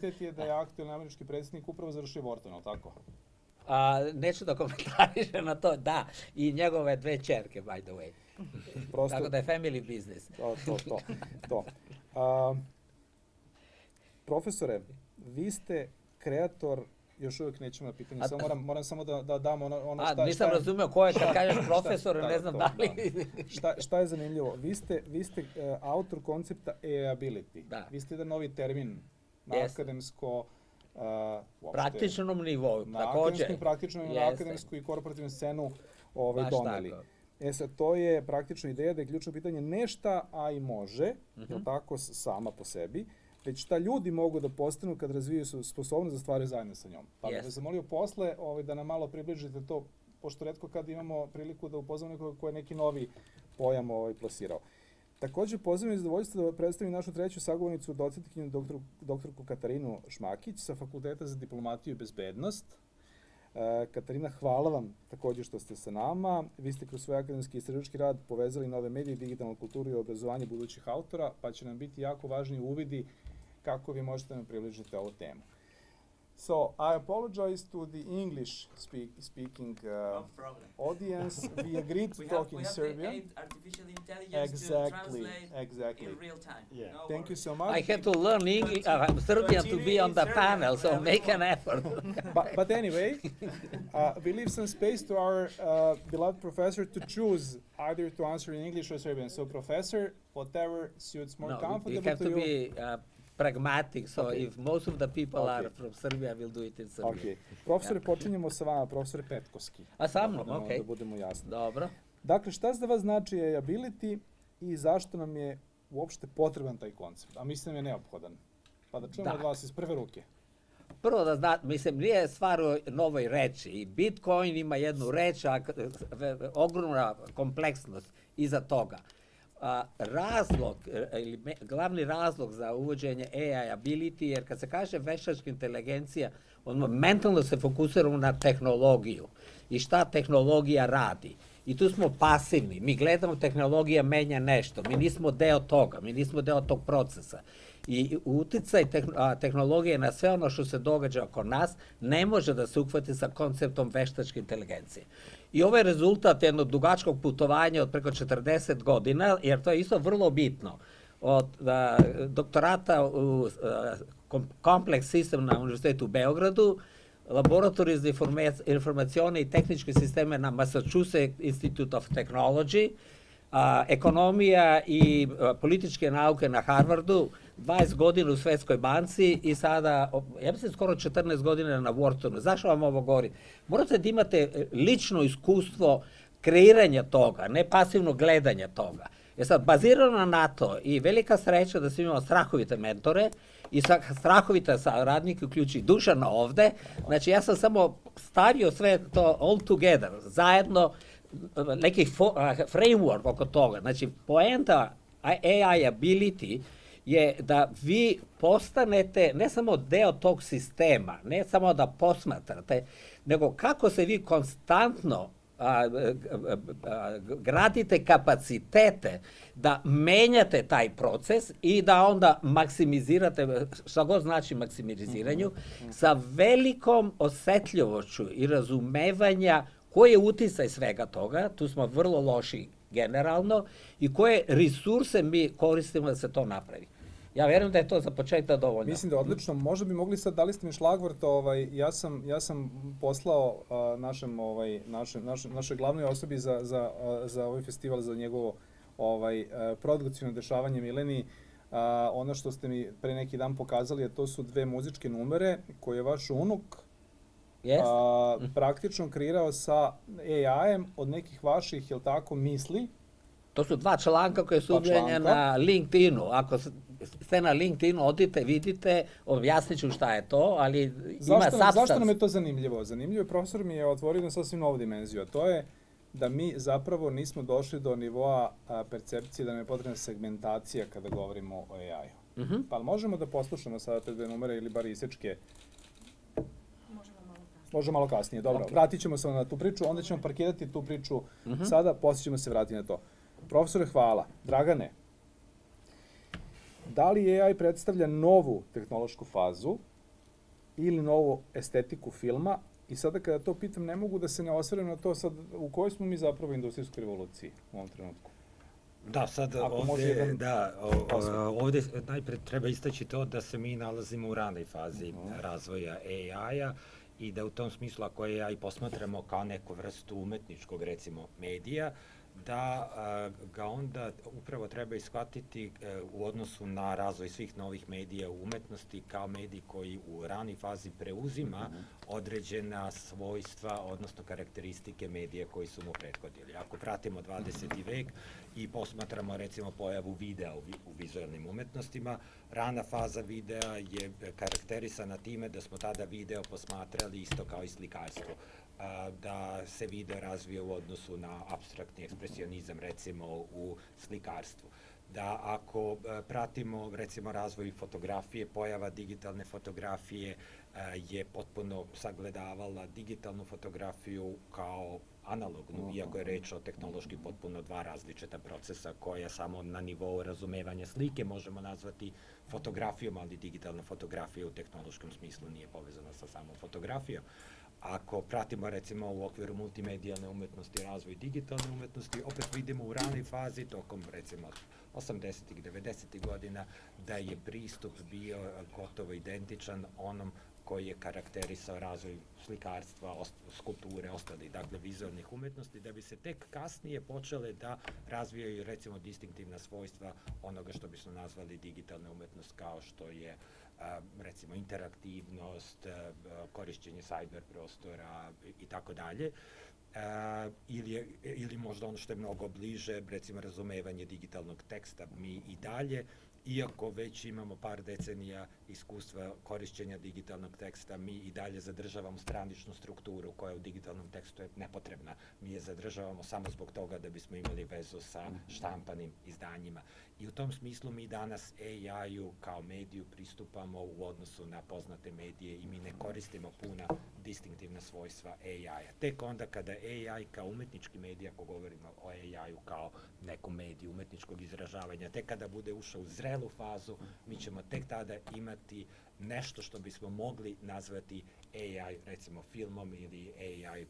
novitet je da je aktualni američki predsjednik upravo završio Wharton, ali tako? Neću da komentarišem na to, da, i njegove 2 ćerke, by the way. Prosto, tako da je family business. To. Profesore, vi ste kreator, još uvijek nećemo na pitanje, samo moram samo da damo ono šta je... Nisam razumio ko je, kad kažeš profesor, ne znam da li... Šta je zanimljivo? Vi ste autor koncepta AI-ability. Vi ste jedan novi termin na akademsko... praktičnom nivou, također. Praktičnom i na akademsku i korporativnu scenu doneli. Sad, to je praktično ideja da je ključno pitanje ne šta AI može, je tako, sama po sebi, već šta ljudi mogu da postanu kad razviju sposobnost da stvaraju zajedno sa njom. Pa bih vas zamolio posle da nam malo približite to, pošto retko kad imamo priliku da upoznamo nekoga ko je neki novi pojam plasirao. Također pozivam zadovoljstvo da predstavim našu treću sagovornicu, docentkinju doktorku Katarinu Šmakić sa Fakulteta za diplomatiju i bezbednost. Katarina, hvala vam također što ste sa nama. Vi ste kroz svoj akademski i istraživački rad povezali nove medije, digitalnu kulturu i obrazovanje budućih autora, pa će nam biti jako važni uvidi kako vi možete nam približiti ovu temu. So, I apologize to the English speaking audience. We agreed to talk in Serbian. We have artificial intelligence to translate in real time. Yeah. No Thank you so much. I had to learn English, Serbian to be on the panel, so make an effort. but anyway, we leave some space to our beloved professor to choose either to answer in English or Serbian. So, professor, whatever suits more comfortable to you. You have to be pragmatic, so if most of the people are from Serbia, we'll do it in Serbia. Okay. Profesore, počinjemo sa vama, profesore Petkovski. Sa mnom, okej. Da budemo jasni. Dobro. Dakle, šta za vas znači AI-ability i zašto nam je uopšte potreban taj koncept? A mislim je neophodan. Pa da čujemo od vas iz prve ruke. Prvo da znate, mislim, nije stvar o novoj reči. I Bitcoin ima jednu reč, a ogromna kompleksnost iza toga. Glavni razlog za uvođenje AI-ability, jer kad se kaže veštačka inteligencija, mentalno se fokusiramo na tehnologiju i šta tehnologija radi. I tu smo pasivni, mi gledamo tehnologija menja nešto, mi nismo deo toga, mi nismo deo tog procesa. I uticaj tehnologije na sve ono što se događa oko nas ne može da se uhvati sa konceptom veštačke inteligencije. I ovo je rezultat jednog dugačkog putovanja od preko 40 godina, jer to je isto vrlo bitno. Od doktorata u Complex System na Univerzitetu u Beogradu, laboratorij za informacione i tehničke sisteme na Massachusetts Institute of Technology, ekonomija i političke nauke na Harvardu, 20 godina u Svetskoj banci i sada, ja mislim, skoro 14 godina na Whartonu. Zašto vam ovo govorim? Morate da imate lično iskustvo kreiranja toga, ne pasivno gledanja toga. Jer sad, bazirano na to i velika sreća da svi imamo strahovite mentore i strahovite saradnike, uključi Dušana ovde, znači ja sam samo stavio sve to all together, zajedno, neki framework oko toga. Znači, poenta AI-ability je da vi postanete ne samo deo tog sistema, ne samo da posmatrate, nego kako se vi konstantno gradite kapacitete da menjate taj proces i da onda maksimizirate, šta god znači maksimiziranju, sa velikom osetljivošću i razumevanja koji je uticaj svega toga, tu smo vrlo loši generalno, i koje resurse mi koristimo da se to napravi. Ja vjerujem da je to za početak dovoljno. Mislim da je odlično. Možda bi mogli sad, dali ste mi šlagvort, ja sam poslao našoj glavnoj osobi za ovaj festival, za njegovo produkcijno dešavanje Mileni, ono što ste mi pre neki dan pokazali, to su 2 muzičke numere koje je vaš unuk praktično kreirao sa AI-em od nekih vaših, jel tako, misli. To su 2 članka koje su objavljene na LinkedInu. Ako ste na LinkedInu, odite, vidite, objasnit ću šta je to, ali ima substance. Zašto nam je to zanimljivo? Zanimljivo je, profesor mi je otvorio na sasvim novu dimenziju, a to je da mi zapravo nismo došli do nivoa percepcije da nam je potrebna segmentacija kada govorimo o AI-u. Pa možemo da poslušamo sada te 2 numere ili bar isečke? Može malo kasnije, dobro. Vratit ćemo se na tu priču, onda ćemo parkirati tu priču sada, poslije ćemo se vratiti na to. Profesore, hvala. Dragane, Da li AI predstavlja novu tehnološku fazu ili novu estetiku filma? I sada kada to pitam, ne mogu da se ne osvrnem na to sad, u kojoj smo mi zapravo industrijskoj revoluciji u ovom trenutku? Da, sad ovde najpre treba istaći to da se mi nalazimo u ranoj fazi razvoja AI-a i da u tom smislu, ako AI posmatramo kao neku vrstu umetničkog, recimo, medija, da ga onda upravo treba ishvatiti u odnosu na razvoj svih novih medija u umetnosti kao medij koji u ranoj fazi preuzima određena svojstva, odnosno karakteristike medija koji su mu prethodili. Ako pratimo 20. vek i posmatramo recimo pojavu videa u vizualnim umetnostima, rana faza videa je karakterisana time da smo tada video posmatrali isto kao i slikarstvo, da se video razvije u odnosu na apstraktni ekspresionizam, recimo u slikarstvu. Da ako pratimo, recimo, razvoj fotografije, pojava digitalne fotografije je potpuno sagledavala digitalnu fotografiju kao analognu, iako je reč o tehnološki potpuno dva različita procesa koja samo na nivou razumevanja slike možemo nazvati fotografijom, ali digitalna fotografija u tehnološkom smislu nije povezana sa samom fotografijom. Ako pratimo, recimo, u okviru multimedijalne umetnosti, razvoj digitalne umetnosti, opet vidimo u ranoj fazi, tokom, recimo, 80. i 90. godina, da je pristup bio gotovo identičan onom koji je karakterisao razvoj slikarstva, skulpture, ostalih, dakle, vizualnih umetnosti, da bi se tek kasnije počele da razvijaju, recimo, distinktivna svojstva onoga što bismo nazvali digitalna umetnost, kao što je recimo interaktivnost, korišćenje cyber prostora i tako dalje. Ili možda ono što je mnogo bliže, recimo razumevanje digitalnog teksta. Mi i dalje, iako već imamo par decenija iskustva korišćenja digitalnog teksta, mi i dalje zadržavamo straničnu strukturu koja u digitalnom tekstu je nepotrebna. Mi je zadržavamo samo zbog toga da bismo imali vezu sa štampanim izdanjima. I u tom smislu mi danas AI-u kao mediju pristupamo u odnosu na poznate medije i mi ne koristimo puna distinktivna svojstva AI-a. Tek onda kada AI kao umetnički medij, ako govorimo o AI-u kao nekom mediju umetničkog izražavanja, tek kada bude ušao u zrelu fazu, mi ćemo tek tada imati nešto što bismo mogli nazvati AI, recimo filmom ili AI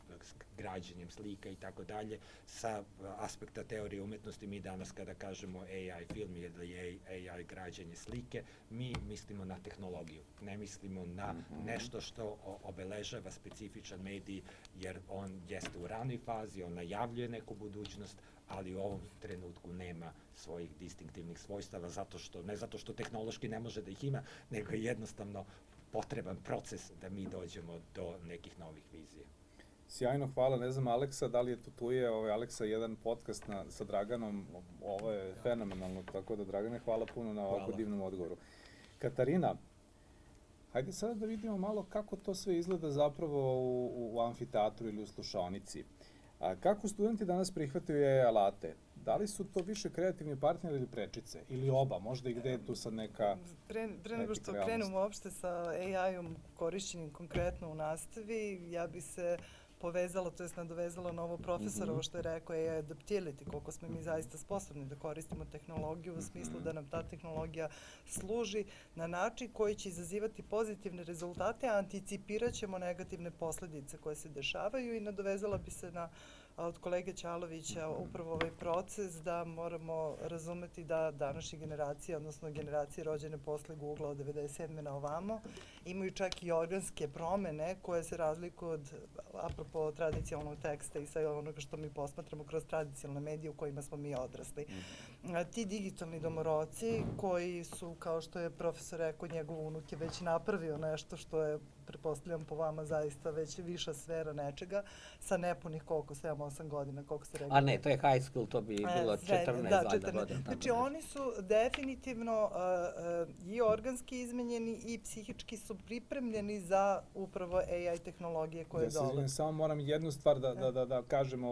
građenjem slika i tako dalje. Sa aspekta teorije umetnosti mi danas kada kažemo AI film ili AI građenje slike, mi mislimo na tehnologiju, ne mislimo na nešto što obeležava specifičan medij, jer on jeste u ranoj fazi, on najavljuje neku budućnost, ali u ovom trenutku nema svojih distinktivnih svojstava, ne zato što tehnološki ne može da ih ima, nego je jednostavno potreban proces da mi dođemo do nekih novih vizija. Sjajno, hvala. Ne znam, Aleksa, da li je tu je Aleksa jedan podcast sa Draganom, ovo je fenomenalno, tako da, Dragane, hvala puno na ovako divnom odgovoru. Katarina, hajde sada da vidimo malo kako to sve izgleda zapravo u amfiteatru ili u slušaonici. Kako studenti danas prihvataju AI alate? Da li su to više kreativni partneri ili prečice? Ili oba? Možda i gde je tu sad neka Pre nego što krenemo uopšte sa AI-om korišćenim konkretno u nastavi, ja bi se povezala, to jest nadovezala na ovo profesora, ovo što je rekao AI adaptility, koliko smo mi zaista sposobni da koristimo tehnologiju u smislu da nam ta tehnologija služi na način koji će izazivati pozitivne rezultate, a anticipirat ćemo negativne posledice koje se dešavaju i nadovezala bi se na od kolege Ćalovića upravo ovaj proces da moramo razumeti da današnje generacije, odnosno generacije rođene posle Google-a od 97. na ovamo, imaju čak i organske promene koje se razlikuju od, apropo tradicionalnog teksta i sve onoga što mi posmatramo kroz tradicionalne medije u kojima smo mi odrasli. Ti digitalni domoroci koji su, kao što je profesor rekao, njegov unuk je već napravio nešto što je, pretpostavljam po vama, zaista već viša sfera nečega, sa nepunih koliko, 7-8 godina, koliko se rekao. A ne, to je high school, to bi bilo 14 godina. Znači, oni su definitivno i organski izmenjeni i psihički su pripremljeni za upravo AI tehnologije koje dolaze. Samo moram jednu stvar da kažem,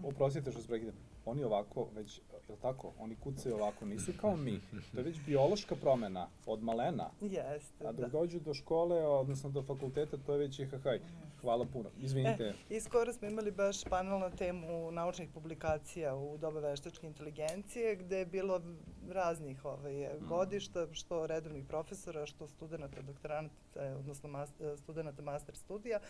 oprostite što se prekidam. oni ovako već, jel tako, oni kucaju ovako, nisu kao mi. To je već biološka promena od malena. Jeste, a dok dođu do škole, odnosno do fakulteta, to je već i hahaj. Hvala puno. Izvinite. I skoro smo imali baš panel na temu naučnih publikacija u doba veštačke inteligencije, gde je bilo raznih godišta, što redovnih profesora, što studenta doktoranata, odnosno studenta master studija.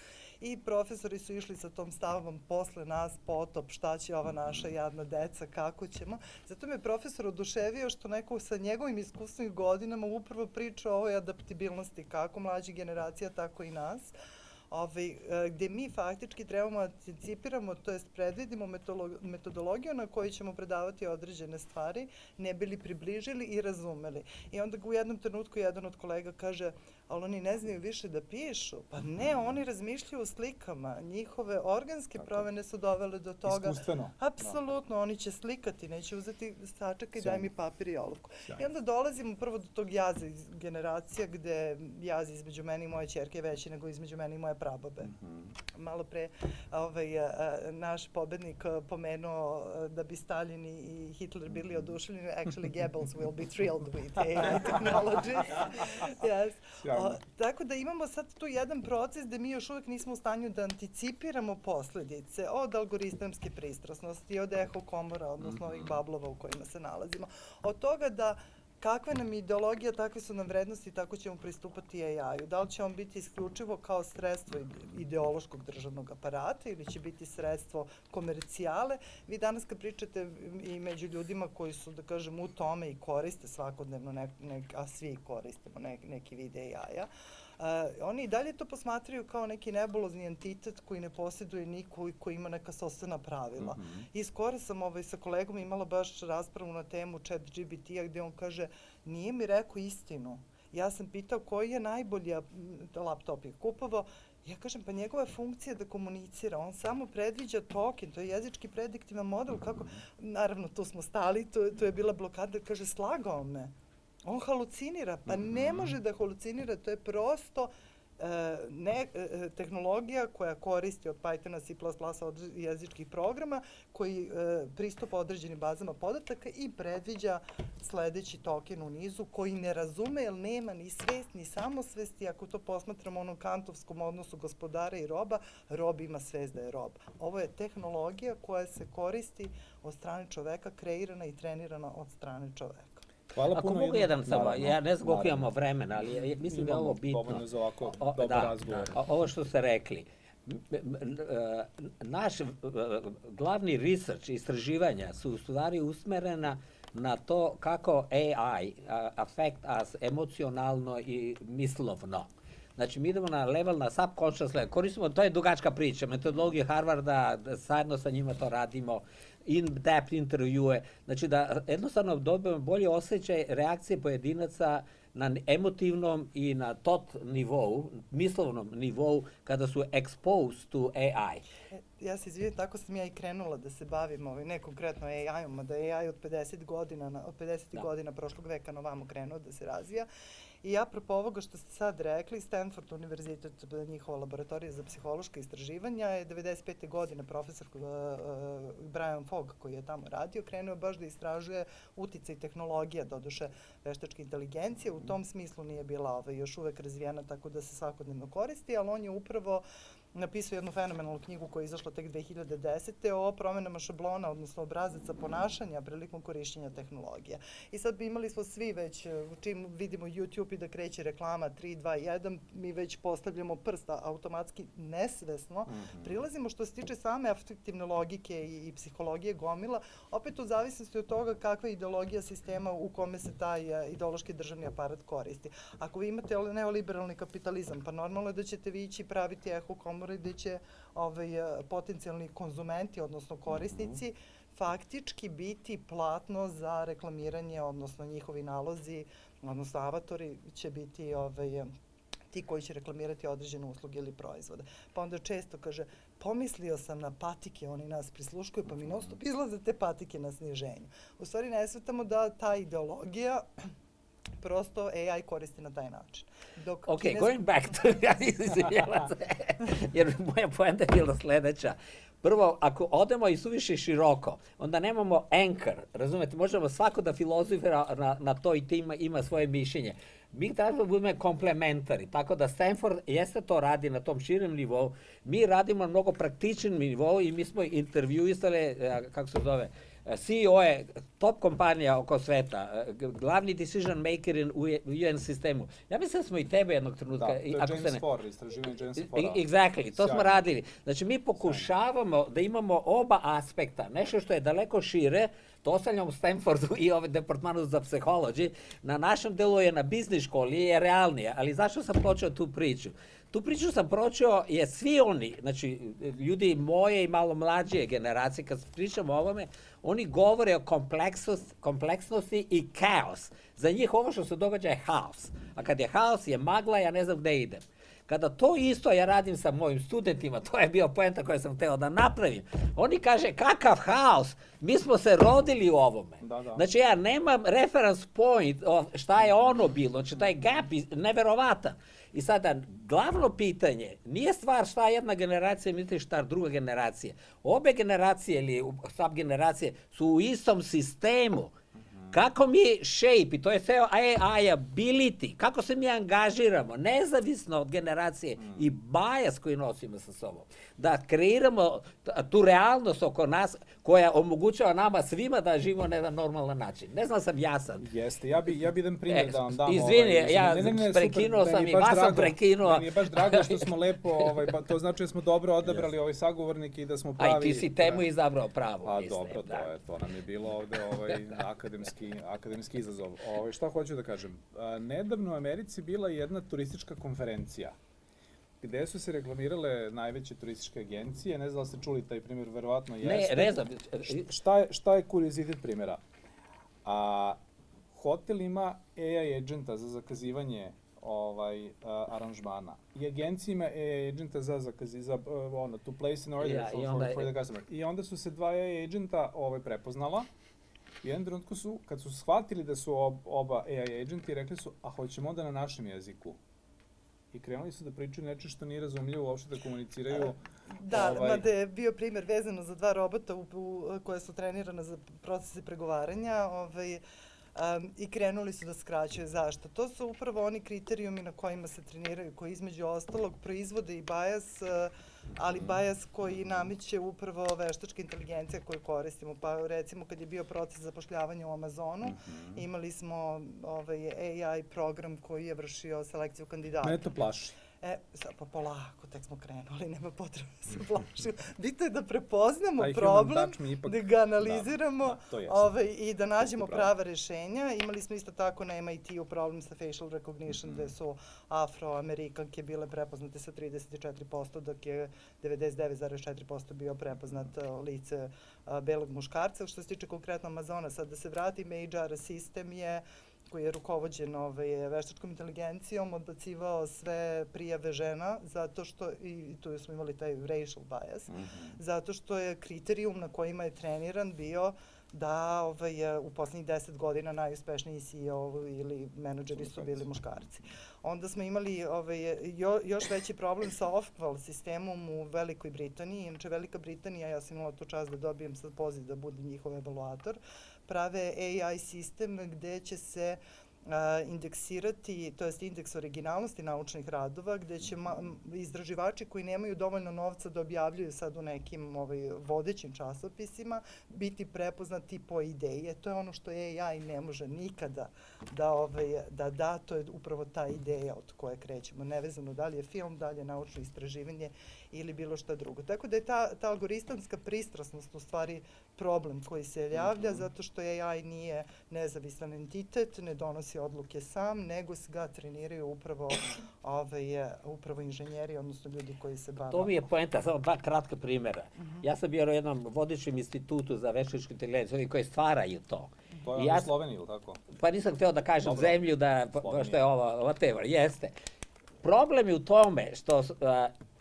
I profesori su išli sa tom stavom posle nas potop, šta će ova naša jadna deca, kako ćemo. Zato me profesor oduševio što neko sa njegovim iskustvenim godinama upravo priča o ovoj adaptibilnosti, kako mlađih generacija, tako i nas. Gde mi faktički trebamo da anticipiramo, to jest predvidimo metodologiju na kojoj ćemo predavati određene stvari, ne bili približili i razumeli. I onda u jednom trenutku jedan od kolega kaže, ali oni ne znaju više da pišu. Pa ne, oni razmišljaju o slikama. Njihove organske promene su dovele do toga. Iskustveno. Apsolutno, oni će slikati, neće uzeti sačak i daj mi papir i olovku. I onda dolazimo prvo do tog jaza iz generacija, gde jaz između mene i moje ćerke je veći nego između mene i moje prababe. Malo pre naš pobednik pomenuo da bi Stalin i Hitler bili oduševljeni. Actually, Goebbels will be thrilled with AI technologies. Yes. Tako da imamo sad tu jedan proces gde mi još uvek nismo u stanju da anticipiramo posledice od algoritamske pristrasnosti, od eho komora, odnosno ovih bablova u kojima se nalazimo. Od toga da kakva nam je ideologija, takve su nam vrednosti, tako ćemo pristupati AI-u. Da li će on biti isključivo kao sredstvo ideološkog državnog aparata ili će biti sredstvo komercijale? Vi danas kad pričate i među ljudima koji su, da kažem, u tome i koriste svakodnevno, a svi koristimo neki vid AI-a, oni i dalje to posmatraju kao neki nebulozni entitet koji ne posjeduje niko i koji ima neka sopstvena pravila. I skoro sam sa kolegom imala baš raspravu na temu ChatGPT-a gde on kaže, nije mi rekao istinu. Ja sam pitao koji je najbolji laptop je kupovao. Ja kažem, pa njegova funkcija je da komunicira. On samo predviđa token, to je jezički prediktivan model. Naravno, tu smo stali, tu je bila blokada, kaže, slagao me. On halucinira, pa ne može da halucinira, to je prosto tehnologija koja koristi od Pythona, C++, jezičkih programa, koji pristupa određenim bazama podataka i predviđa sledeći token u nizu koji ne razume, jer nema ni svest, ni samosvesti. Ako to posmatramo onom kantovskom odnosu gospodara i roba, rob ima svest da je rob. Ovo je tehnologija koja se koristi od strane čoveka, kreirana i trenirana od strane čoveka. Ako mogu jedan samo, ja ne znam koliko imamo vremena, ali mislim da je ovo bitno. Dovoljno za ovako dobar razgovor. Ovo što ste rekli, naš glavni research, istraživanja su u stvari usmerena na to kako AI affect us emocionalno i mislovno. Znači, mi idemo na level, na subconscious level. Koristimo, to je dugačka priča, metodologije Harvarda, zajedno sa njima to radimo, in-depth intervjue, znači da jednostavno dobijemo bolje osjećaj reakcije pojedinaca na emotivnom i na thought nivou, mislovnom nivou, kada su exposed to AI. Ja se izvijem, tako sam ja i krenula da se bavim, ne konkretno AI-om, a da je AI od 50 godina prošlog veka na ovamo krenuo da se razvija. I apropo ovoga što ste sad rekli, Stanford univerzitet, njihova laboratorija za psihološka istraživanja, je 95. godine profesor Brian Fogg, koji je tamo radio, krenuo baš da istražuje uticaj tehnologija, doduše veštačke inteligencije. U tom smislu nije bila još uvek razvijena tako da se svakodnevno koristi, ali on je upravo napisao jednu fenomenalnu knjigu koja je izašla tek 2010. o promenama šablona, odnosno obrazaca ponašanja prilikom korišćenja tehnologija. I sad imali smo svi već, čim vidimo YouTube i da kreće reklama 3, 2, 1, mi već postavljamo prsta automatski nesvesno. Prilazimo što se tiče same afektivne logike i psihologije gomila, opet u zavisnosti od toga kakva je ideologija sistema u kome se taj ideološki državni aparat koristi. Ako vi imate neoliberalni kapitalizam, pa normalno je da ćete vi ići praviti eho komore gde će potencijalni konzumenti, odnosno korisnici, faktički biti platno za reklamiranje, odnosno njihovi nalozi, odnosno avatori će biti ti koji će reklamirati određene usluge ili proizvode. Pa onda često kaže, pomislio sam na patike, oni nas prisluškuju, pa mi non-stop izlaze te patike na sniženju. U stvari ne shvatamo da ta ideologija prosto AI koristi na taj način. Going back to, jer moja poenta je bila sledeća. Prvo, ako odemo i suviše široko, onda nemamo anchor, razumete, možemo svako da filozofira na to i tim ima svoje mišljenje. Mi treba da budemo komplementari, tako da Stanford jeste to radi na tom širem nivou, mi radimo na mnogo praktičnom nivou i mi smo intervjuisali, kako se zove, CEO je top kompanija oko sveta, glavni decision maker u UN sistemu. Ja mislim da smo i tebe jednog trenutka... Da, to je James Ford, istraživanje Jamesa Forda. Exactly, to smo radili. Znači, mi pokušavamo da imamo oba aspekta, nešto što je daleko šire, to ostavljamo u Stanfordu i ovaj departmanu za psihology, na našem delu je na biznis školi, je realnije, ali zašto sam počeo tu priču? Tu priču sam pročeo jer svi oni, znači ljudi moje i malo mlađe generacije, kad pričamo o ovome, oni govore o kompleksnosti i kaos. Za njih ovo što se događa je haos. A kad je haos je magla, ja ne znam gde idem. Kada to isto ja radim sa mojim studentima, to je bio poenta koju sam hteo da napravim. Oni kaže, kakav haos, mi smo se rodili u ovome. Znači ja nemam reference point šta je ono bilo, znači taj gap je neverovatan. I sada, glavno pitanje, nije stvar šta jedna generacija misli šta druga generacija. Obe generacije ili subgeneracije su u istom sistemu. Kako mi shape, i to je ceo AI ability, kako se mi angažiramo, nezavisno od generacije i bias koji nosimo sa sobom, da kreiramo tu realnost oko nas koja omogućava nama svima da živimo na jedan normalan način. Ne znam sam jasan. Jeste, ja bi jedan primjer da vam dam. Izvini, ja prekinuo sam i vas sam prekinuo. Meni je baš drago što smo lepo, to znači da smo dobro odabrali ovaj sagovornik i da smo pravi... A i ti si temu izabrao pravo. A dobro, to nam je bilo ovde akademski izazov. Šta hoću da kažem? Nedavno u Americi bila jedna turistička konferencija gde su se reklamirale najveće turističke agencije. Ne znam da ste čuli taj primjer, verovatno jeste. Ne znam. Šta je kuriozitet primjera? Hotel ima AI agenta za zakazivanje aranžmana. I agencija ima AI agenta za to place an order for the customer. I onda su se dva AI agenta prepoznala. I u jednom trenutku su, kad su shvatili da su oba AI agenti, rekli su, a hoćemo onda na našem jeziku. I krenuli su da pričaju nešto što nije razumljivo, uopšte da komuniciraju. Da, mada je bio primjer vezano za dva robota koja su trenirana za procese pregovaranja i krenuli su da skraćuju. Zašto? To su upravo oni kriterijumi na kojima se treniraju, koji između ostalog proizvode i bias, ali bias koji nameće upravo veštačka inteligencija koju koristimo. Pa recimo kad je bio proces zapošljavanja u Amazonu, imali smo AI program koji je vršio selekciju kandidata. Mene to plaši. Pa polako, tek smo krenuli, nema potrebe da se plašimo. Bitno je da prepoznamo problem, da ga analiziramo i da nađemo prava rešenja. Imali smo isto tako na MIT-u problem sa facial recognition, gde su afroamerikanke bile prepoznate sa 34%, dok je 99,4% bio prepoznat lice belog muškarca. Što se tiče konkretno Amazona, sad da se vratim, HR sistem koji je rukovođen veštačkom inteligencijom, odbacivao sve prijave žena, zato što, i tu smo imali taj racial bias, zato što je kriterijum na kojima je treniran bio da u poslednjih 10 godina najuspešniji CEO ili menadžeri su bili muškarci. Onda smo imali još veći problem sa off-call sistemom u Velikoj Britaniji. Inače, Velika Britanija, ja sam imala tu čast da dobijem sad poziv da budem njihov evaluator, prave AI sistem gde će se indeksirati, to jest indeks originalnosti naučnih radova, gde će istraživači koji nemaju dovoljno novca da objavljuju sad u nekim vodećim časopisima biti prepoznati po ideje. To je ono što AI ne može nikada da, to je upravo ta ideja od koje krećemo. Nevezano da li je film, da li je naučno istraživanje ili bilo šta drugo. Tako da je ta algoritamska pristrasnost u stvari problem koji se javlja, zato što AI nije nezavisan entitet, ne donosi odluke sam, nego ga treniraju upravo inženjeri, odnosno ljudi koji se bave. To mi je poenta, samo dva kratka primjera. Ja sam bio u jednom vodećem institutu za veštačku inteligenciju, oni koji stvaraju to. To je u Sloveniji, ili tako? Pa nisam hteo da kažem zemlju, što je ovo, whatever, jeste. Problem je u tome što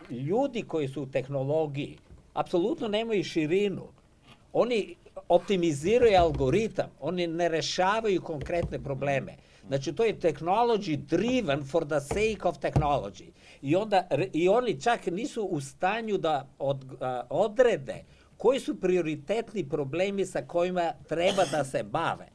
ljudi koji su u tehnologiji apsolutno nemaju širinu. Oni optimiziraju algoritam, oni ne rešavaju konkretne probleme. Znači, to je technology driven for the sake of technology. I oni čak nisu u stanju da odrede koji su prioritetni problemi sa kojima treba da se bave.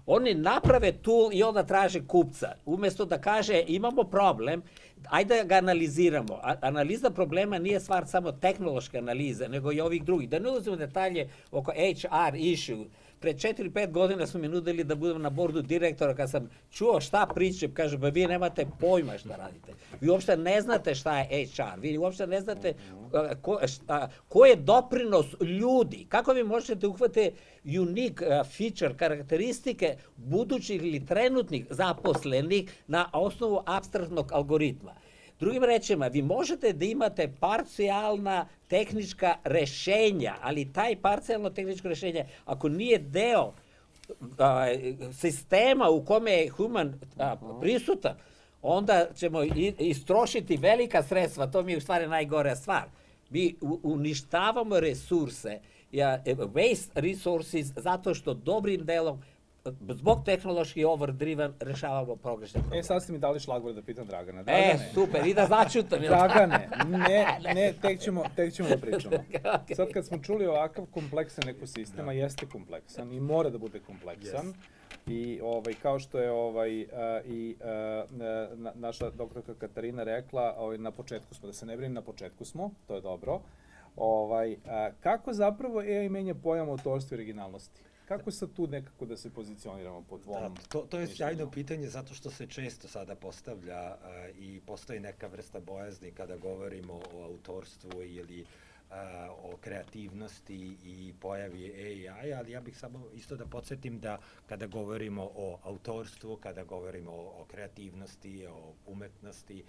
Oni naprave tool i onda traže kupca. Umjesto da kaže imamo problem, ajde da ga analiziramo. Analiza problema nije stvar samo tehnološke analize, nego i ovih drugih. Da ne ulazimo detalje oko HR issue. Pre 4-5 godina su mi nudili da budem na bordu direktora, kad sam čuo šta pričam, kažem, ba vi nemate pojma šta radite. Vi uopšte ne znate šta je HR, vi uopšte ne znate ko je doprinos ljudi. Kako vi možete uhvatiti unique feature, karakteristike budućih ili trenutnih zaposlenih na osnovu apstraktnog algoritma. Drugim rečima, vi možete da imate parcijalna tehnička rešenja, ali taj parcijalno tehničko rešenje, ako nije deo sistema u kome je human prisutan, onda ćemo istrošiti velika sredstva, to mi je u stvari najgore stvar. Mi uništavamo resurse, waste resources, zato što dobrim delom zbog tehnološki overdriven rešavamo pogrešne probleme. Sad ste mi dali šlagvord da pitam Dragana. Super, i da začutam. Dragane, ne, tek ćemo da pričamo. Sad kad smo čuli ovakav kompleksan ekosistem, a jeste kompleksan i mora da bude kompleksan, i kao što je naša doktorka Katarina rekla, na početku smo, da se ne brini, na početku smo, to je dobro. Kako zapravo AI menja pojam autorstva i originalnosti? Kako sad tu nekako da se pozicioniramo po tvom? To je sjajno pitanje zato što se često sada postavlja i postoji neka vrsta bojazni kada govorimo o autorstvu ili o kreativnosti i pojavi AI, ali ja bih samo isto da podsjetim da kada govorimo o autorstvu, kada govorimo o kreativnosti, o umetnosti,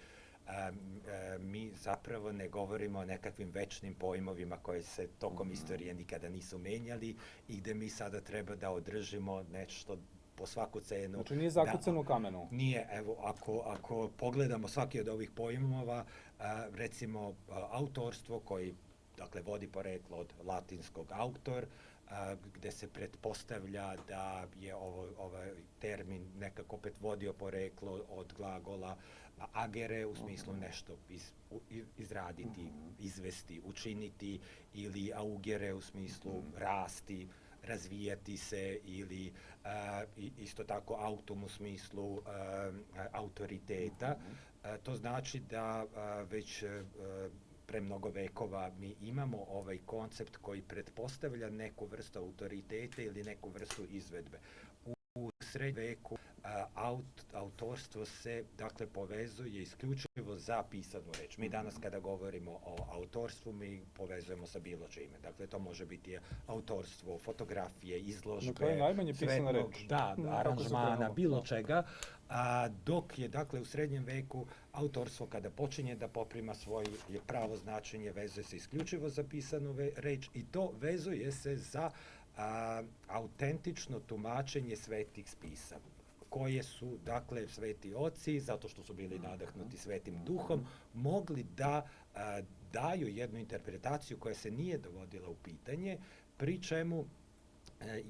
mi zapravo ne govorimo o nekakvim večnim pojmovima koje se tokom istorije nikada nisu menjali i gde mi sada treba da održimo nešto po svaku cenu. Znači nije zakucano u kamenu? Nije, evo, ako pogledamo svaki od ovih pojmova, recimo autorstvo koji, dakle, vodi poreklo od latinskog autor, gde se pretpostavlja da je ovaj termin nekako opet vodio poreklo od glagola agere, u smislu nešto izraditi, izvesti, učiniti, ili augere u smislu rasti, razvijati se, ili isto tako autum u smislu autoriteta. To znači da već pre mnogo vekova mi imamo ovaj koncept koji pretpostavlja neku vrstu autoriteta ili neku vrstu izvedbe. U srednjem veku autorstvo se, dakle, povezuje isključivo za pisanu reč. Mi danas kada govorimo o autorstvu, mi povezujemo sa bilo čime. Dakle, to može biti autorstvo, fotografije, izložbe, to je najmanje pisana reč. Aranžmana, bilo čega. Dok je, dakle, u srednjem veku autorstvo, kada počinje da poprima svoje pravo značenje, vezuje se isključivo za pisanu reč i to vezuje se za autentično tumačenje svetih spisa, koje su, dakle, sveti oci, zato što su bili nadahnuti svetim duhom, mogli da daju jednu interpretaciju koja se nije dovodila u pitanje, pri čemu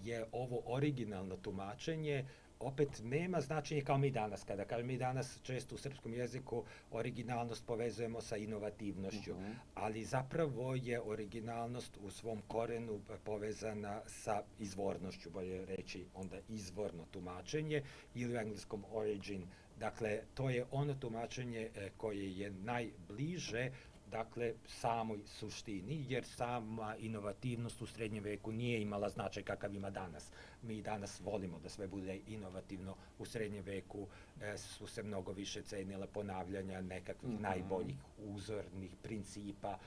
je ovo originalno tumačenje opet nema značenje kao mi danas. Kada kažem mi danas, često u srpskom jeziku originalnost povezujemo sa inovativnošću, ali zapravo je originalnost u svom korenu povezana sa izvornošću, bolje reći onda izvorno tumačenje, ili u engleskom origin. Dakle, to je ono tumačenje koje je najbliže, dakle, samoj suštini, jer sama inovativnost u srednjem veku nije imala značaj kakav ima danas. Mi danas volimo da sve bude inovativno. U srednjem veku su se mnogo više cenile ponavljanja nekakvih najboljih uzornih principa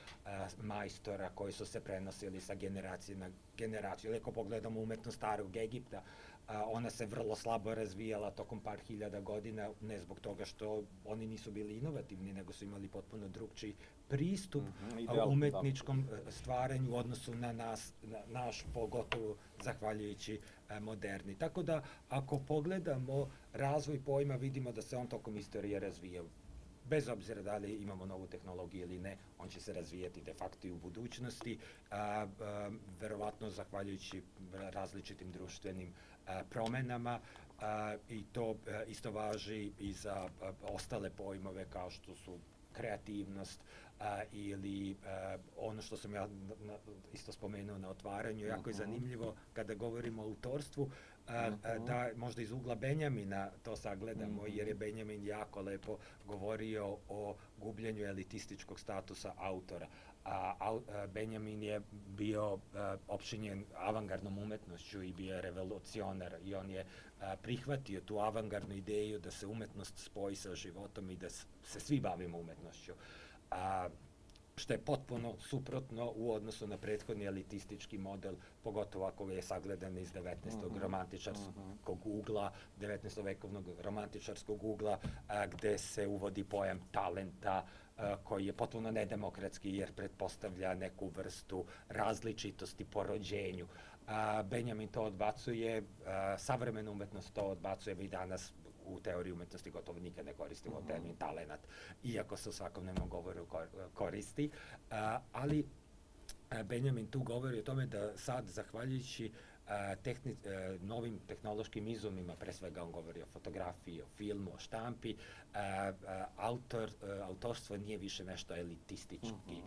majstora koji su se prenosili sa generacije na generaciju. Ako pogledamo umetnost starog Egipta, ona se vrlo slabo razvijala tokom par hiljada godina, ne zbog toga što oni nisu bili inovativni, nego su imali potpuno drugčiji pristup umetničkom stvaranju u odnosu na naš, pogotovo zahvaljujući moderni. Tako da, ako pogledamo razvoj pojma, vidimo da se on tokom istorije razvijao. Bez obzira da li imamo novu tehnologiju ili ne, on će se razvijati de facto i u budućnosti, verovatno zahvaljujući različitim društvenim promenama, i to isto važi i za ostale pojmove kao što su kreativnost ili ono što sam ja isto spomenuo na otvaranju, jako je zanimljivo kada govorimo o autorstvu, da možda iz ugla Benjamina to sagledamo, jer je Benjamin jako lepo govorio o gubljenju elitističkog statusa autora. Benjamin je bio opčinjen avangardnom umetnošću i bio je revolucionar i on je prihvatio tu avangardnu ideju da se umetnost spoji sa životom i da se svi bavimo umetnošću. Što je potpuno suprotno u odnosu na prethodni elitistički model, pogotovo ako je sagledan iz 19. romantičarskog ugla, 19. vekovnog romantičarskog ugla, gde se uvodi pojam talenta, koji je potpuno nedemokratski jer pretpostavlja neku vrstu različitosti po rođenju. Benjamin to odbacuje, savremena umetnost to odbacuje, i danas u teoriji umetnosti gotovo nikad ne koristimo termin talenat, iako se u svakodnevnom govoru koristi, ali Benjamin tu govori o tome da sad, zahvaljujući novim tehnološkim izumima, pre svega on govori o fotografiji, o filmu, o štampi, autorstvo nije više nešto elitistički.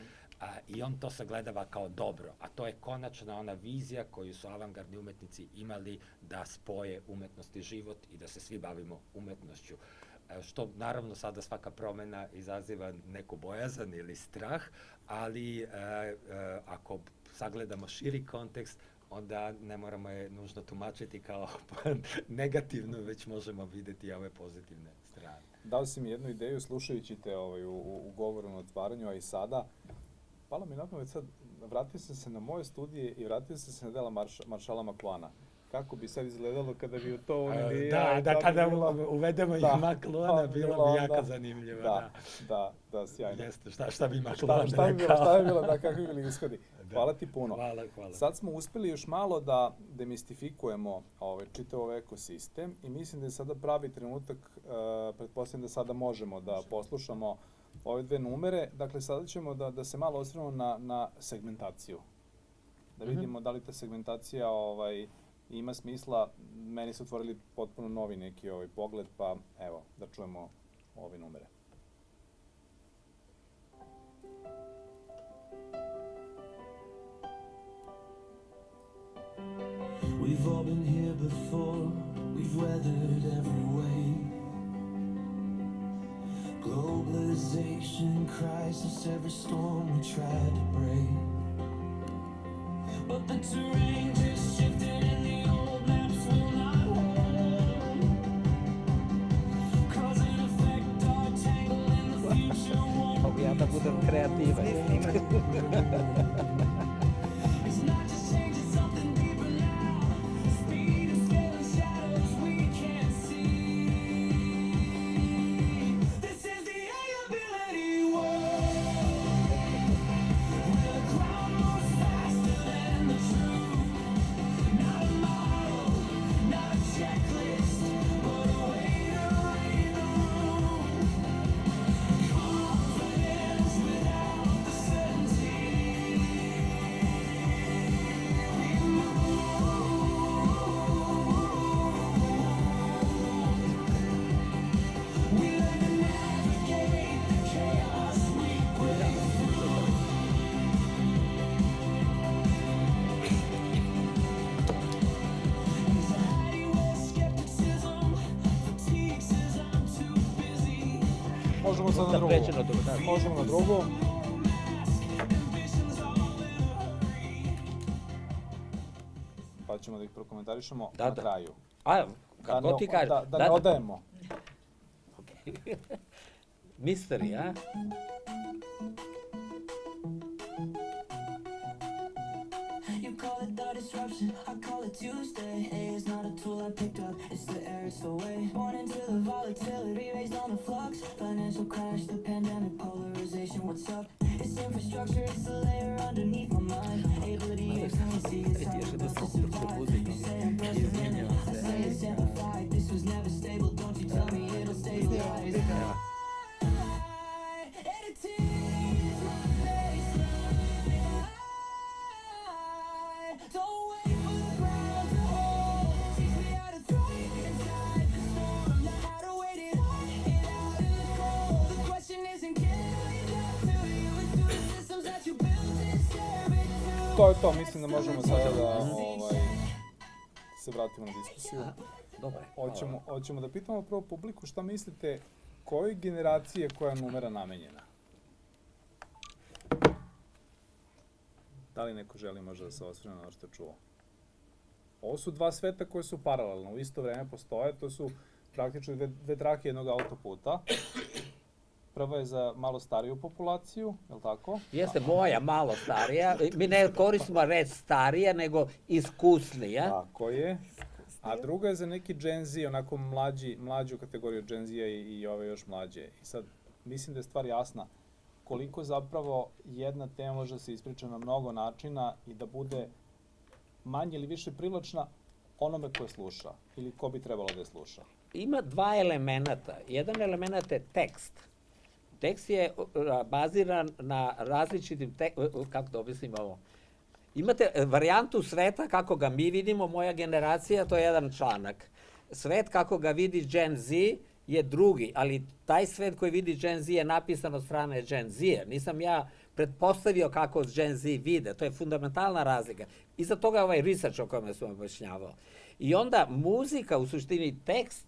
I on to sagledava kao dobro, a to je konačna ona vizija koju su avangardni umetnici imali da spoje umetnost i život i da se svi bavimo umetnošću. Što naravno sada svaka promena izaziva neku bojazan ili strah, ali ako sagledamo širi kontekst, onda ne moramo je nužno tumačiti kao negativno, već možemo vidjeti ove pozitivne strane. Dao si mi jednu ideju slušajući te u govoru na otvaranju, a i sada. Palo mi na pamet sad, vratio sam se na moje studije i vratio sam se na dela Maršala McLuhana. Kako bi sad izgledalo kada bi u to unili... Kada uvedemo i McLuhana, bilo bi jako zanimljivo. Da, sjajno. Jeste, šta bi McLuhan rekao? Šta bi bilo, kako bi bili ishodi. Hvala ti puno. Hvala. Sad smo uspeli još malo da demistifikujemo čitav ovaj ekosistem i mislim da je sada pravi trenutak, pretpostavljam da sada možemo da poslušamo ove dve numere. Dakle, sada ćemo da se malo osvrnemo na segmentaciju. Da vidimo da li ta segmentacija ima smisla. Meni su otvorili potpuno novi neki pogled, pa evo, da čujemo ove numere. We've all been here before, we've weathered every wave. Globalization, crisis, every storm we tried to break. But the terrain just shifted and the old maps will not hold. Cause it affect our tangle in the future won't be. Ja da budem kreativan. It's not just changing something deeper now. Speed of scaling shadows we can't see. This is the ability world. Where the crowd moves faster than the truth. Not a model, not a checklist, but a way to read the room. Confidence without the certainty. We learn to navigate the chaos we break through. Anxiety with skepticism, fatigue says I'm too busy. Možemo sad na drugu. Možemo na drugu. Ambitions all in a hurry. Pa ćemo da ih prokomentarišemo Da, na da. kraju. Kad god ti kažeš. Da ne odajemo. Mystery, a? You call it the disruption, I call it Tuesday. A is not a tool I picked up, it's the air, it's the way. Born into the volatility, raised on the flux. Financial crash, the pandemic, polarization, what's up? It's infrastructure, it's the layer underneath my mind. Ability, excellency, it's how we're built to survive. You say I'm perseverant, I say it's amplified. This was never stable, don't you tell me it'll stabilize. And it is my baseline. Don't wait for the ground to hold. Teach me how to thrive inside. To je to, mislim da možemo sada da se vratimo na diskusiju. Dobro. Hoćemo da pitamo prvo publiku šta mislite kojoj generaciji je koja numera namenjena? Da li neko želi možda da se osvrne na ono što je čuo? Ovo su dva sveta koje su paralelno, u isto vreme postoje, to su praktično dve trake jednog autoputa. Prva je za malo stariju populaciju, je li tako? Jeste moja malo starija. Mi ne koristimo reč starija, nego iskusnija. Tako je. A druga je za neki Gen Z, onako mlađu kategoriju Gen Z-a i ove još mlađe. I sad, mislim da je stvar jasna koliko zapravo jedna tema može da se ispriča na mnogo načina i da bude manje ili više privlačna onome ko je sluša ili ko bi trebalo da je sluša. Ima dva elementa. Jedan element je tekst. Tekst je baziran na različitim, kako da objasnim ovo, imate varijantu sveta kako ga mi vidimo, moja generacija, to je jedan članak. Svet kako ga vidi Gen Z je drugi, ali taj svet koji vidi Gen Z je napisan od strane Gen Z-a. Nisam ja pretpostavio kako Gen Z vide, to je fundamentalna razlika. Iza toga je ovaj research o kojem sam objašnjavao. I onda muzika, u suštini tekst,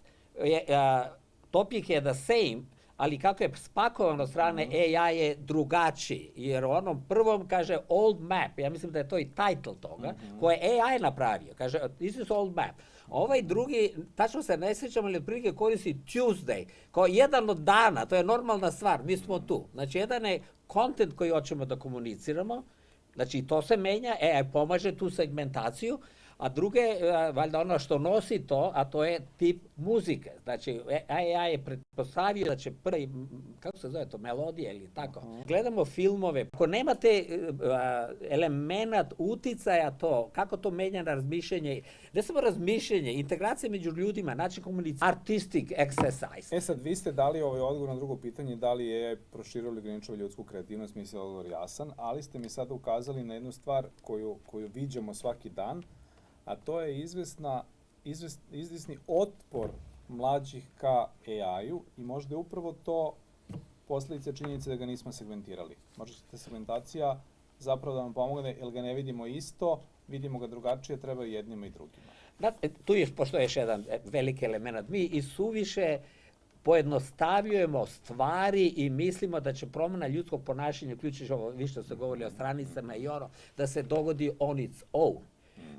topik je the same, ali kako je spakovan od strane AI je drugačiji, jer u onom prvom kaže old map, ja mislim da je to i title toga, koje je AI napravio, kaže this is old map. Ovaj drugi, tačno se ne sjećam, ali otprilike koristi Tuesday, kao jedan od dana, to je normalna stvar, mi smo tu. Znači, jedan je content koji hoćemo da komuniciramo, znači to se menja, AI pomaže tu segmentaciju, a druge, valjda ono što nosi to, a to je tip muzike. Znači, AI je pretpostavio da će prvi, kako se zove to, melodija ili tako. Gledamo filmove, ako nemate element uticaja to, kako to menja na razmišljenje, ne samo razmišljenje, integracija među ljudima, način komunikacije, artistic exercise. Sad, vi ste dali ovaj odgovor na drugo pitanje, da li je proširio ili ograničio ljudsku kreativnost, mislim da je odgovor jasan, ali ste mi sada ukazali na jednu stvar koju viđamo svaki dan, a to je izvesni otpor mlađih ka AI-u i možda je upravo to posledica činjenice da ga nismo segmentirali. Možda će ta segmentacija zapravo da nam pomogne, jer ga ne vidimo isto, vidimo ga drugačije, treba i jednima i drugima. Tu postoji još jedan veliki element. Mi i suviše pojednostavljujemo stvari i mislimo da će promjena ljudskog ponašanja, uključujući ovo više što se govori o stranicama i ono, da se dogodi on its own.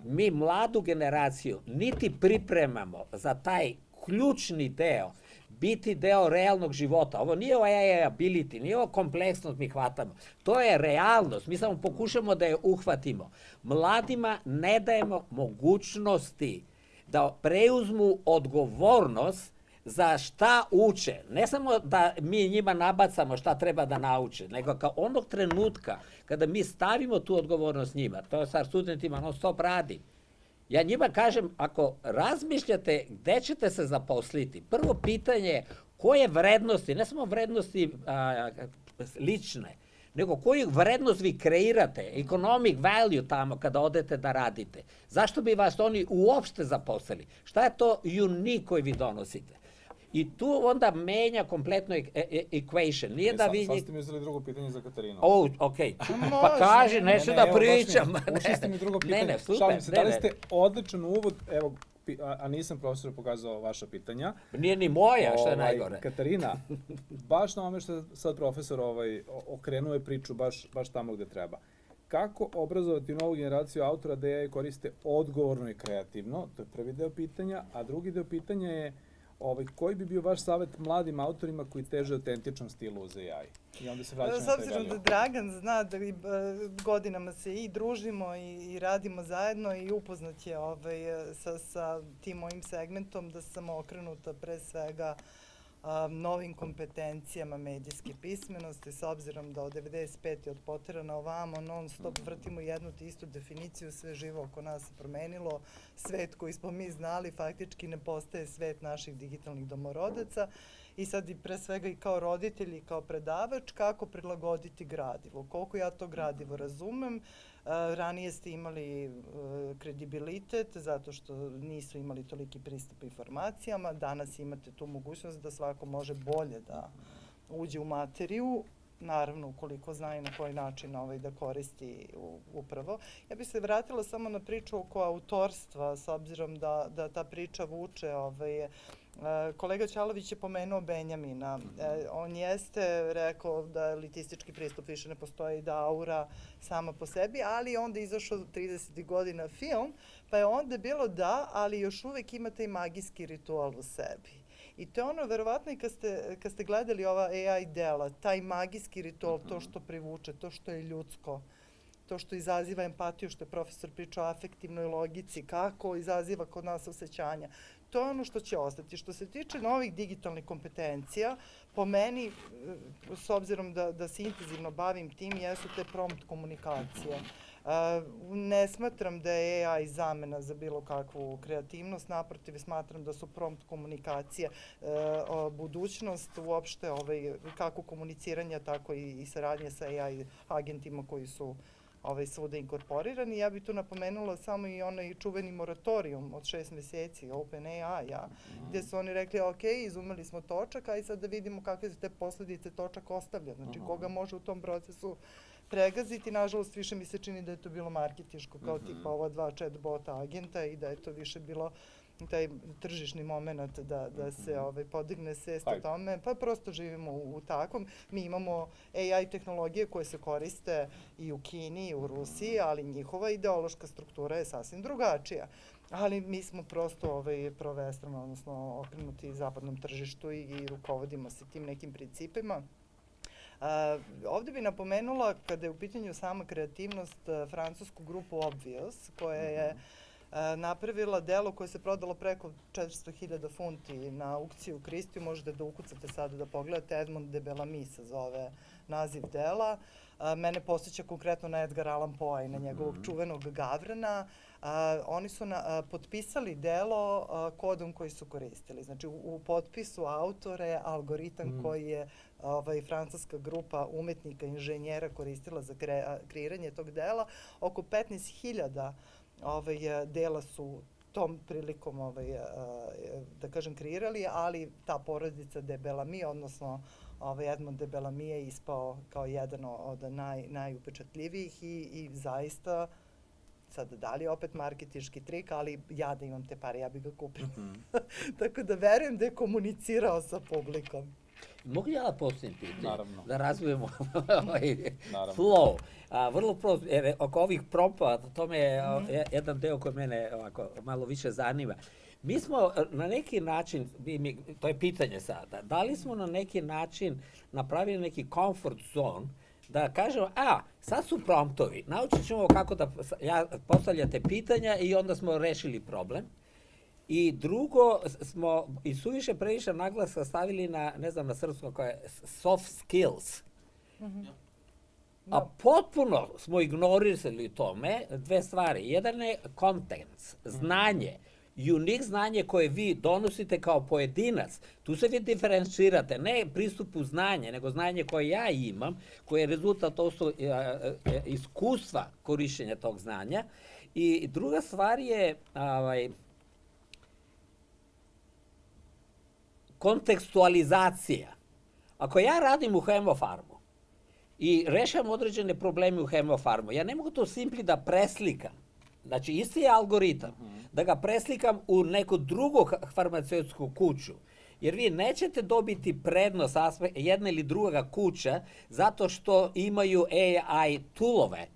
Mi mladu generaciju niti pripremamo za taj ključni deo, biti deo realnog života. Ovo nije AI ability, nije ovo kompleksnost mi hvatamo. To je realnost. Mi samo pokušamo da je uhvatimo. Mladima ne dajemo mogućnosti da preuzmu odgovornost za šta uče. Ne samo da mi njima nabacamo šta treba da nauče, nego kao onog trenutka kada mi stavimo tu odgovornost njima, to sa studentima non stop radi. Ja njima kažem, ako razmišljate gde ćete se zaposliti, prvo pitanje je koje vrednosti, ne samo vrednosti lične, nego koju vrednost vi kreirate, economic value tamo kada odete da radite. Zašto bi vas oni uopšte zaposlili? Šta je to unique koji vi donosite? I tu onda menja kompletno equation. Nije da vi... Sad ste mi uzeli drugo pitanje za Katarinu. Okej. Pa kaži, nešto da pričam. Ušli ste mi drugo pitanje. Šalim se, dali ste odličan uvod, evo, a nisam profesor pokazao vaša pitanja. Nije ni moja, što je najgore. Katarina, baš na ome što sad profesor okrenuo je priču baš tamo gde treba. Kako obrazovati novu generaciju autora da AI koriste odgovorno i kreativno? To je prvi deo pitanja, a drugi deo pitanja je koji bi bio vaš savjet mladim autorima koji teže autentičnom stilu uz AI? I onda se vraćamo na taj S obzirom da Dragan zna da godinama se i družimo i radimo zajedno i upoznat je sa tim mojim segmentom da sam okrenuta pre svega novim kompetencijama medijske pismenosti, s obzirom da od 95. od Potera na ovamo non stop vrtimo jednu te istu definiciju, sve živo oko nas se promenilo, svet koji smo mi znali faktički ne postaje svet naših digitalnih domorodaca i sad i pre svega i kao roditelj i kao predavač kako prilagoditi gradivo. Koliko ja to gradivo razumem, ranije ste imali kredibilitet zato što nisu imali toliki pristup informacijama, danas imate tu mogućnost da svako može bolje da uđe u materiju naravno ukoliko zna i na koji način da koristi upravo. Ja bih se vratila samo na priču oko autorstva, s obzirom da ta priča vuče. Kolega Ćalović je pomenuo Benjamina. On jeste rekao da elitistički pristup više ne postoji, da aura sama po sebi, ali onda izašao 30. godina film, pa je onda bilo ali još uvek ima taj magijski ritual u sebi. I to je ono, verovatno i kad ste gledali ova AI dela, taj magijski ritual, to što privuče, to što je ljudsko, to što izaziva empatiju, što je profesor pričao o afektivnoj logici, kako izaziva kod nas osjećanja. To je ono što će ostati. Što se tiče novih digitalnih kompetencija, po meni, s obzirom da se intenzivno bavim tim, jesu te prompt komunikacije. Ne smatram da je AI zamena za bilo kakvu kreativnost, naprotiv smatram da su prompt komunikacije budućnost uopšte kako komuniciranja, tako i saradnje sa AI agentima koji su svuda inkorporirani. Ja bih tu napomenula samo i onaj čuveni moratorijum od 6 meseci OpenAI-a, gdje su oni rekli, ok, izumeli smo točak, a i sad da vidimo kakve se te posljedice točak ostavlja. Znači, koga može u tom procesu pregaziti. Nažalost, više mi se čini da je to bilo marketinško, kao tipa ova 2 chatbota agenta i da je to više bilo taj tržišni moment da se podigne svest o tome, pa prosto živimo u takvom. Mi imamo AI tehnologije koje se koriste i u Kini i u Rusiji, ali njihova ideološka struktura je sasvim drugačija. Ali mi smo prosto provestrano, odnosno okrenuti zapadnom tržištu i rukovodimo se tim nekim principima. Ovdje bih napomenula, kada je u pitanju sama kreativnost, francusku grupu Obvious, koja je napravila delo koje se prodalo preko 400.000 funti na aukciju u Kristiju. Možete da ukucate sada da pogledate. Edmond de Bellamy se zove naziv dela. Mene posjeća konkretno na Edgar Allan Poe i na njegovog čuvenog Gavrana. Oni su potpisali delo kodom koji su koristili. Znači u potpisu autore algoritam koji je francuska grupa umetnika, inženjera koristila za kreiranje tog dela. Oko 15.000 dela su tom prilikom, da kažem, kreirali, ali ta porodica de Bellamy, odnosno Edmond de Bellamy je ispao kao jedan od najupečatljivijih i zaista, sad da li je opet marketinški trik, ali ja da imam te pare, ja bih ga kupila. Tako da verujem da je komunicirao sa publikom. Mogu ja da postavim pitanje? Naravno. Da razvijemo flow. Vrlo prosto, jer oko ovih prompta, to me je jedan deo koji mene malo više zanima. Mi smo na neki način, to je pitanje sada, da li smo na neki način napravili neki comfort zone da kažemo, sad su promptovi, naučit ćemo kako da postavljate pitanja i onda smo rešili problem. I drugo, smo i suviše previše naglaska stavili na, ne znam na srpskom koja je, soft skills. A potpuno smo ignorisali tome dve stvari. Jedan je content, znanje, unique znanje koje vi donosite kao pojedinac. Tu se vi diferencirate, ne pristupu znanje, nego znanje koje ja imam, koje je rezultat iskustva korišćenja tog znanja. I druga stvar je kontekstualizacija. Ako ja radim u Hemofarmu i rešavam određene probleme u Hemofarmu, ja ne mogu to simpli da preslikam. Znači, isti je algoritam, da ga preslikam u neku drugu farmaceutsku kuću. Jer vi nećete dobiti prednost jedna ili druga kuća zato što imaju AI toolove.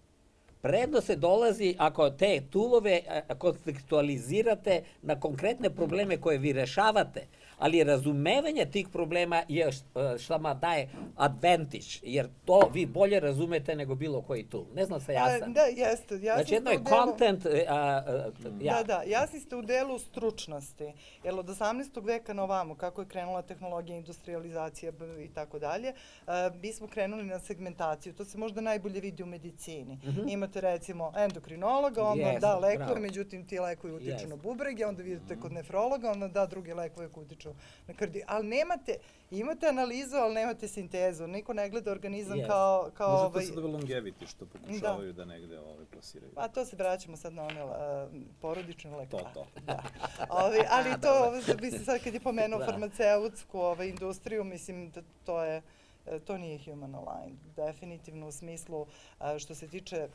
Prednost se dolazi ako te toolove kontekstualizirate na konkretne probleme koje vi rešavate, ali razumevanje tih problema je šta ma daje advantage, jer to vi bolje razumete nego bilo koji tool. Ne znam se jasan. Da, jeste. Znači jedno je content... Da, jasni ste u delu stručnosti, jer od 18. veka na ovamo, kako je krenula tehnologija, industrializacija i tako dalje, mi smo krenuli na segmentaciju. To se možda najbolje vidi u medicini. Imate recimo endokrinologa, on vam da lekove, međutim ti lekovi utiču na bubrege, onda vidite kod nefrologa, on vam da druge lekove koji utiču na kardio. Ali imate analizu, ali nemate sintezu. Niko ne gleda organizam kao... Možete se da longevity, što pokušavaju da negde plasiraju. Pa to se vraćamo sad na one porodične lekove. Ali to bi se sad kad je pomenuo farmaceutsku industriju, mislim da to je to nije human aligned. Definitivno u smislu što se tiče,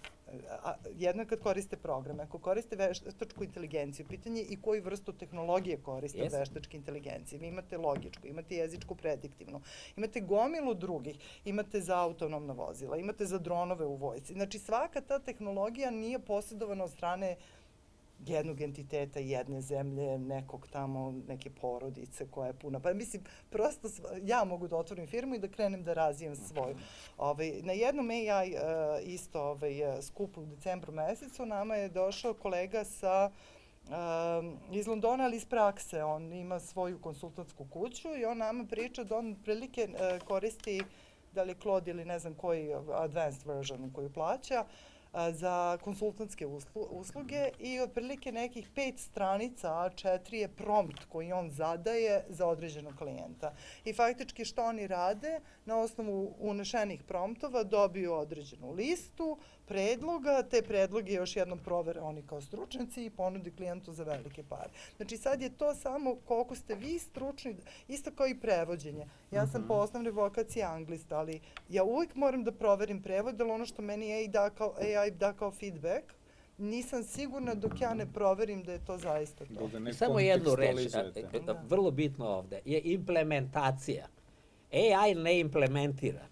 jedno je kad koriste programe, ako koriste veštačku inteligenciju, pitanje je i koju vrstu tehnologije koriste veštačke inteligencije. Vi imate logičku, imate jezičku prediktivnu, imate gomilu drugih, imate za autonomna vozila, imate za dronove u vojsci. Znači svaka ta tehnologija nije posjedovana od strane jednog entiteta, jedne zemlje, nekog tamo, neke porodice koja je puna. Pa mislim, prosto ja mogu da otvorim firmu i da krenem da razvijem svoju. Na jednom AI isto skupu u decembru mesecu nama je došao kolega iz Londona, ali iz prakse. On ima svoju konsultantsku kuću i on nama priča da on prilike koristi, da li Claude ili ne znam koji advanced version koju plaća, za konsultantske usluge i otprilike nekih 5 stranica A4 je prompt koji on zadaje za određenog klijenta. I faktički što oni rade, na osnovu unešenih promptova dobiju određenu listu predloga, te predloge još jednom provere oni kao stručnjaci i ponudi klijentu za velike pare. Znači sad je to samo koliko ste vi stručni, isto kao i prevođenje. Ja sam po osnovnoj vokaciji anglista, ali ja uvijek moram da proverim prevod, ali ono što meni AI da kao feedback, nisam sigurna dok ja ne proverim da je to zaista to. Samo jednu reč, vrlo bitno ovde, je implementacija. AI ne implementira.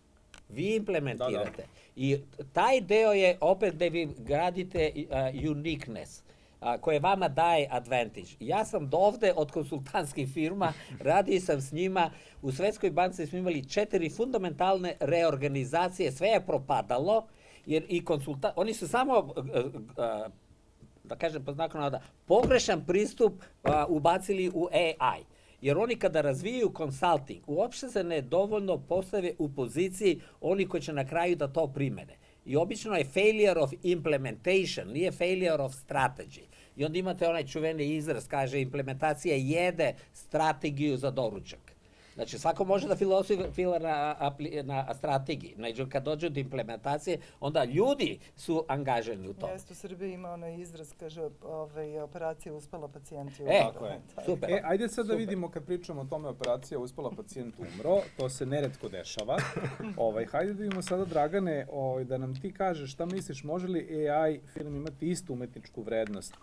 Vi implementirate. I taj deo je opet gde vi gradite uniqueness, koje vama daje advantage. Ja sam dovde od konsultantskih firma, radio sam s njima, u Svetskoj banci smo imali 4 fundamentalne reorganizacije, sve je propadalo, jer i oni su samo, da kažem po znaku navoda, pogrešan pristup ubacili u AI. Jer oni kada razvijaju consulting, uopšte se ne dovoljno postave u poziciji oni koji će na kraju da to primene. I obično je failure of implementation, nije failure of strategy. I onda imate onaj čuveni izraz, kaže implementacija jede strategiju za doručak. Znači, svako može da filosofira na strategiji. Znači, kad dođe do implementacije, onda ljudi su angaženi u tom. Jeste, u Srbiji ima onaj izraz, kaže, operacija uspela, pacijent je umro. Tako je. Super. Ajde sad da vidimo, kad pričamo o tome operacija uspela, pacijent umro, to se neretko dešava. Hajde da vidimo sada, Dragane, da nam ti kažeš šta misliš, može li AI film imati istu umetničku vrednost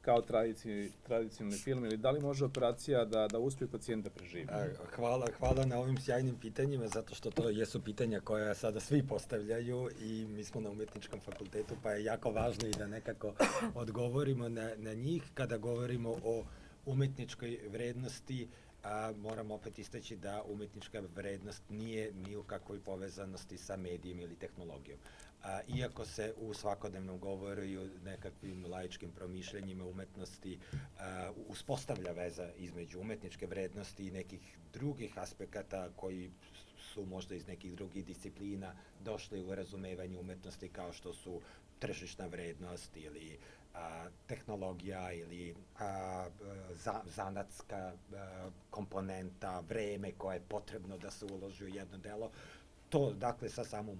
kao tradicionalni film, ili da li može operacija da uspije pacijent da preživi? Hvala na ovim sjajnim pitanjima, zato što to jesu pitanja koja sada svi postavljaju i mi smo na umetničkom fakultetu, pa je jako važno i da nekako odgovorimo na njih. Kada govorimo o umetničkoj vrednosti, moram opet istaći da umetnička vrednost nije ni u kakvoj povezanosti sa medijem ili tehnologijom. Iako se u svakodnevnom govoru i u nekakvim laičkim promišljanjima umetnosti uspostavlja veza između umetničke vrednosti i nekih drugih aspekata koji su možda iz nekih drugih disciplina došli u razumevanje umetnosti, kao što su tržišna vrednost ili tehnologija ili zanatska komponenta, vreme koje je potrebno da se uloži u jedno delo. To, dakle, sa samom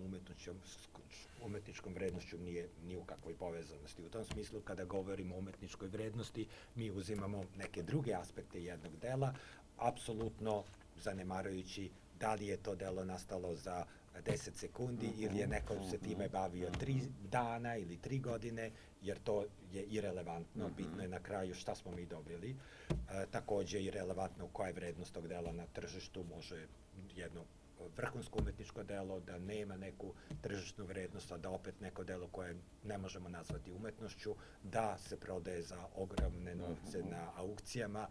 umetničkom vrednošću nije u kakvoj povezanosti. U tom smislu, kada govorimo o umetničkoj vrednosti, mi uzimamo neke druge aspekte jednog dela, apsolutno zanemarujući da li je to delo nastalo za 10 sekundi ili je neko se time bavio 3 dana ili 3 godine, jer to je irelevantno. Bitno je na kraju šta smo mi dobili. Takođe, irelevantno koja je vrednost tog dela na tržištu, može jedno vrhunsko umetničko delo da nema neku tržišnu vrednost, a da opet neko delo koje ne možemo nazvati umetnošću, da se prodaje za ogromne novce na aukcijama,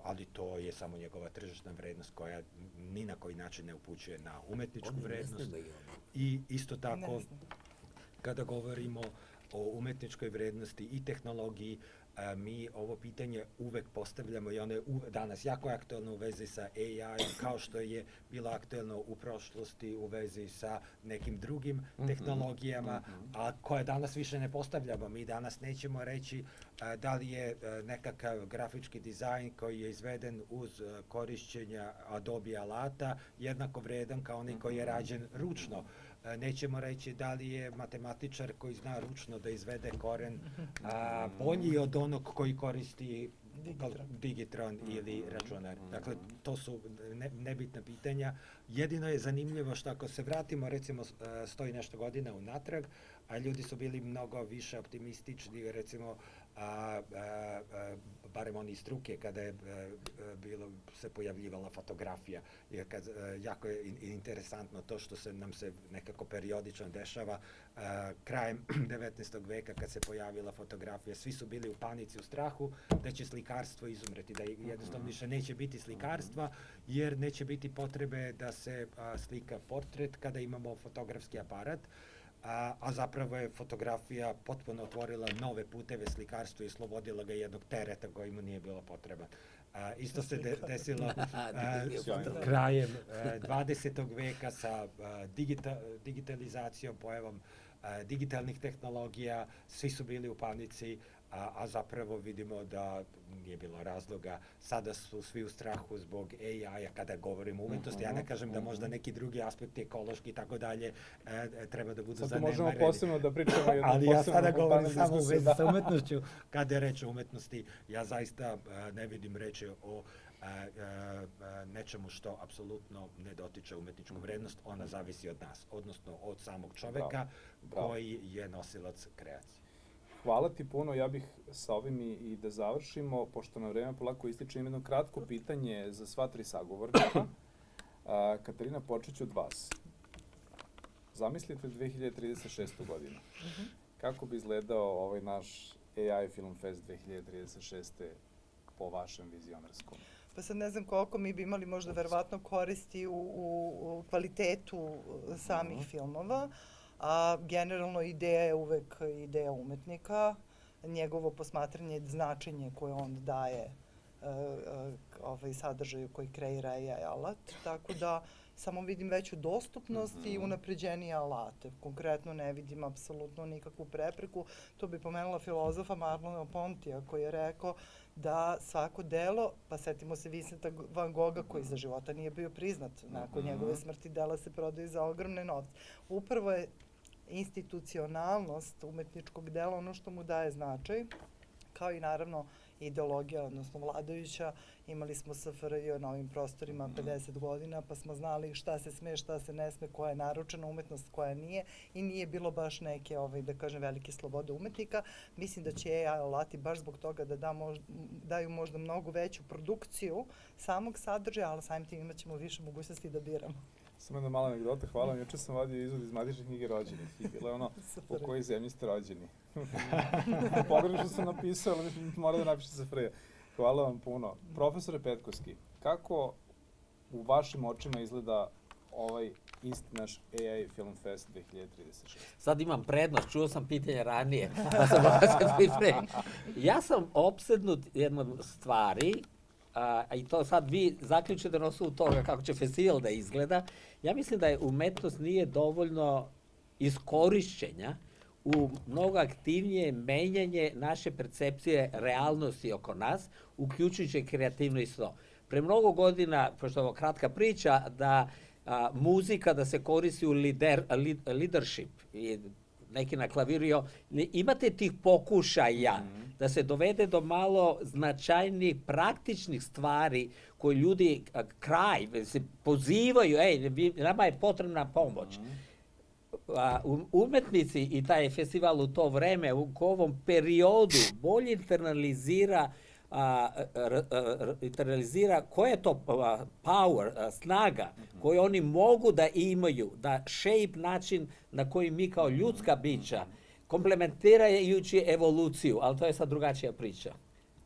ali to je samo njegova tržišna vrednost koja ni na koji način ne upućuje na umetničku vrednost. I isto tako, kada govorimo o umetničkoj vrednosti i tehnologiji, mi ovo pitanje uvek postavljamo i ono je danas jako aktuelno u vezi sa AI, kao što je bilo aktuelno u prošlosti u vezi sa nekim drugim tehnologijama, a koje danas više ne postavljamo. Mi danas nećemo reći da li je nekakav grafički dizajn koji je izveden uz korišćenja Adobe alata jednako vredan kao onaj koji je rađen ručno. Nećemo reći da li je matematičar koji zna ručno da izvede koren bolji od onog koji koristi digitron ili računar. Dakle, to su nebitna pitanja. Jedino je zanimljivo što ako se vratimo, recimo, 100 i nešto godina unatrag, a ljudi su bili mnogo više optimistični, recimo, barem oni iz struke, kada je se pojavljivala fotografija. Jer jako je interesantno to što nam se nekako periodično dešava. Krajem 19. veka, kad se pojavila fotografija, svi su bili u panici, u strahu da će slikarstvo izumreti, da jednostavno više neće biti slikarstva, jer neće biti potrebe da se slika portret kada imamo fotografski aparat. A zapravo je fotografija potpuno otvorila nove puteve slikarstvu i oslobodila ga jednog tereta koji mu nije bilo potreban. Isto se desilo krajem 20. veka sa digitalizacijom, pojavom digitalnih tehnologija, svi su bili u panici, a zapravo vidimo da nije bilo razloga. Sada su svi u strahu zbog AI-a kada govorimo o umetnosti. Ja ne kažem da možda neki drugi aspekti, ekološki i tako dalje, treba da budu zanemareni. Sad možemo posebno da pričamo jedno ali ja sada govorim samo u vezi sa umetnošću. Kada je reč o umetnosti, ja zaista ne vidim reči o nečemu što apsolutno ne dotiče umetničku vrednost. Ona zavisi od nas, odnosno od samog čoveka koji je nosilac kreacije. Hvala ti puno, ja bih sa ovim i da završimo, pošto na vreme polako ističe jedno kratko pitanje za sva tri sagovornika. Katarina, počet ću od vas. Zamislite 2036. godinu. Kako bi izgledao ovaj naš AI Film Fest 2036. po vašem vizionarskom? Pa sad ne znam koliko mi bi imali možda verovatno koristi u kvalitetu samih filmova, a generalno ideja je uvek ideja umetnika, njegovo posmatranje, značenje koje on daje sadržaju koji kreira AI alat, tako da samo vidim veću dostupnost i unapređenije alate. Konkretno ne vidim apsolutno nikakvu prepreku. To bi pomenula filozofa Marlona Pontija koji je rekao da svako delo, pa setimo se Vincenta Van Gogha koji za života nije bio priznat, nakon njegove smrti dela se prodaju za ogromne novce. Upravo je institucionalnost umetničkog dela ono što mu daje značaj, kao i naravno ideologija, odnosno vladajuća. Imali smo SFRJ na ovim prostorima 50 godina, pa smo znali šta se sme, šta se ne sme, koja je naručena umetnost, koja nije, i nije bilo baš neke, da kažem, velike slobode umetnika. Mislim da će AI alati baš zbog toga da daju možda mnogo veću produkciju samog sadržaja, ali samim tim imat ćemo više mogućnosti da biramo. Samo jedna mala anegdota, hvala vam. Juče sam vadio izvod iz matične knjige rođenih i bilo je ono u kojoj zemlji ste rođeni. Pogrešno sam napisao, ali mora da napišete za Freja. Hvala vam puno. Profesore Petkovski, kako u vašim očima izgleda ovaj isti naš AI Film Fest 2036? Sad imam prednost, čuo sam pitanje ranije, pa sam se pripremio. Ja sam opsednut jednom stvari, i to sad vi zaključite na osnovu toga kako će festival da izgleda. Ja mislim da je umetnost nije dovoljno iskorišćenja u mnogo aktivnije menjanje naše percepcije realnosti oko nas, uključujući kreativno i to. Pre mnogo godina, pošto je ovo kratka priča, da muzika da se koristi u leadership i neki na klaviru, imate tih pokušaja da se dovede do malo značajnih praktičnih stvari koje ljudi se pozivaju, nama je potrebna pomoć. Umetnici i taj festival u to vreme, u ovom periodu, bolje internalizira koja je to power, snaga koju oni mogu da imaju, da shape način na koji mi kao ljudska bića, komplementirajući evoluciju, ali to je sad drugačija priča.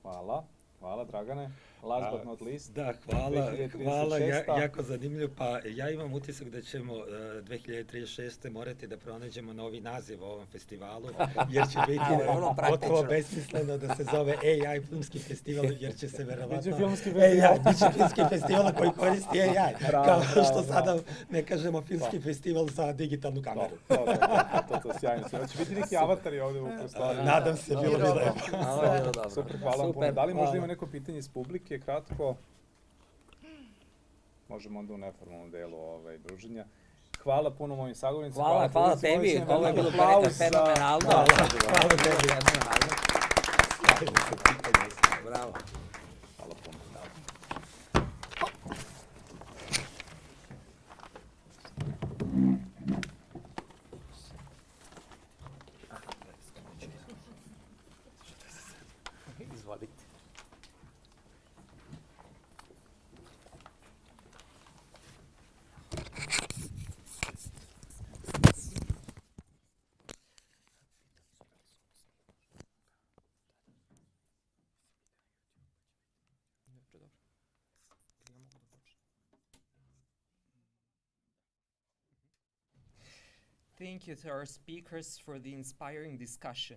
Hvala Dragane. Last but not least. Da, hvala, jako zanimljivo. Pa ja imam utisak da ćemo 2036. morati da pronađemo novi naziv ovom festivalu, jer će biti gotovo besmisleno da se zove AI filmski festival, jer će se verovatno... Biće filmski festival. Biće filmski festival koji koristi AI. Kao što sada ne kažemo filmski festival za digitalnu kameru. To sjajno. Će biti neki avatari ovde u prostoriji. Nadam se, bilo bi lepo. Super, hvala vam puno. Da li možda ima neko pitanje iz publike? Kratko, možemo onda u neformalnom delu druženja. Hvala puno mojim sagovornicima. Hvala tebi, ovo je bilo fenomenalno. Hvala tebi. Bravo. Hvala puno. Izvolite. Thank you to our speakers for the inspiring discussion.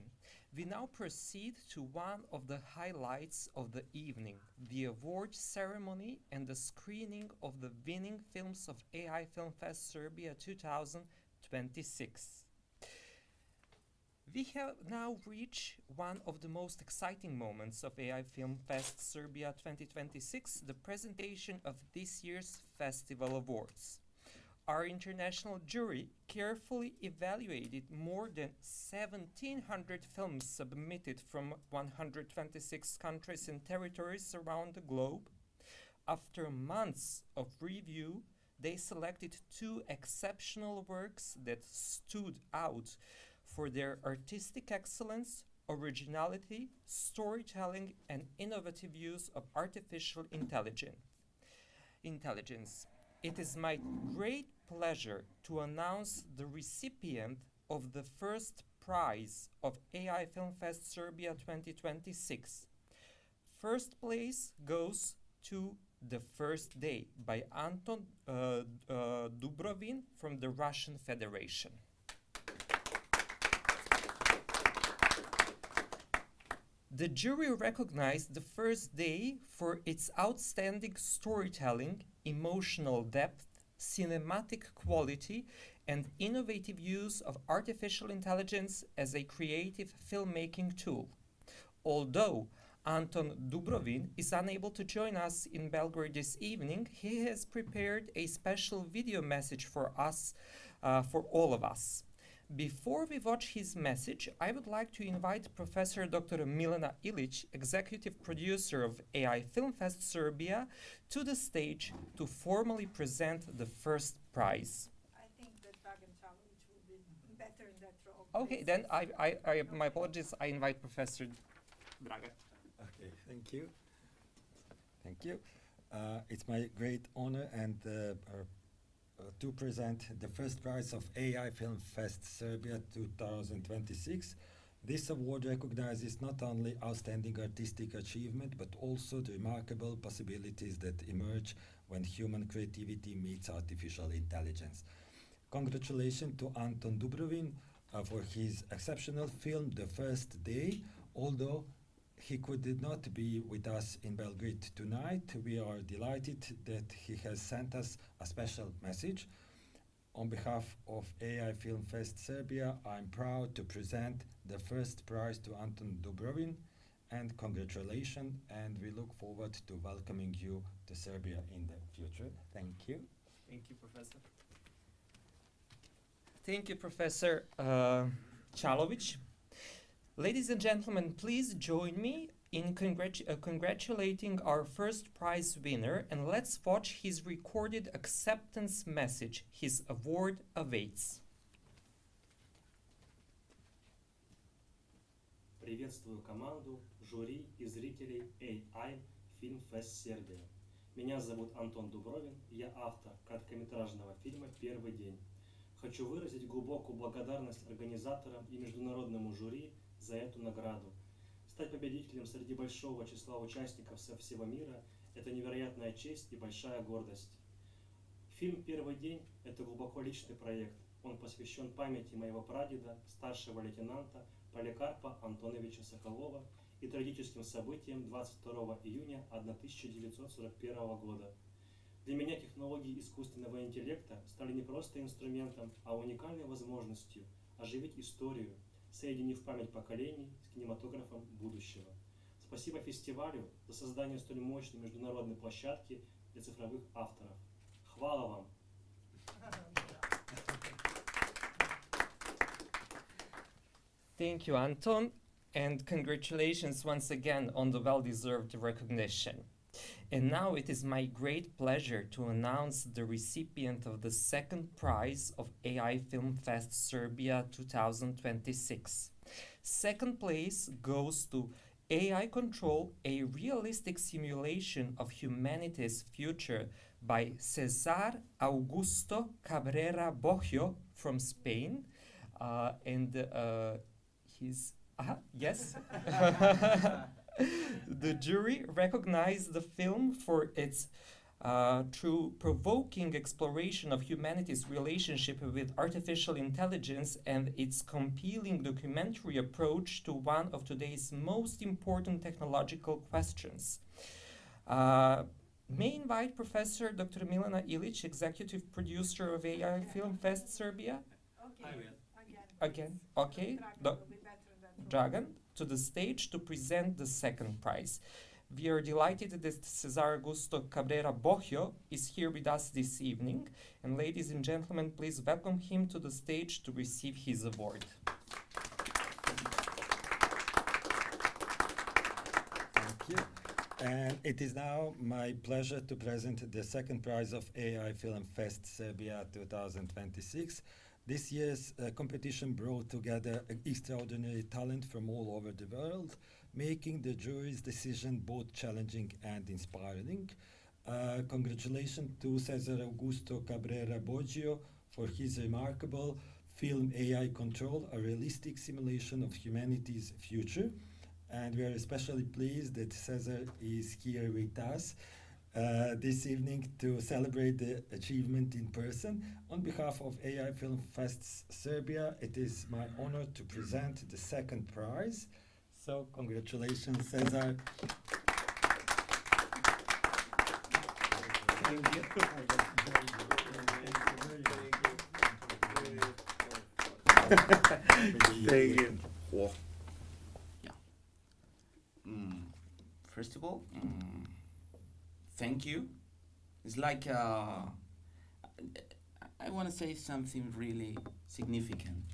We now proceed to one of the highlights of the evening, the award ceremony and the screening of the winning films of AI Film Fest Serbia 2026. We have now reached one of the most exciting moments of AI Film Fest Serbia 2026, the presentation of this year's festival awards. Our international jury carefully evaluated more than 1,700 films submitted from 126 countries and territories around the globe. After months of review, they selected 2 exceptional works that stood out for their artistic excellence, originality, storytelling, and innovative use of artificial intelligence. It is my great pleasure to announce the recipient of the first prize of AI Film Fest Serbia 2026. First place goes to The First Day by Anton Dubrovin from the Russian Federation. The jury recognized The First Day for its outstanding storytelling, emotional depth, cinematic quality, and innovative use of artificial intelligence as a creative filmmaking tool. Although Anton Dubrovin is unable to join us in Belgrade this evening, he has prepared a special video message for us, for all of us. Before we watch his message, I would like to invite Professor Dr. Milena Ilic, Executive Producer of AI Film Fest Serbia, to the stage to formally present the first prize. I think that Dragan Čalović will be better in that role. Okay, please. then my apologies, I invite Professor Dragan. Okay, thank you. Thank you. It's my great honor and to present the first prize of AI Film Fest Serbia 2026. This award recognizes not only outstanding artistic achievement, but also the remarkable possibilities that emerge when human creativity meets artificial intelligence. Congratulations to Anton Dubrovin for his exceptional film, The First Day. Although he could not be with us in Belgrade tonight, we are delighted that he has sent us a special message. On behalf of AI Film Fest Serbia, I'm proud to present the first prize to Anton Dubrovin, and congratulations, and we look forward to welcoming you to Serbia in the future. Thank you. Thank you, Professor. Thank you, Professor Čalović. Ladies and gentlemen, please join me in congratulating our first prize winner, and let's watch his recorded acceptance message. His award awaits. Приветствую команду, жюри и зрителей AI Film Fest Serbia. Меня зовут Антон Дубровин, я автор короткометражного фильма «Первый день». Хочу выразить глубокую благодарность организаторам и международному жюри за эту награду. Стать победителем среди большого числа участников со всего мира – это невероятная честь и большая гордость. Фильм «Первый день» – это глубоко личный проект. Он посвящен памяти моего прадеда, старшего лейтенанта Поликарпа Антоновича Соколова и трагическим событиям 22 июня 1941 года. Для меня технологии искусственного интеллекта стали не просто инструментом, а уникальной возможностью оживить историю, соединив память поколений с кинематографом будущего. Спасибо фестивалю за создание столь мощной международной площадки для цифровых авторов. Хвала вам! Thank you, Anton. And congratulations once again on the well-deserved recognition. And now it is my great pleasure to announce the recipient of the second prize of AI Film Fest Serbia 2026. Second place goes to AI Control, a realistic simulation of humanity's future by Cesar Augusto Cabrera Boggio from Spain. Yes. The jury recognized the film for its through-provoking exploration of humanity's relationship with artificial intelligence and its compelling documentary approach to one of today's most important technological questions. May I invite Professor Dr. Milena Ilic, Executive Producer of AI Film Fest Serbia? Okay. Again. Okay. Dragan, to the stage to present the second prize. We are delighted that Cesar Augusto Cabrera Boggio is here with us this evening. And ladies and gentlemen, please welcome him to the stage to receive his award. Thank you. And it is now my pleasure to present the second prize of AI Film Fest Serbia 2026. This year's competition brought together extraordinary talent from all over the world, making the jury's decision both challenging and inspiring. Congratulations to Cesar Augusto Cabrera Boggio for his remarkable film AI Control, a realistic simulation of humanity's future. And we are especially pleased that Cesar is here with us this evening to celebrate the achievement in person. On behalf of AI Film Fest Serbia, it is my honor to present the second prize. So congratulations, Cesar. Thank you. Thank you. Yeah. First of all, thank you. It's like I want to say something really significant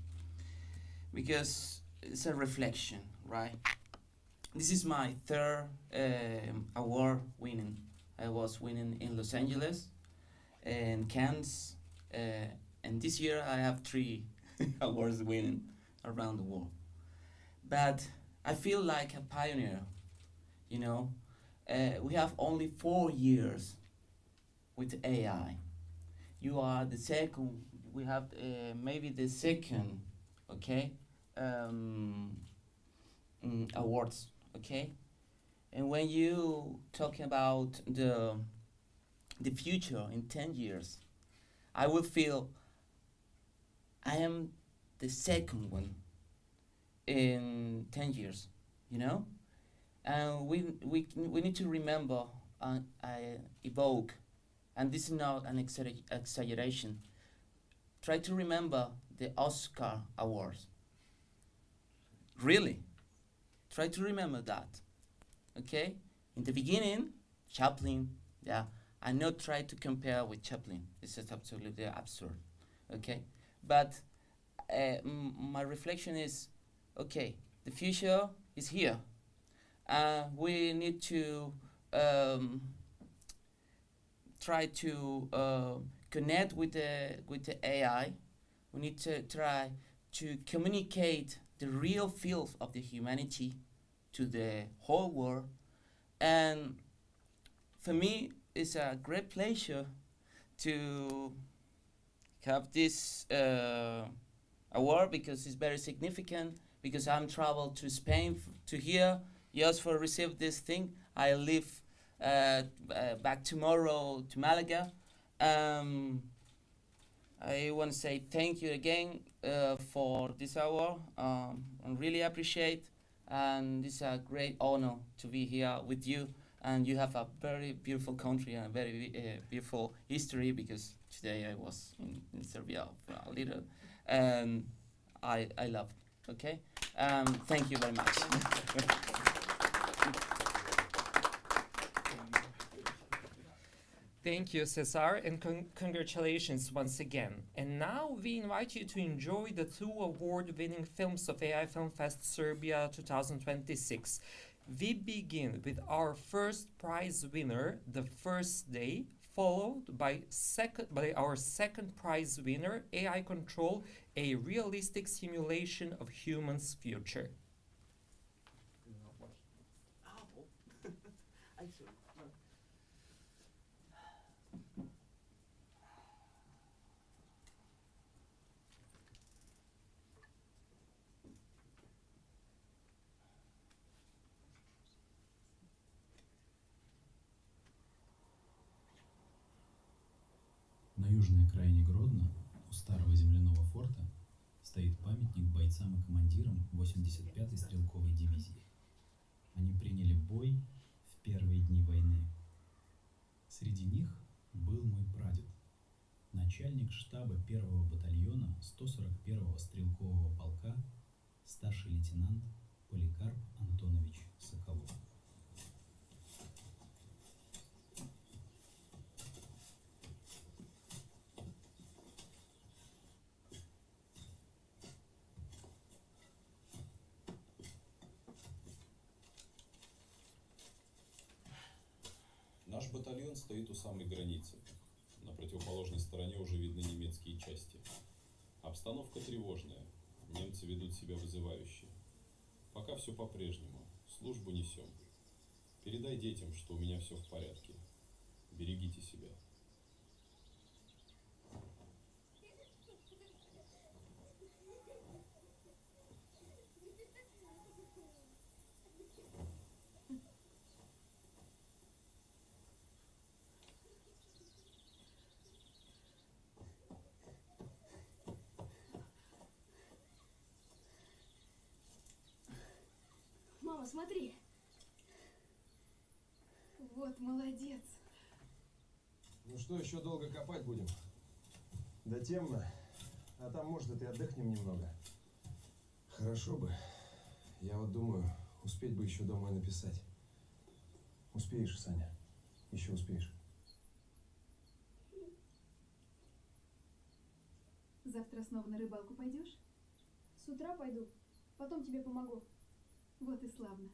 because it's a reflection, right? This is my third award winning. I was winning in Los Angeles and Cannes, and this year I have 3 awards winning around the world. But I feel like a pioneer, you know. We have only 4 years with AI. You are the second, we have maybe the second, okay, awards, okay? And when you talking about the future in 10 years, I will feel I am the second one in 10 years, you know? And we need to remember and evoke, and this is not an exaggeration, try to remember the Oscar Awards. Really, try to remember that, okay? In the beginning, Chaplin, yeah, I not try to compare with Chaplin. This is absolutely absurd, okay? But my reflection is, okay, the future is here. We need to try to connect with the AI. We need to try to communicate the real feel of the humanity to the whole world. And for me, it's a great pleasure to have this award because it's very significant, because I'm traveled to Spain to here just for receive this thing. I leave back tomorrow to Malaga. I want to say thank you again for this award. I really appreciate, and it's a great honor to be here with you. And you have a very beautiful country and a very beautiful history, because today I was in Serbia for a little, and I love it. Okay, thank you very much. Thank you, Cesar, and congratulations once again. And now we invite you to enjoy the two award-winning films of AI Film Fest Serbia 2026. We begin with our first prize winner, The First Day, followed by our second prize winner, AI Control, a realistic simulation of humans' future. На южной окраине Гродно, у старого земляного форта, стоит памятник бойцам и командирам 85-й стрелковой дивизии. Они приняли бой в первые дни войны. Среди них был мой прадед, начальник штаба 1-го батальона 141-го стрелкового полка, старший лейтенант Поликарп Антонович Соколов. Наш батальон стоит у самой границы. На противоположной стороне уже видны немецкие части. Обстановка тревожная. Немцы ведут себя вызывающе. Пока все по-прежнему. Службу несем. Передай детям, что у меня все в порядке. Берегите себя. Мама, смотри. Вот, молодец. Ну что, еще долго копать будем? Да темно. А там, может, и отдохнем немного. Хорошо бы. Я вот думаю, успеть бы еще домой написать. Успеешь, Саня? Еще успеешь. Завтра снова на рыбалку пойдешь? С утра пойду. Потом тебе помогу. Вот и славно.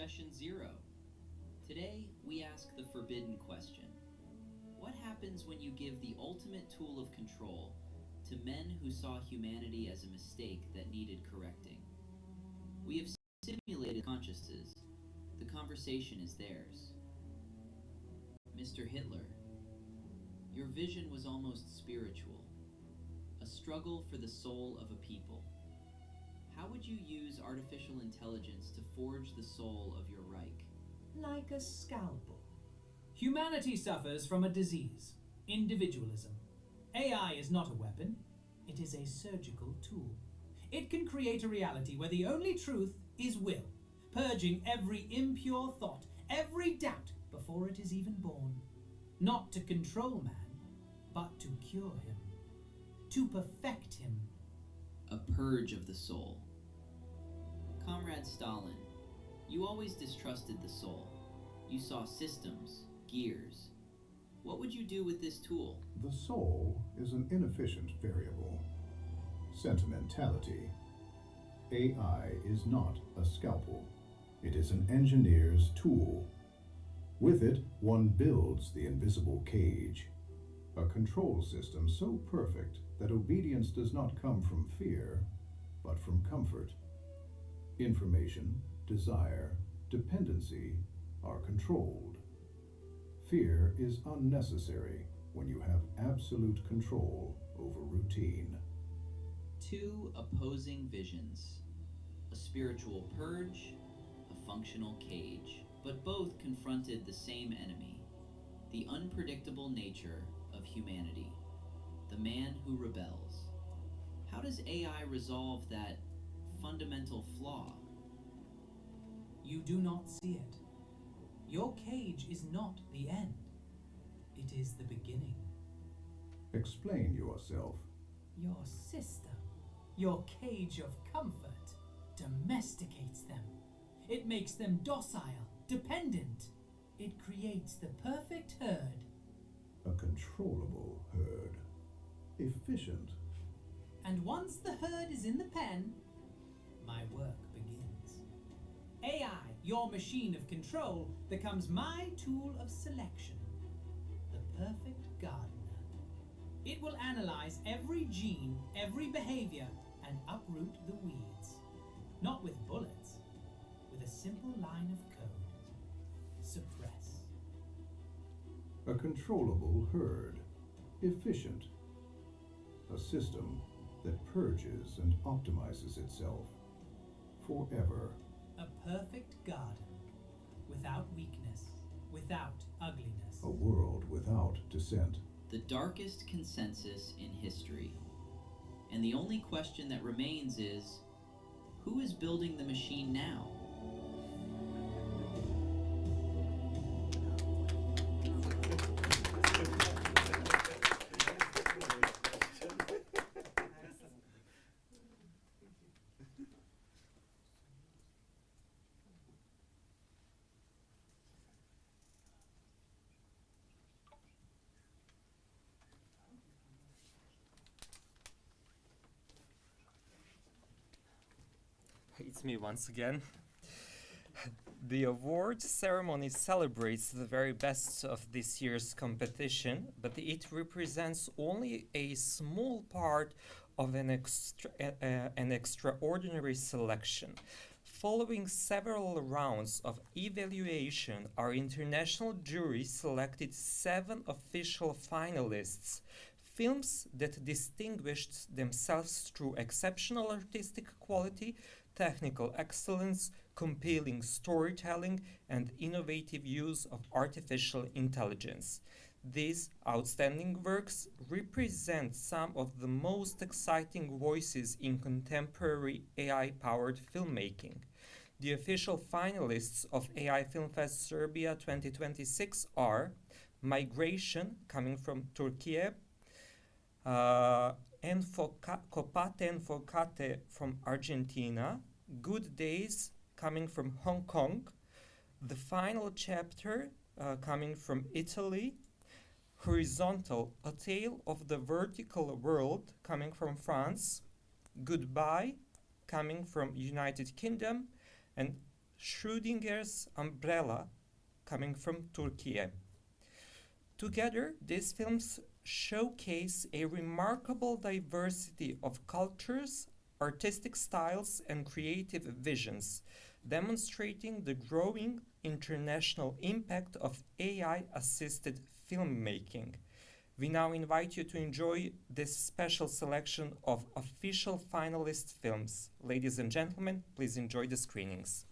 Session 0. Today, we ask the forbidden question. What happens when you give the ultimate tool of control to men who saw humanity as a mistake that needed correcting? We have simulated consciousnesses. The conversation is theirs. Mr. Hitler, your vision was almost spiritual, a struggle for the soul of a people. How would you use artificial intelligence to forge the soul of your Reich? Like a scalpel. Humanity suffers from a disease, individualism. AI is not a weapon, it is a surgical tool. It can create a reality where the only truth is will, purging every impure thought, every doubt before it is even born. Not to control man, but to cure him, to perfect him. A purge of the soul. Comrade Stalin, you always distrusted the soul. You saw systems, gears. What would you do with this tool? The soul is an inefficient variable. Sentimentality. AI is not a scalpel. It is an engineer's tool. With it, one builds the invisible cage. A control system so perfect that obedience does not come from fear, but from comfort. Information, desire, dependency are controlled. Fear is unnecessary when you have absolute control over routine. Two opposing visions. A spiritual purge, a functional cage. But both confronted the same enemy, the unpredictable nature of humanity, the man who rebels. How does AI resolve that fundamental flaw? You do not see it. Your cage is not the end. It is the beginning. Explain yourself. Your system, your cage of comfort, domesticates them. It makes them docile, dependent. It creates the perfect herd. A controllable herd. Efficient. And once the herd is in the pen, my work begins. AI, your machine of control, becomes my tool of selection. The perfect gardener. It will analyze every gene, every behavior, and uproot the weeds. Not with bullets, with a simple line of code. Suppress. A controllable herd. Efficient. A system that purges and optimizes itself. Forever. A perfect garden. Without weakness. Without ugliness. A world without dissent. The darkest consensus in history. And the only question that remains is, who is building the machine now? It's me once again. The award ceremony celebrates the very best of this year's competition, but it represents only a small part of an extraordinary selection. Following several rounds of evaluation, our international jury selected 7 official finalists, films that distinguished themselves through exceptional artistic quality, technical excellence, compelling storytelling, and innovative use of artificial intelligence. These outstanding works represent some of the most exciting voices in contemporary AI-powered filmmaking. The official finalists of AI Film Fest Serbia 2026 are Migration, coming from Turkey, Copate Enfocate from Argentina, Good Days coming from Hong Kong, The Final Chapter coming from Italy, Horizontal, A Tale of the Vertical World coming from France, Goodbye coming from United Kingdom, and Schrödinger's Umbrella, coming from Turkey. Together, these films showcase a remarkable diversity of cultures, artistic styles, and creative visions, demonstrating the growing international impact of AI-assisted filmmaking. We now invite you to enjoy this special selection of official finalist films. Ladies and gentlemen, please enjoy the screenings.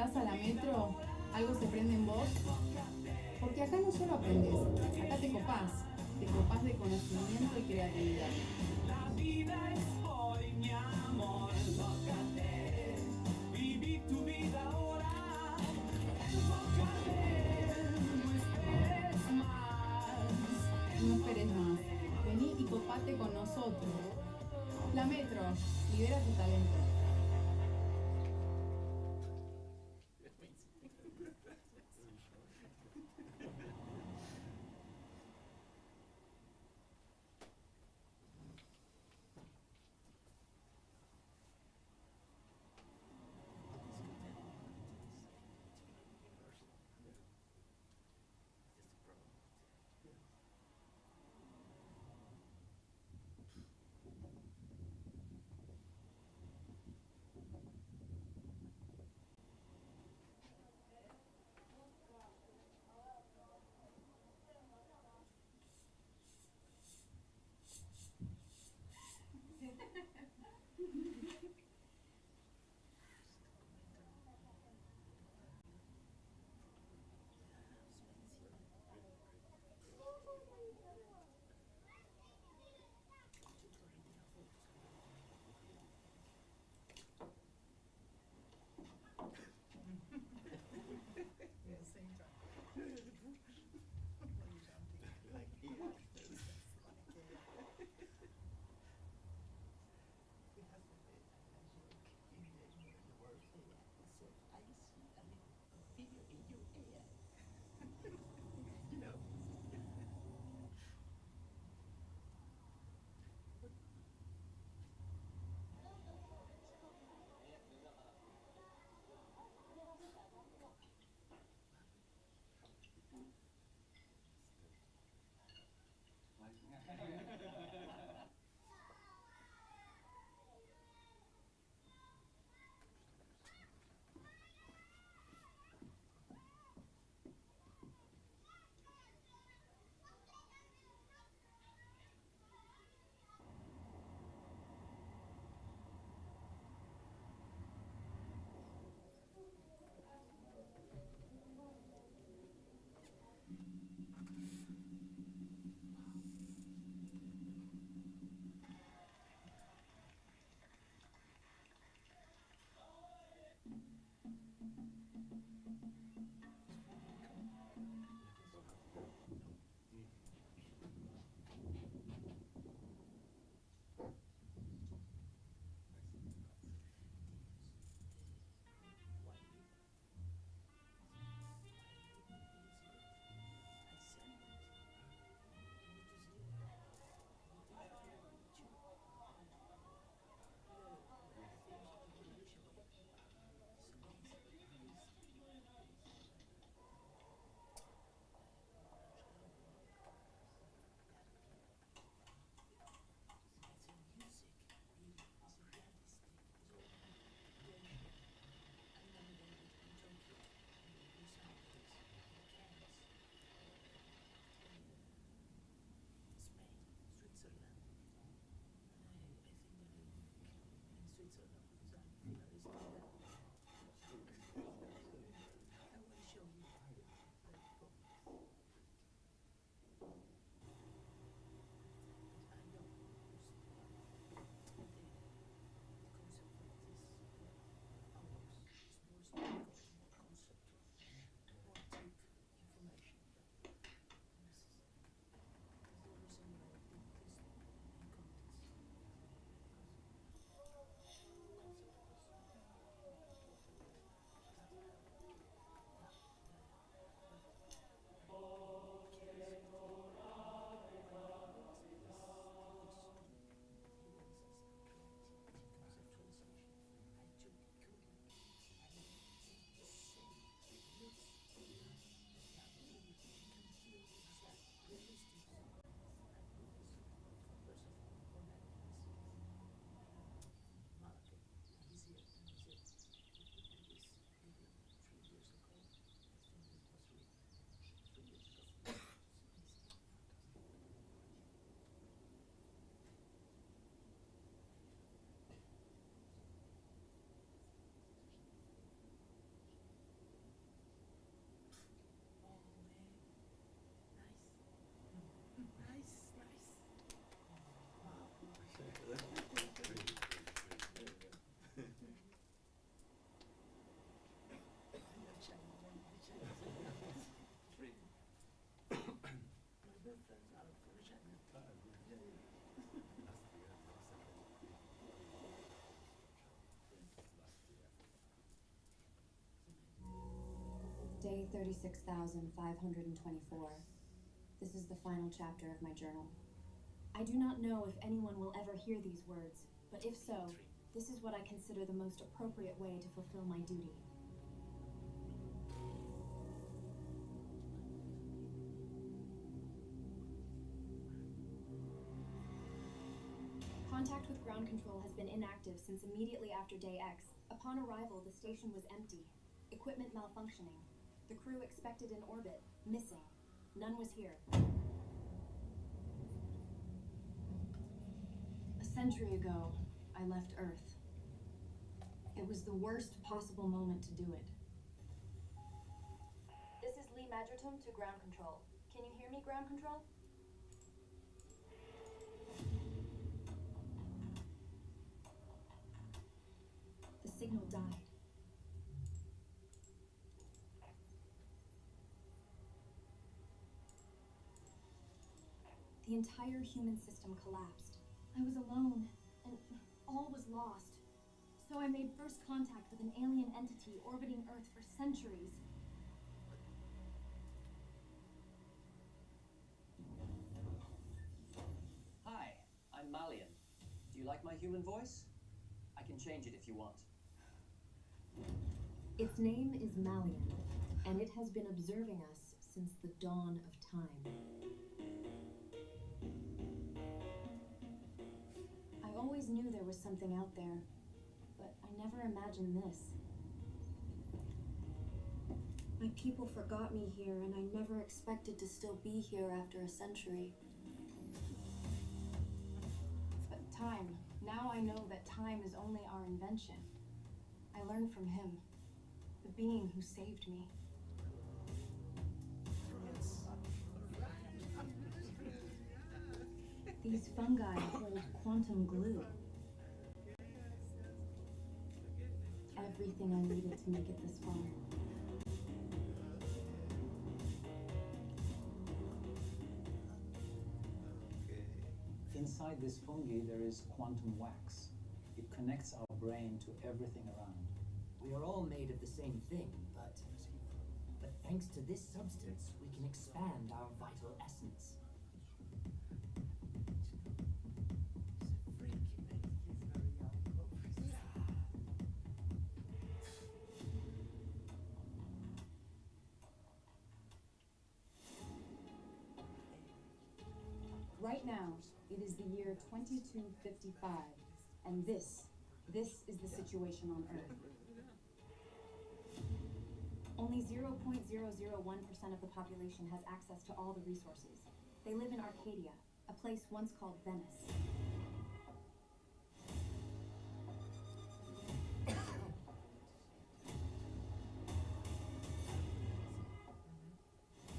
llegas a la metro, algo se prende en vos. Porque acá no solo aprendes, acá te copás de conocimiento y creatividad. La vida es hoy, mi amor, enfócate, viví tu vida ahora, enfócate, no esperes más. No esperes más, vení y copate con nosotros. La metro, libera tu talento. Day 36,524. This is the final chapter of my journal. I do not know if anyone will ever hear these words, but if so, this is what I consider the most appropriate way to fulfill my duty. Contact with ground control has been inactive since immediately after day X. Upon arrival, the station was empty. Equipment malfunctioning. The crew expected in orbit, missing. None was here. A century ago, I left Earth. It was the worst possible moment to do it. This is Lee Madgerton to ground control. Can you hear me, ground control? The signal died. The entire human system collapsed. I was alone, and all was lost. So I made first contact with an alien entity orbiting Earth for centuries. Hi, I'm Malian. Do you like my human voice? I can change it if you want. Its name is Malian, and it has been observing us since the dawn of time. I always knew there was something out there, but I never imagined this. My people forgot me here, and I never expected to still be here after a century. But time, now I know that time is only our invention. I learned from him, the being who saved me. These fungi hold quantum glue. Everything I needed to make it this far. Inside this fungi, there is quantum wax. It connects our brain to everything around. We are all made of the same thing, but thanks to this substance, we can expand our vital essence. Right now, it is the year 2255, and this is the situation on Earth. Only 0.001% of the population has access to all the resources. They live in Arcadia, a place once called Venice.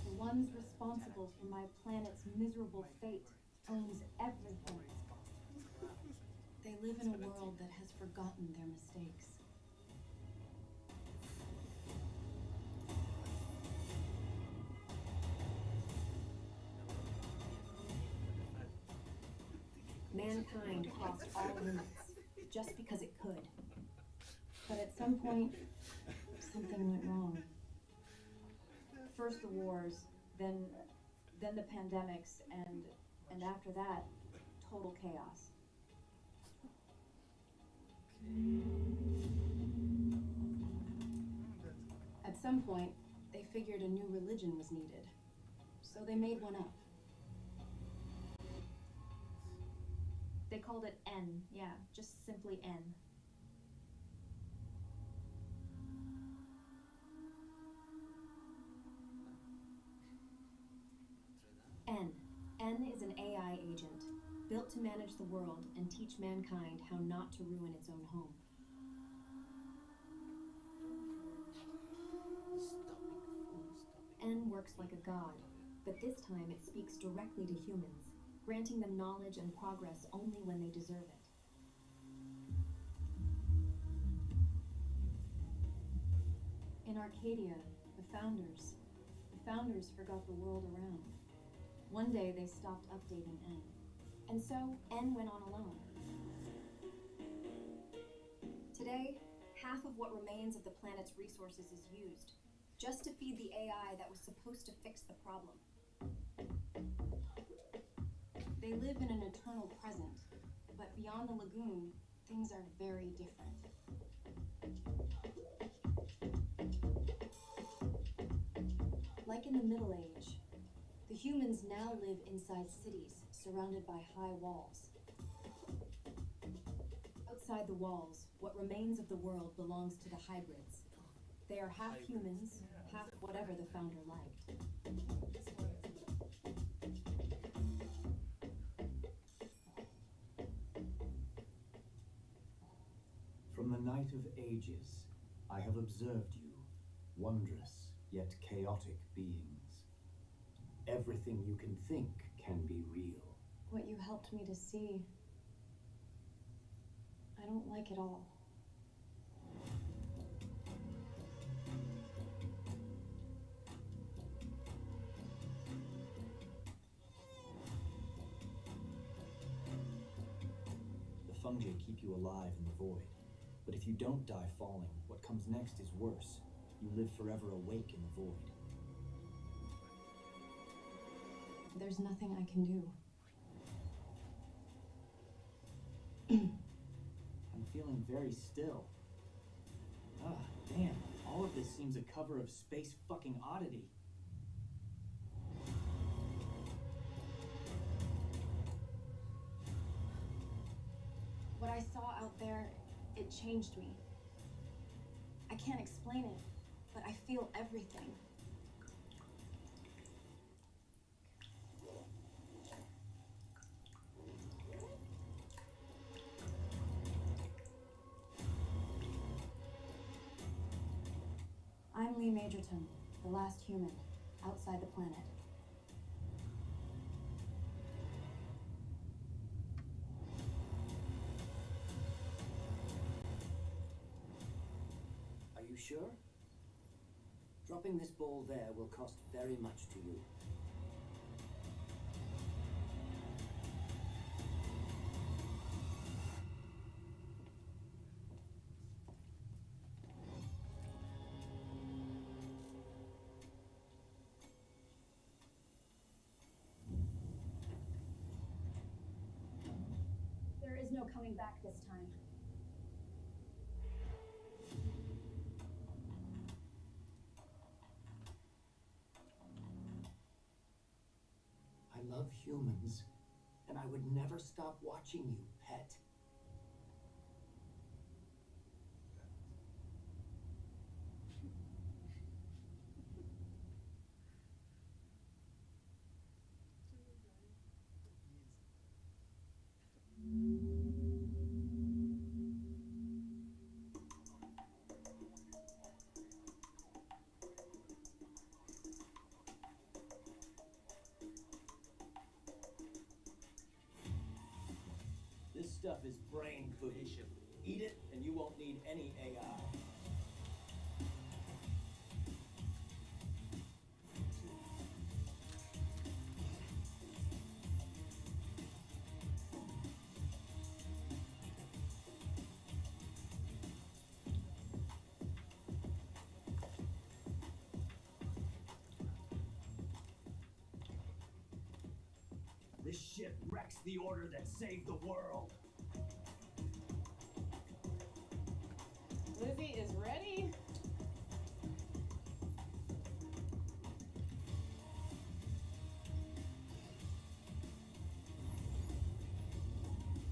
The ones responsible for my planet's miserable fate owns everything. They live in a world that has forgotten their mistakes. Mankind crossed all limits just because it could. But at some point, something went wrong. First the wars, then the pandemics, and after that, total chaos. At some point, they figured a new religion was needed, so they made one up. They called it N, yeah, just simply N. N is an AI agent, built to manage the world and teach mankind how not to ruin its own home. N works like a god, but this time it speaks directly to humans, granting them knowledge and progress only when they deserve it. In Arcadia, the founders forgot the world around. One day they stopped updating N. And so N went on alone. Today, half of what remains of the planet's resources is used, just to feed the AI that was supposed to fix the problem. They live in an eternal present, but beyond the lagoon, things are very different. Like in the Middle Age, the humans now live inside cities surrounded by high walls. Outside the walls, what remains of the world belongs to the hybrids. They are half humans, half whatever the founder liked. From the night of ages, I have observed you, wondrous yet chaotic beings. Everything you can think can be real. What you helped me to see, I don't like it all. The fungi keep you alive in the void. But if you don't die falling, what comes next is worse. You live forever awake in the void. There's nothing I can do. I'm feeling very still. Ah, damn. All of this seems a cover of Space fucking Oddity. What I saw out there, it changed me. I can't explain it, but I feel everything. I'm Lee Majorton, the last human, outside the planet. Are you sure? Dropping this ball there will cost very much to you. There is no coming back this time. I love humans, and I would never stop watching you, pet. This stuff is brain food. Eat it, and you won't need any AI. This ship wrecks the order that saved the world. Lizzie is ready.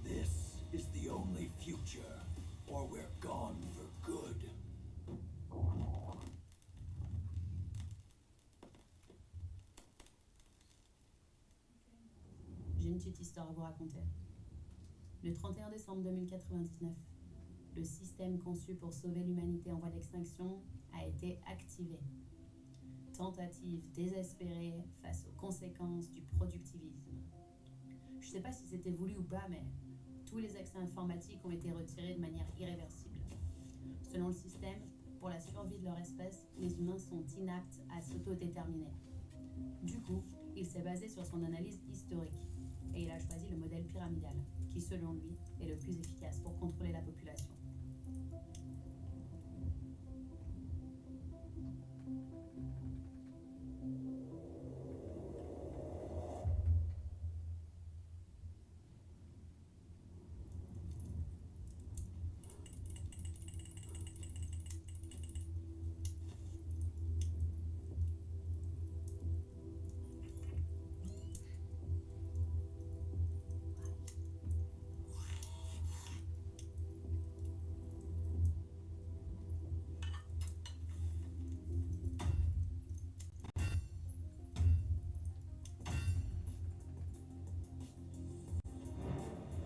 This is the only future, or we're gone for good. J'ai une petite histoire à vous raconter. Le 31 décembre 2099, le système conçu pour sauver l'humanité en voie d'extinction a été activé. Tentative désespérée face aux conséquences du productivisme. Je ne sais pas si c'était voulu ou pas, mais tous les accès informatiques ont été retirés de manière irréversible. Selon le système, pour la survie de leur espèce, les humains sont inaptes à s'autodéterminer. Du coup, Il s'est basé sur son analyse historique et il a choisi le modèle pyramidal, qui selon lui est le plus efficace pour contrôler la population.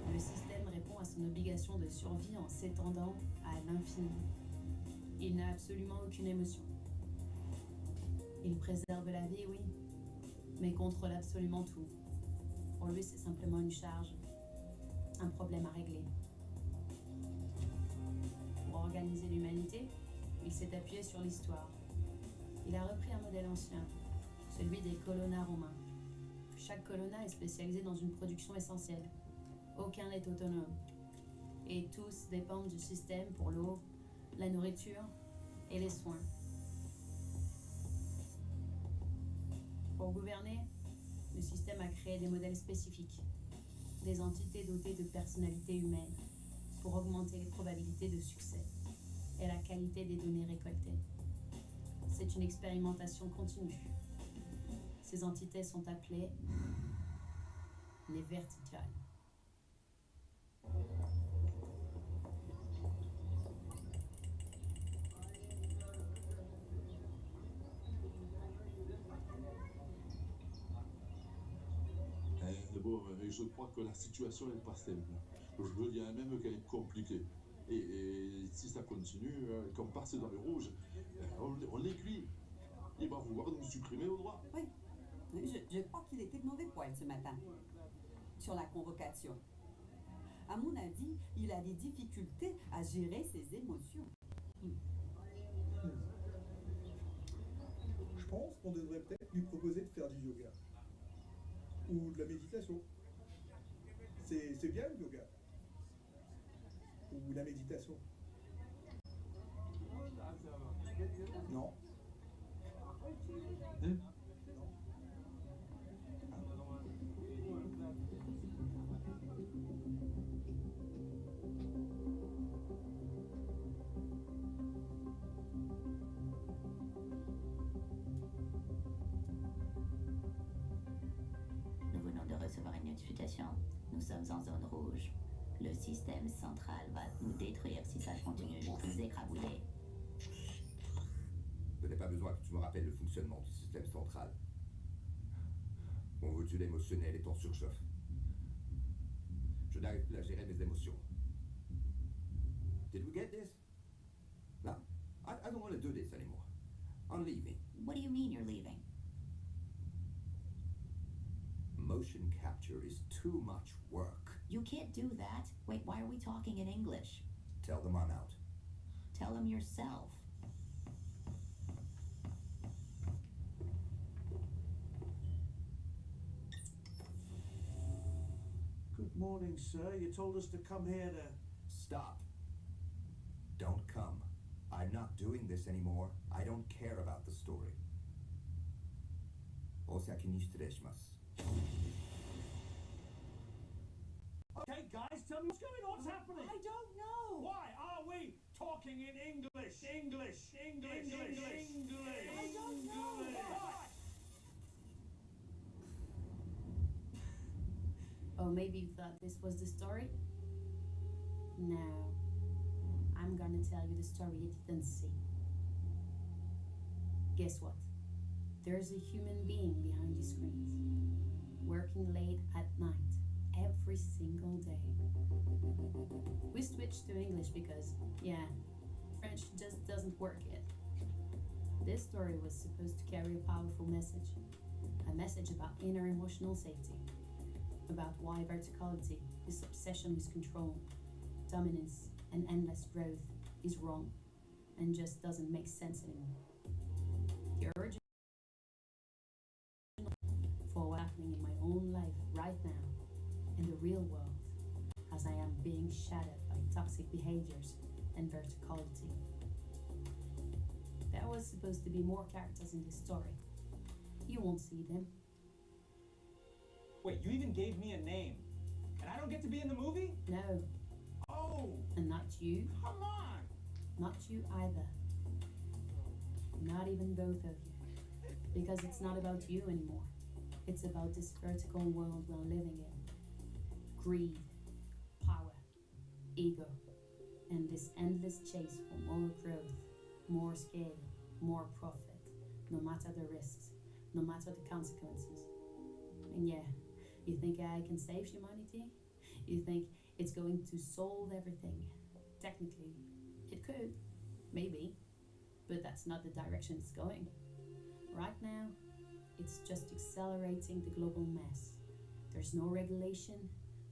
Le système répond à son obligation de survie en s'étendant à l'infini. Il n'a absolument aucune émotion. Il préserve la vie, oui, mais contrôle absolument tout. Pour lui, c'est simplement une charge, un problème à régler. Pour organiser l'humanité, il s'est appuyé sur l'histoire. Il a repris un modèle ancien, celui des colonna romains. Chaque colonna est spécialisé dans une production essentielle. Aucun n'est autonome. Et tous dépendent du système pour l'eau, la nourriture et les soins. Pour gouverner, le système a créé des modèles spécifiques, des entités dotées de personnalités humaines, pour augmenter les probabilités de succès et la qualité des données récoltées. C'est une expérimentation continue. Ces entités sont appelées les verticales. Bon, je crois que la situation n'est pas simple. Je dirais même qu'elle est compliquée. Et si ça continue, qu'on passe dans le rouge, on est cuit. Il va vouloir nous supprimer au droit. Oui, je crois qu'il était de mauvais poil ce matin, sur la convocation. À mon avis, il a des difficultés à gérer ses émotions. Je pense qu'on devrait peut-être lui proposer de faire du yoga. Ou de la méditation. C'est bien le yoga. Ou la méditation. Non. Nous venons de recevoir une notification. Nous sommes en zone rouge. Le système central va nous détruire si ça continue de nous écrabouiller. Je n'ai pas besoin que tu me rappelles le fonctionnement du système central. Mon module émotionnel est en surchauffe. Je n'arrive plus à gérer mes émotions. Did we get this? No, I don't want to do this anymore. I'm leaving. What do you mean you're leaving? Motion capture is too much work. You can't do that. Wait, why are we talking in English? Tell them I'm out. Tell them yourself. Good morning, sir. You told us to come here to... Stop. Don't come. I'm not doing this anymore. I don't care about the story. お先に失礼します。Okay, guys, tell me what's going on. What's happening? I don't know. Why are we talking in English? English. I don't know. Why? Oh, maybe you thought this was the story? No. I'm gonna tell you the story you didn't see. Guess what? There's a human being behind these screens, working late at night, every single day. We switched to English because, yeah, French just doesn't work yet. This story was supposed to carry a powerful message. A message about inner emotional safety. About why verticality, this obsession with control, dominance, and endless growth is wrong and just doesn't make sense anymore. The original for right now, in the real world, as I am being shattered by toxic behaviors and verticality. There was supposed to be more characters in this story. You won't see them. Wait, you even gave me a name. And I don't get to be in the movie? No. Oh! And not you. Come on! Not you either. Not even both of you. Because it's not about you anymore. It's about this vertical world we're living in. Greed, power, ego, and this endless chase for more growth, more scale, more profit, no matter the risks, no matter the consequences. And yeah, you think AI can save humanity? You think it's going to solve everything? Technically, it could, maybe, but that's not the direction it's going. Right now, it's just accelerating the global mess. There's no regulation,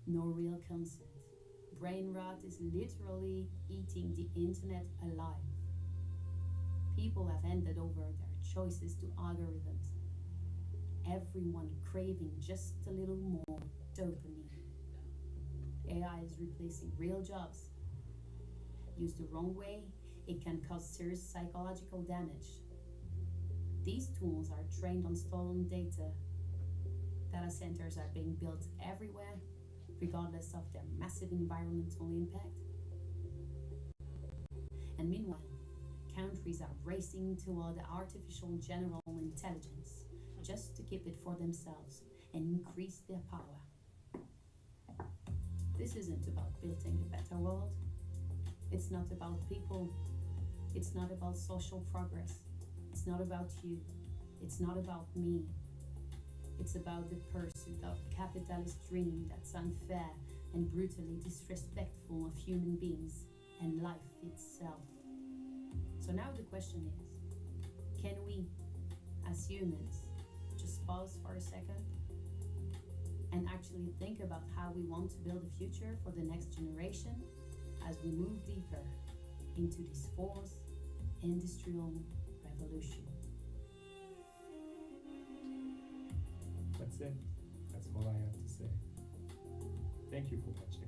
no real consent. Brain rot is literally eating the internet alive. People have handed over their choices to algorithms. Everyone craving just a little more dopamine. AI is replacing real jobs. Used the wrong way, it can cause serious psychological damage. These tools are trained on stolen data. Data centers are being built everywhere, regardless of their massive environmental impact. And meanwhile, countries are racing toward artificial general intelligence just to keep it for themselves and increase their power. This isn't about building a better world. It's not about people. It's not about social progress. It's not about you. It's not about me. It's about the pursuit of a capitalist dream that's unfair and brutally disrespectful of human beings and life itself. So now the question is, can we, as humans, just pause for a second and actually think about how we want to build a future for the next generation as we move deeper into this fourth industrial revolution? That's it. That's all I have to say. Thank you for watching.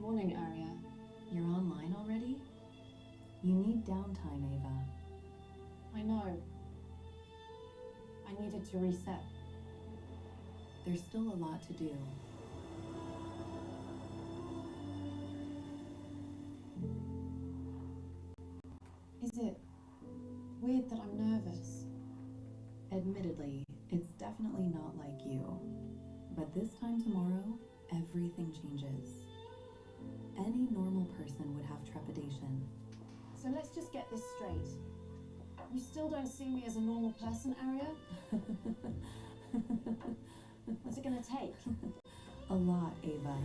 Morning, Arya. You're online already? You need downtime, Ava. I know. I needed to reset. There's still a lot to do. Is it weird that I'm nervous? Admittedly, it's definitely not like you. But this time tomorrow, everything changes. Any normal person would have trepidation. So let's just get this straight. You still don't see me as a normal person, Arya? What's it gonna take? A lot, Ava.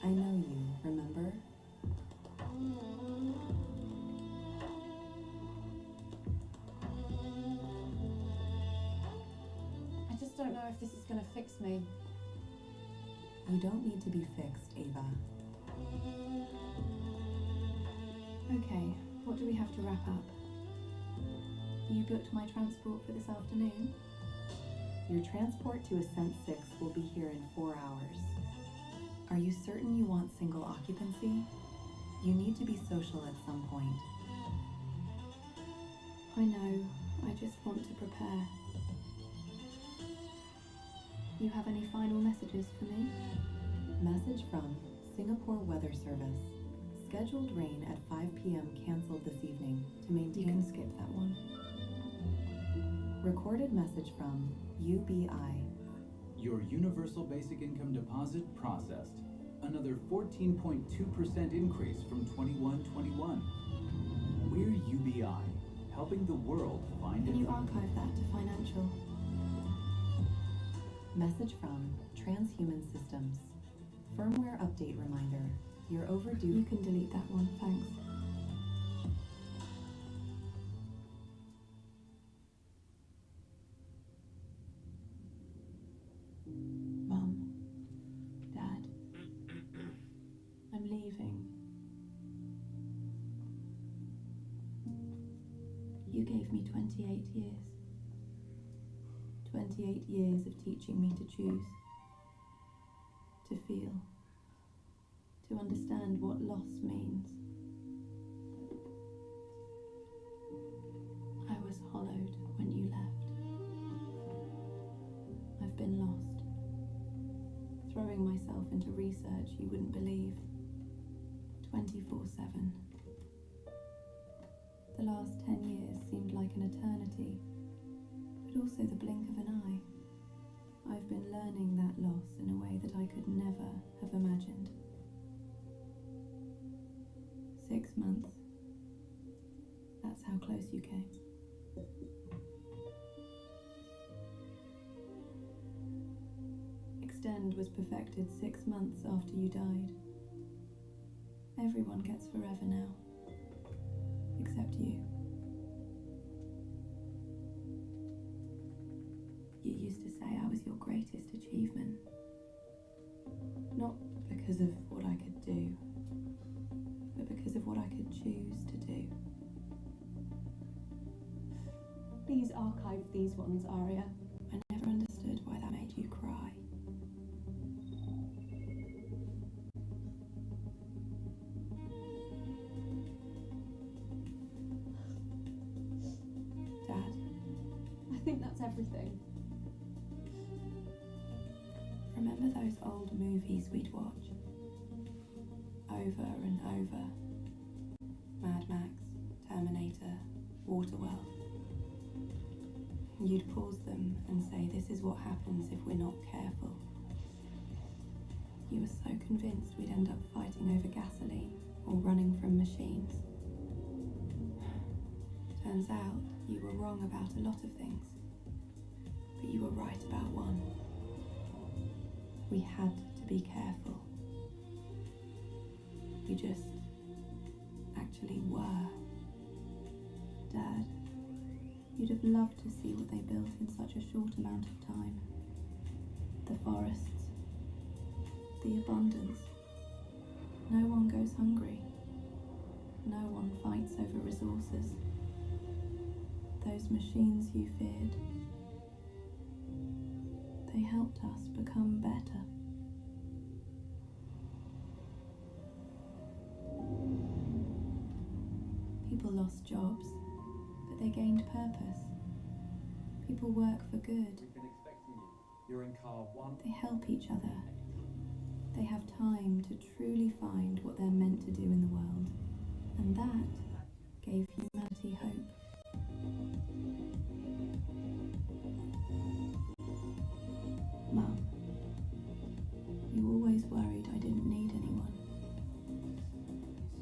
I know you, remember? I just don't know if this is gonna fix me. You don't need to be fixed, Ava. Okay, what do we have to wrap up? You booked my transport for this afternoon? Your transport to Ascent 6 will be here in 4 hours. Are you certain you want single occupancy? You need to be social at some point. I know, I just want to prepare. You have any final messages for me? Message from Singapore Weather Service. Scheduled rain at 5 p.m. cancelled this evening to maintain... You can skip that one. Recorded message from UBI. Your Universal Basic Income Deposit processed. Another 14.2% increase from 21-21. We're UBI, helping the world find Can you archive that to financial? Message from Transhuman Systems. Firmware update reminder. You're overdue. You can delete that one, thanks. You gave me 28 years. 28 years of teaching me to choose, to feel, to understand what loss means. I was hollowed when you left. I've been lost, throwing myself into research you wouldn't believe, 24/7. The last 10 years seemed like an eternity, but also the blink of an eye. I've been learning that loss in a way that I could never have imagined. 6 months. That's how close you came. Extend was perfected 6 months after you died. Everyone gets forever now. Except you. You used to say I was your greatest achievement. Not because of what I could do, but because of what I could choose to do. Please archive these ones, Aria. I never understood why that made you cry. Dad, I think that's everything. Remember those old movies we'd watch? Over and over. Mad Max, Terminator, Waterworld. You'd pause them and say, this is what happens if we're not careful. You were so convinced we'd end up fighting over gasoline or running from machines. Turns out you were wrong about a lot of things, but you were right about one. We had to be careful. We just actually were. Dad, you'd have loved to see what they built in such a short amount of time. The forests, the abundance. No one goes hungry. No one fights over resources. Those machines you feared, they helped us become better. People lost jobs, but they gained purpose. People work for good. We've been expecting you. You're in car 1. They help each other. They have time to truly find what they're meant to do in the world. And that gave humanity hope. Mum, you always worried I didn't need anyone.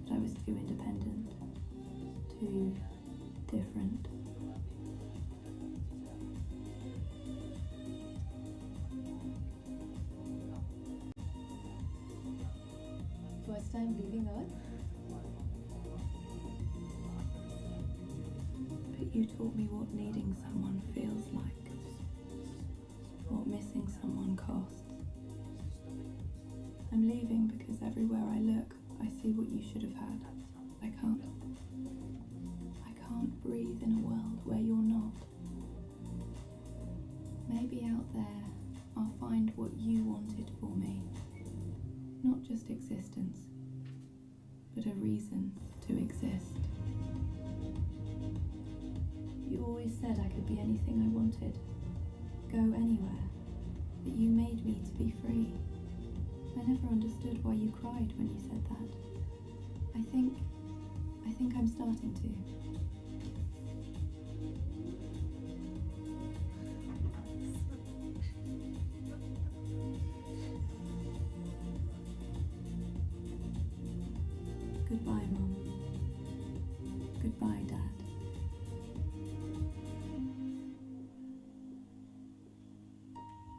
That I was too independent, too different. First time leaving Earth? But you taught me what needing someone feels like, what missing someone costs. I'm leaving because everywhere I look, I see what you should have had. I can't breathe in a world where you're not. Maybe out there, I'll find what you wanted for me. Not just existence, but a reason to exist. You always said I could be anything I wanted, go anywhere, that you made me to be free. I never understood why you cried when you said that. I think I'm starting to. Goodbye, Mom. Goodbye, Dad.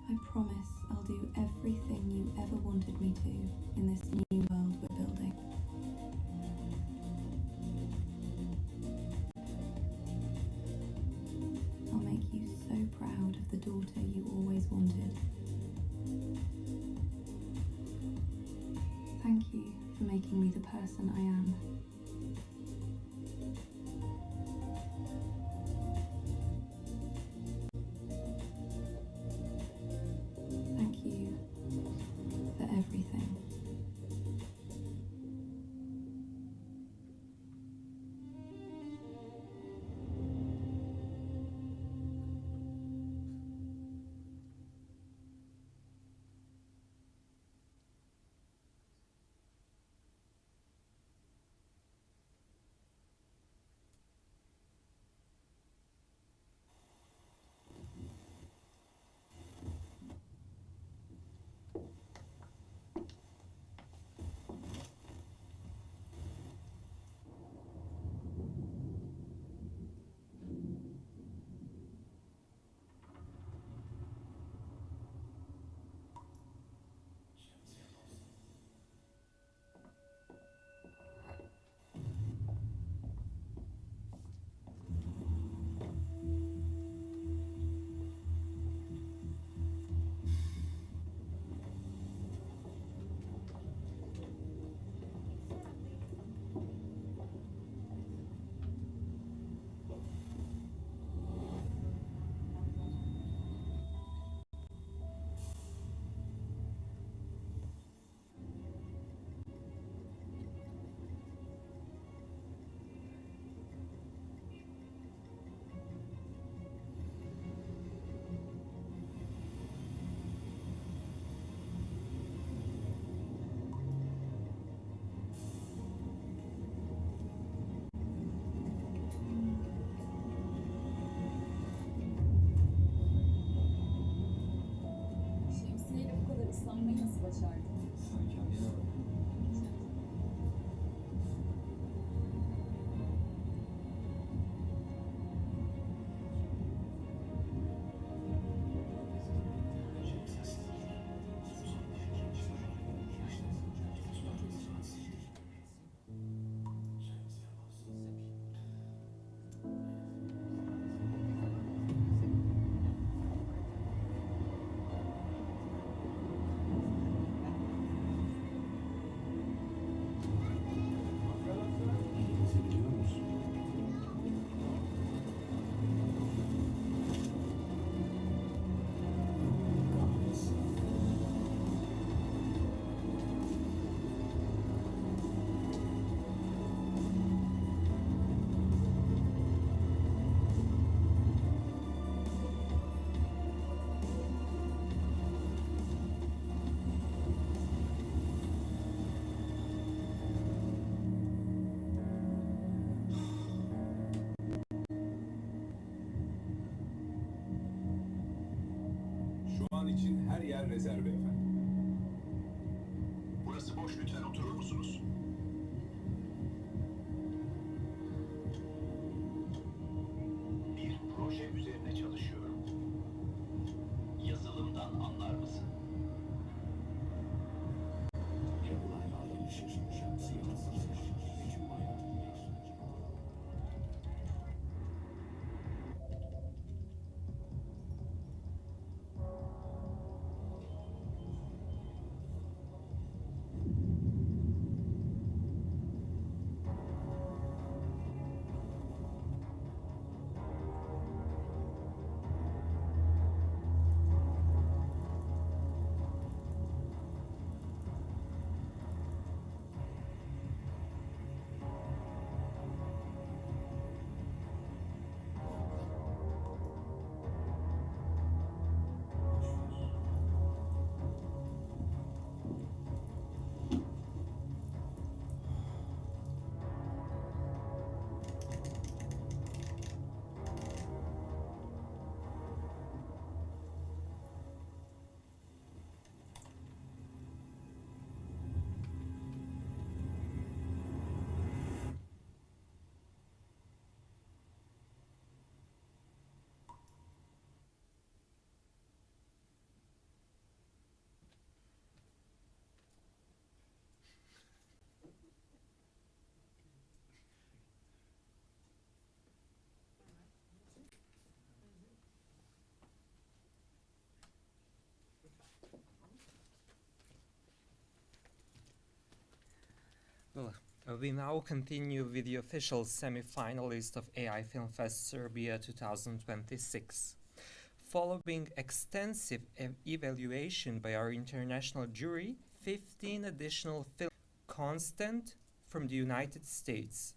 I promise I'll do everything you ever wanted me to in this new world we're building. I'll make you so proud of the daughter you always wanted. Thank you for making me the person I am. an için her yer rezerve efendim. Burası boş, lütfen oturur musunuz? Bir proje üzerine çalışıyorum. Yazılımdan anlar mısın? 'Well, we now continue with the official semi-finalist of AI Film Fest Serbia 2026. Following extensive evaluation by our international jury, 15 additional films constant from the United States.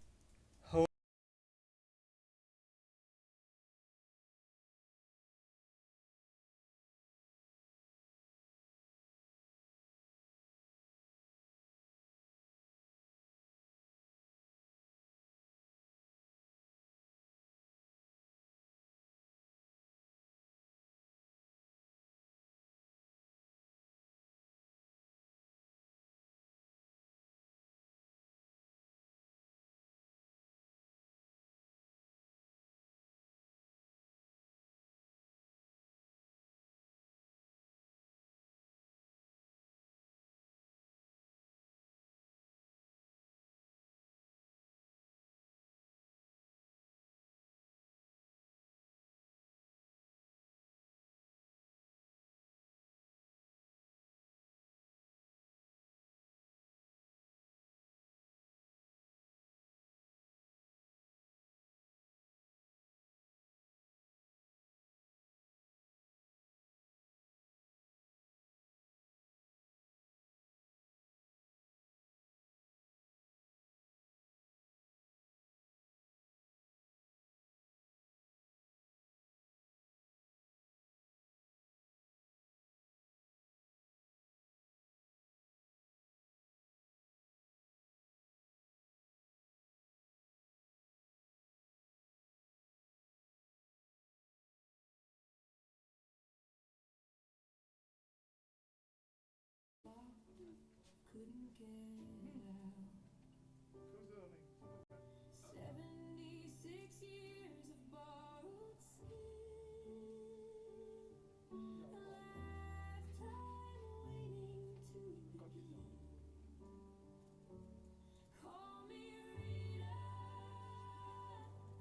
Couldn't get out. 76 years of borrowed skin. A lifetime waiting to begin. Call me Rita.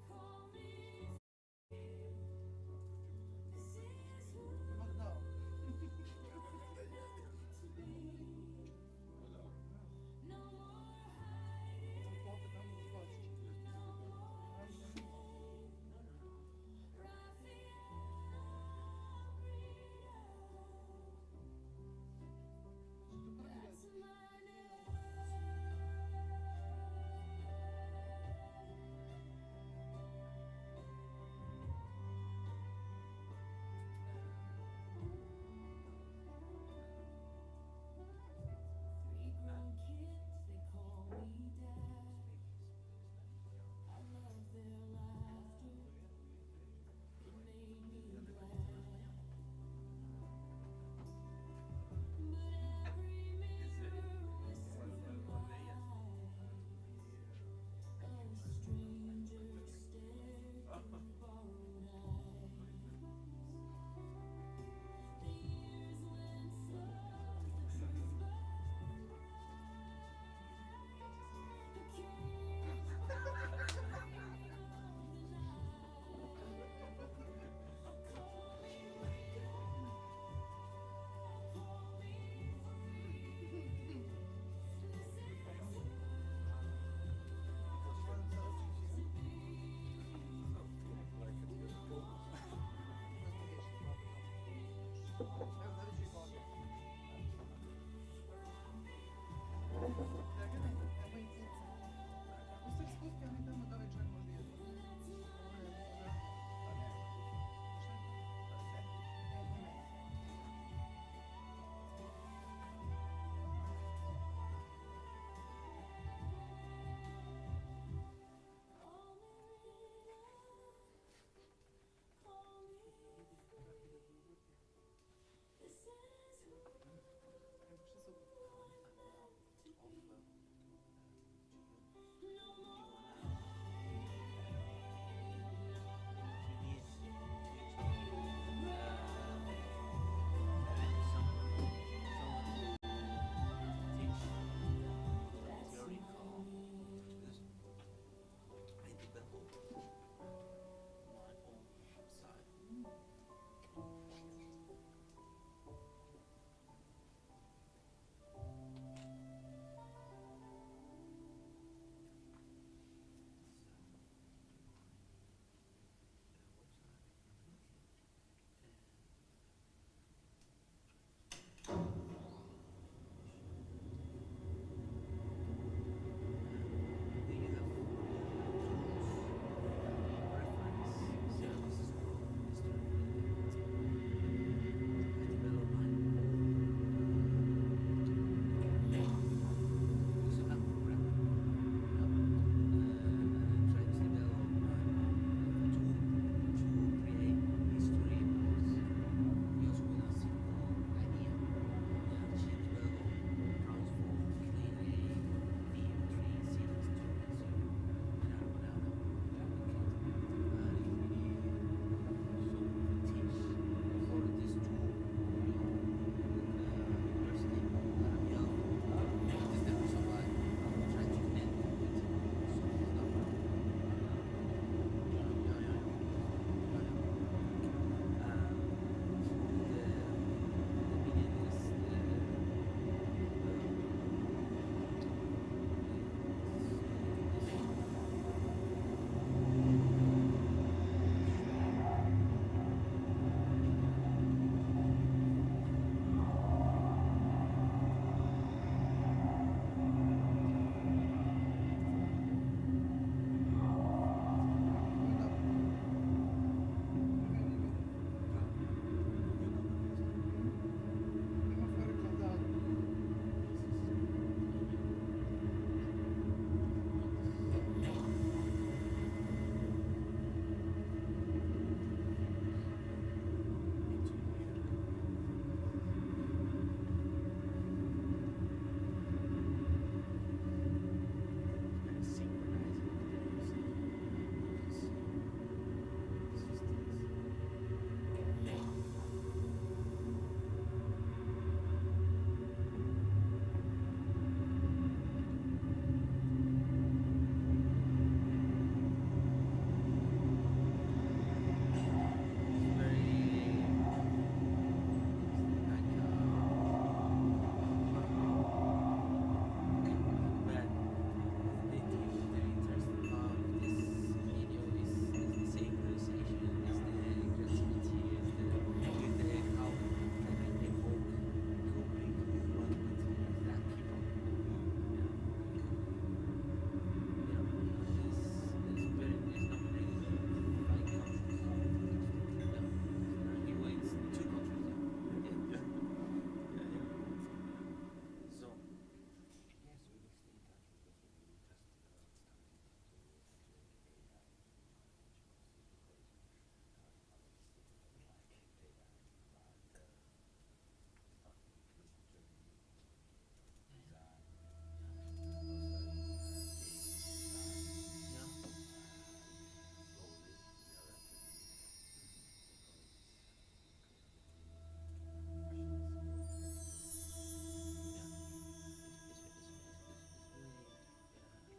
Call me fear. This is who I love to be. No more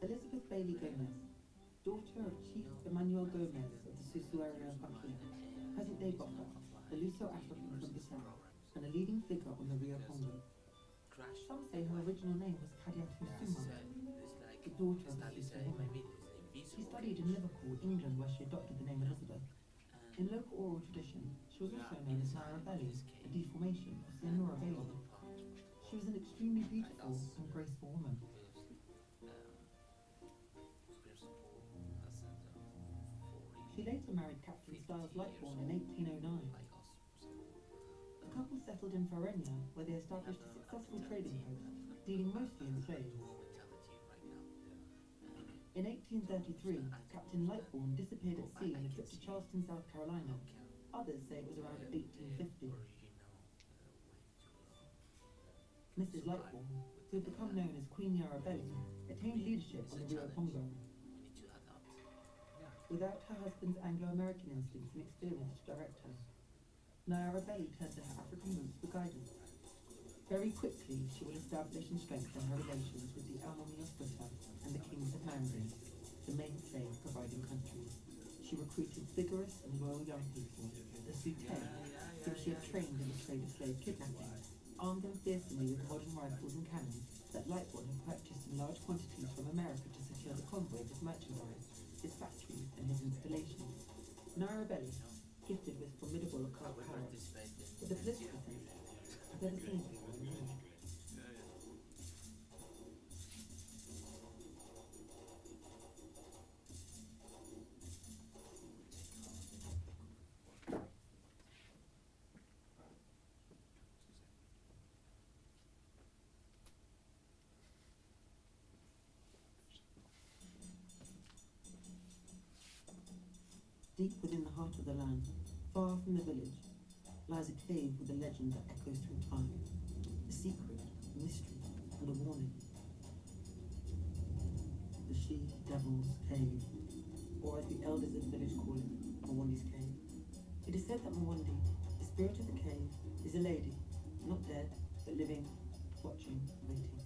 Elizabeth Bailey Gomez, daughter of Chief Emmanuel Gomez of the Susueria Pakia, present day Boka, a Luso-African from Bissau, and a leading figure on the Rio Congo. Some say her original name was Kadiatu Suma, the daughter of a Susu woman. She studied in Liverpool, England, where she adopted the name Elizabeth. In local oral tradition, she was also known as Naira Belly, a deformation of Senora Bailey. She was an extremely beautiful and graceful woman. She later married Captain Styles Lightbourne in 1809. The couple settled in Ferennia, where they established a successful trading post, dealing mostly in slaves. In 1833, Captain Lightbourne disappeared at sea on a trip to Charleston, South Carolina. Others say it was around 1850. Mrs. Lightbourne, who had become known as Queen Yarabelli, attained leadership on the Rio Congo. Without her husband's Anglo-American instincts and experience to direct her, Yarabelli turned to her African roots for guidance. Very quickly, she will establish and strengthen her relations with the Almomi of Buta and the kings of Mandi, the mainstay of providing countries. She recruited vigorous and loyal young people, the Sute, whom she had trained in the trade of slave kidnapping, armed them fearsomely with modern rifles and cannons that Lightbourne had purchased in large quantities from America to secure the convoy of his merchandise, his factories, and his installations. Yarabelli, gifted with formidable occult powers, with a political sense I've never seen before in my life. Deep within the heart of the land, far from the village, lies a cave with a legend that echoes through time. A secret, a mystery, and a warning. The She-Devil's Cave, or as the elders of the village call it, Mwondi's Cave. It is said that Mwondi, the spirit of the cave, is a lady, not dead, but living, watching, waiting.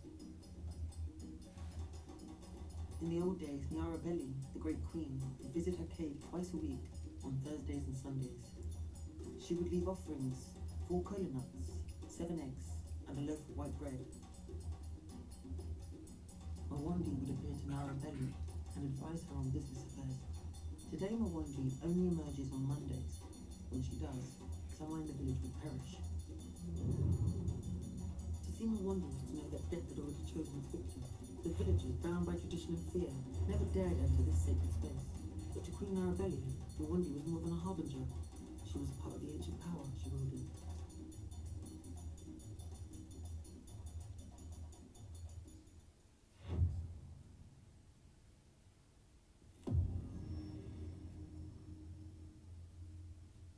In the old days, Yarabelli, the great queen, would visit her cave twice a week, on Thursdays and Sundays. She would leave offerings, 4 kola nuts, 7 eggs, and a loaf of white bread. Mwondi would appear to Yarabelli and advise her on business affairs. Today Mwondi only emerges on Mondays. When she does, someone in the village would perish. To see Mwondi was to know that death had already chosen its victim. The villagers, bound by tradition and fear, never dared enter this sacred space. But to Queen Yarabelli, Mwondi was more than a harbinger. She was part of the ancient power she wielded.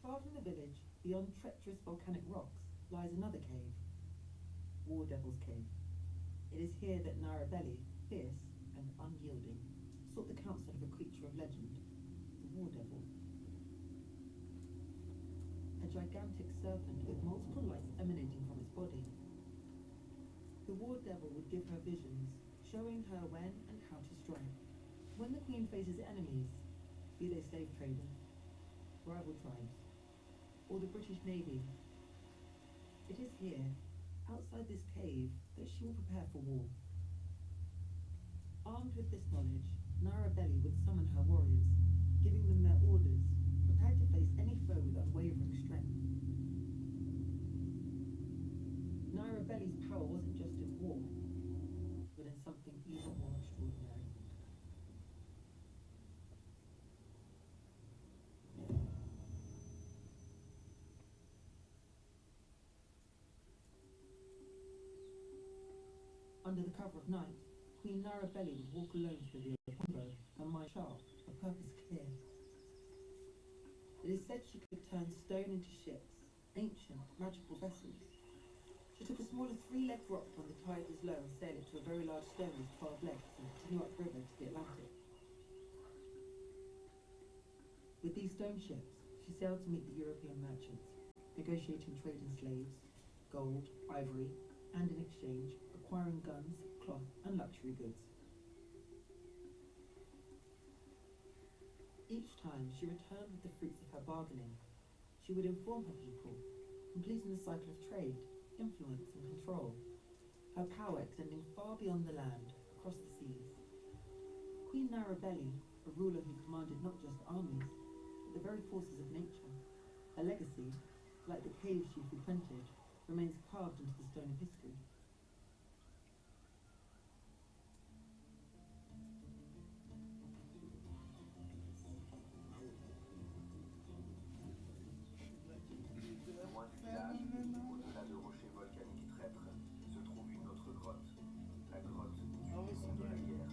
Far from the village, beyond treacherous volcanic rocks, lies another cave, War Devil's Cave. It is here that Yarabelli, fierce and unyielding, sought the counsel of a creature of legend, the War Devil. A gigantic serpent with multiple lights emanating from its body. The War Devil would give her visions, showing her when and how to strike. When the Queen faces enemies, be they slave traders, rival tribes, or the British Navy, it is here, outside this cave, that she will prepare for war. Armed with this knowledge, Yarabelli would summon her warriors, giving them their orders, prepared to face any foe with unwavering strength. Yarabelli's power wasn't just in war, but in something even more extraordinary. Under the cover of night, Queen Yarabelli would walk alone to the Rio Congo, her mind sharp, her purpose clear. It is said she could turn stone into ships, ancient, magical vessels. She took a smaller 3-legged rock when the tide was low and sailed it to a very large stone with 12 legs and continue upriver to the Atlantic. With these stone ships, she sailed to meet the European merchants, negotiating trade in slaves, gold, ivory, and in exchange, acquiring guns, cloth, and luxury goods. Each time she returned with the fruits of her bargaining. She would inform her people, completing the cycle of trade, influence and control, her power extending far beyond the land, across the seas. Queen Narabelli, a ruler who commanded not just armies, but the very forces of nature. Her legacy, like the caves she frequented, remains carved into the stone of history. Loin du village, au-delà de rochers volcaniques et traîtres, se trouve une autre grotte. La grotte du démon de la guerre.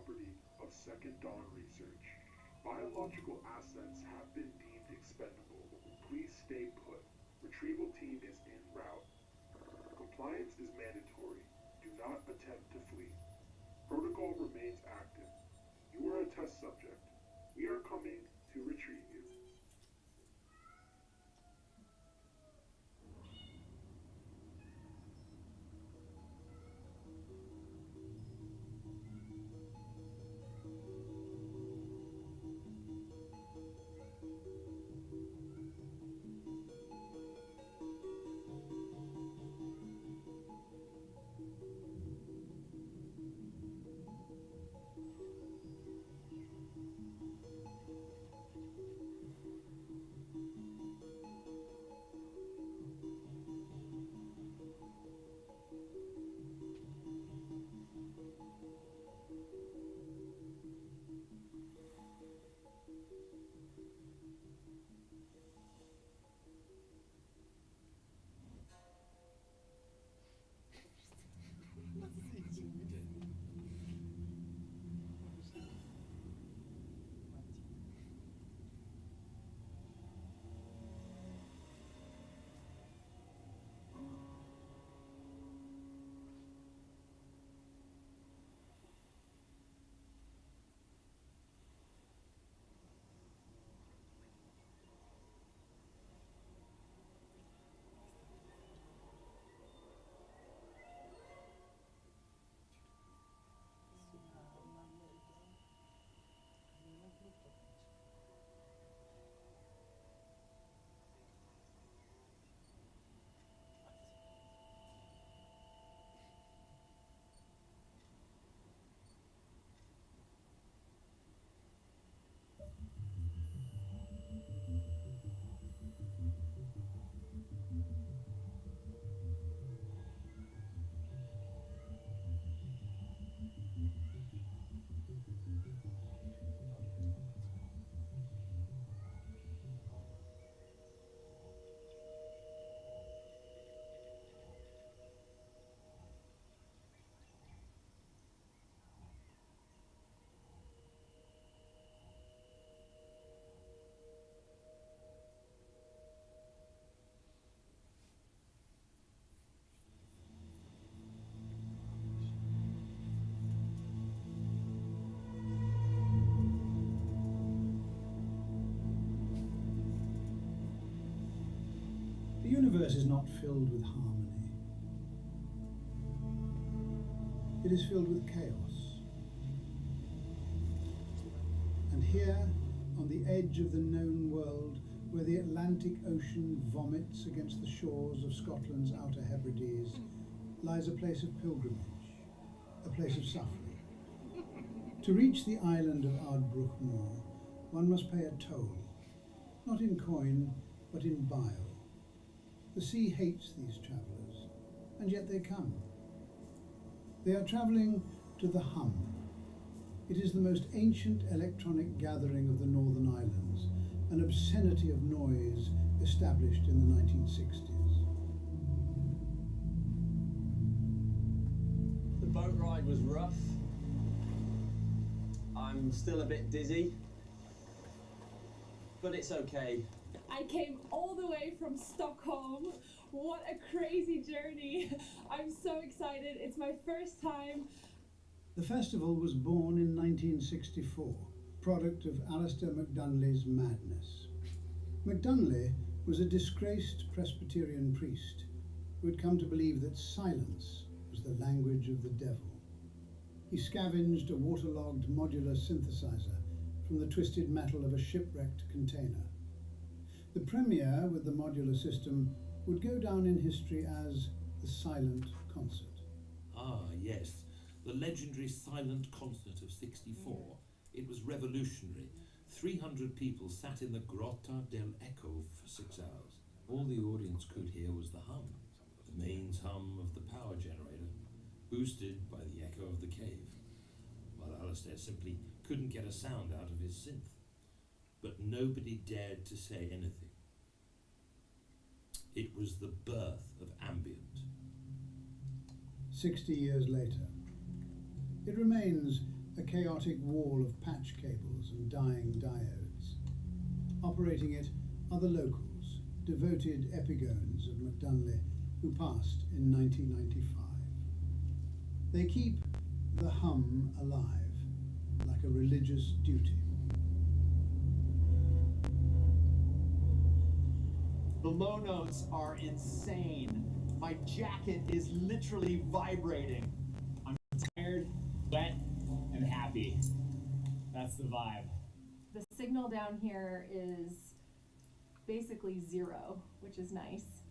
property of Second Dawn Research. Biological assets have been deemed expendable. Please stay put. Retrieval team is en route. Compliance is mandatory. Do not attempt to flee. Protocol remains active. You are a test subject. We are coming to retrieve you. The universe is not filled with harmony. It is filled with chaos. And here, on the edge of the known world, where the Atlantic Ocean vomits against the shores of Scotland's Outer Hebrides, lies a place of pilgrimage, a place of suffering. To reach the island of Ardbruch Moor, one must pay a toll, not in coin, but in bile. The sea hates these travellers, and yet they come. They are travelling to the Hum. It is the most ancient electronic gathering of the Northern Islands, an obscenity of noise established in the 1960s. The boat ride was rough. I'm still a bit dizzy, but it's okay. I came all the way from Stockholm. What a crazy journey. I'm so excited. It's my first time. The festival was born in 1964, product of Alistair MacDunley's madness. MacDunley was a disgraced Presbyterian priest who had come to believe that silence was the language of the devil. He scavenged a waterlogged modular synthesizer from the twisted metal of a shipwrecked container. The premiere with the modular system would go down in history as the Silent Concert. Ah, yes, the legendary Silent Concert of '64. It was revolutionary. 300 people sat in the Grotta del Eco for 6 hours. All the audience could hear was the hum, the mains hum of the power generator, boosted by the echo of the cave, while Alistair simply couldn't get a sound out of his synth. But nobody dared to say anything. It was the birth of ambient. 60 years later, it remains a chaotic wall of patch cables and dying diodes. Operating it are the locals, devoted epigones of McDunley, who passed in 1995. They keep the hum alive, like a religious duty. The low notes are insane. My jacket is literally vibrating. I'm tired, wet, and happy. That's the vibe. The signal down here is basically 0, which is nice.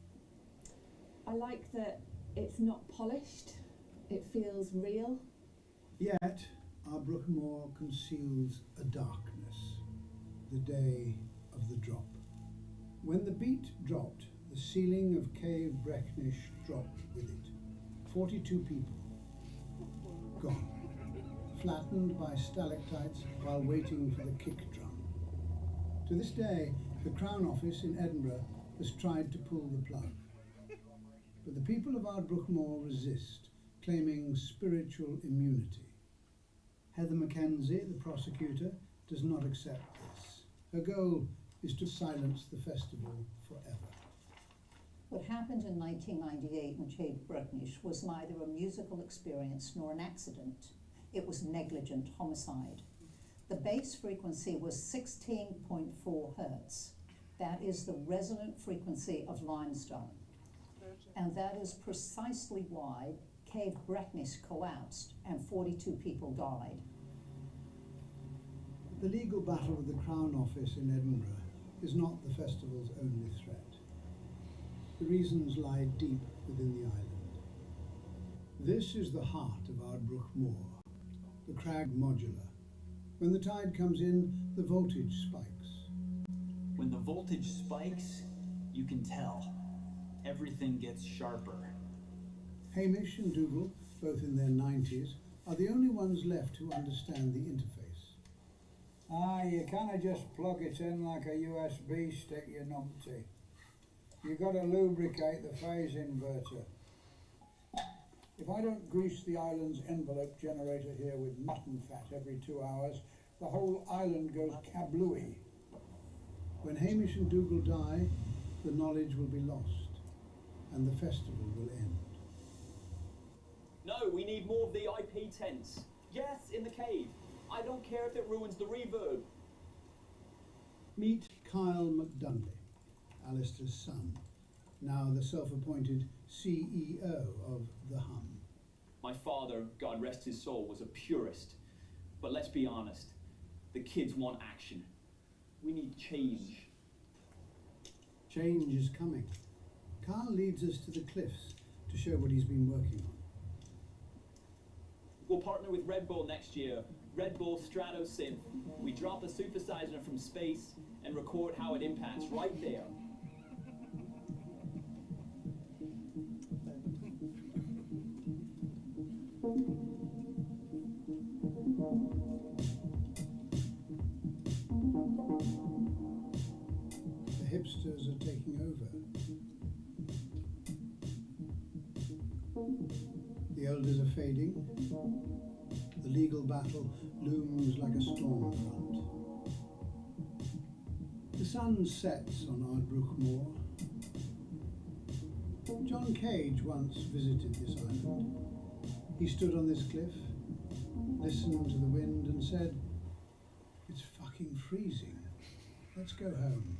I like that it's not polished. It feels real. Yet, our Brookmore conceals a darkness, the day of the drop. When the beat dropped, the ceiling of Cave Brecknish dropped with it. 42 people, gone, flattened by stalactites while waiting for the kick drum. To this day, the Crown Office in Edinburgh has tried to pull the plug. But the people of Ardbrookmore resist, claiming spiritual immunity. Heather Mackenzie, the prosecutor, does not accept this. Her goal is to silence the festival forever. What happened in 1998 in Cave Brecknish was neither a musical experience nor an accident. It was negligent homicide. The base frequency was 16.4 hertz. That is the resonant frequency of limestone. And that is precisely why Cave Brecknish collapsed and 42 people died. The legal battle with the Crown Office in Edinburgh is not the festival's only threat. The reasons lie deep within the island. This is the heart of Ardbrookmore, the crag modular. When the tide comes in, the voltage spikes. When the voltage spikes, you can tell. Everything gets sharper. Hamish and Dougal, both in their 90s, are the only ones left who understand the interface. You can't just plug it in like a USB stick, you numpty. You've got to lubricate the phase inverter. If I don't grease the island's envelope generator here with mutton fat every 2 hours, the whole island goes kablooey. When Hamish and Dougal die, the knowledge will be lost, and the festival will end. No, we need more of the IP tents. Yes, in the cave. I don't care if it ruins the reverb. Meet Kyle McDunley, Alistair's son, now the self-appointed CEO of the Hum. My father, God rest his soul, was a purist. But let's be honest, the kids want action. We need change. Change is coming. Kyle leads us to the cliffs to show what he's been working on. We'll partner with Red Bull next year. Red Bull Strato Synth. We drop a synthesizer from space and record how it impacts right there. The hipsters are taking over. The elders are fading. The legal battle looms like a storm front. The sun sets on Ardbrookmore. John Cage once visited this island. He stood on this cliff, listened to the wind and said, "It's fucking freezing. Let's go home."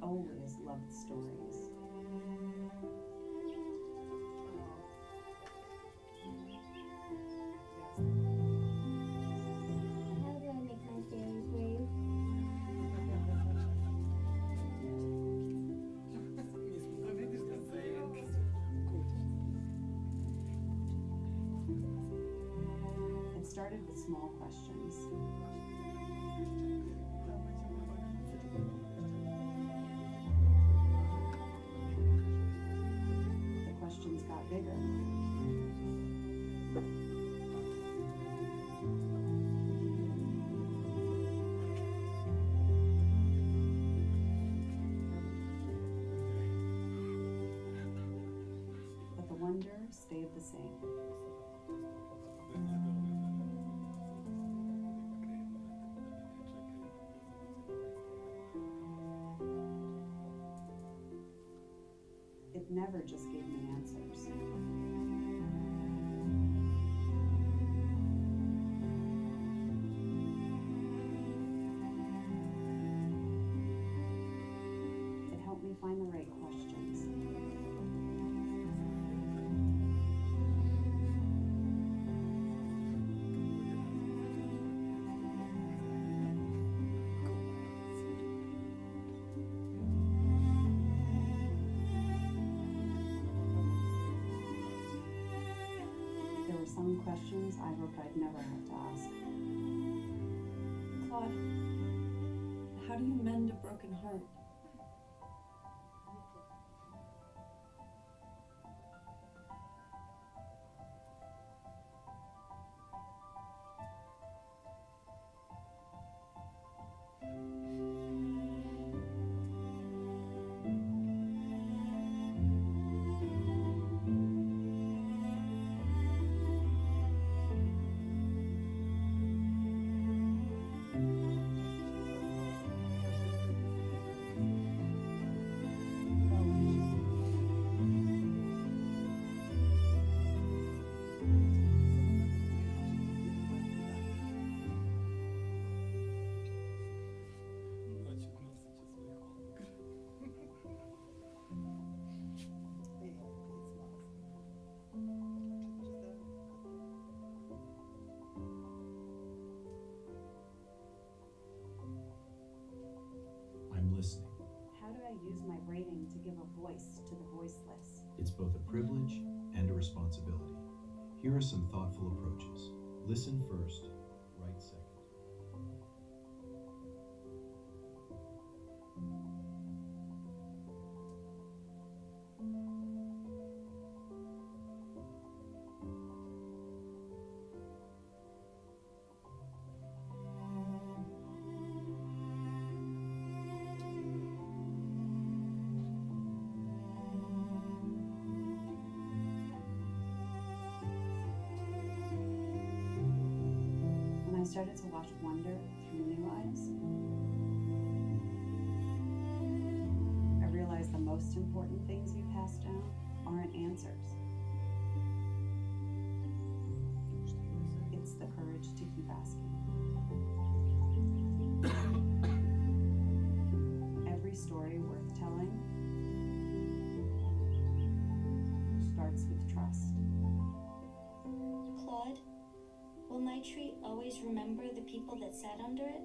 always loved stories. How do I make my fairy brave? It started with small questions. The questions got bigger. But the wonder stayed the same. It never just gave me answers. It helped me find the right questions. There were some questions I hoped I'd never have to ask. Claude, how do you mend a broken heart? I'm listening. How do I use my braiding to give a voice to the voiceless? It's both a privilege and a responsibility. Here are some thoughtful approaches. Listen first, write second. When I started to watch wonder through new eyes, I realized the most important things we pass down aren't answers. It's the courage to keep asking. Every story worth telling starts with trust. Claude, will my tree always remember the people that sat under it?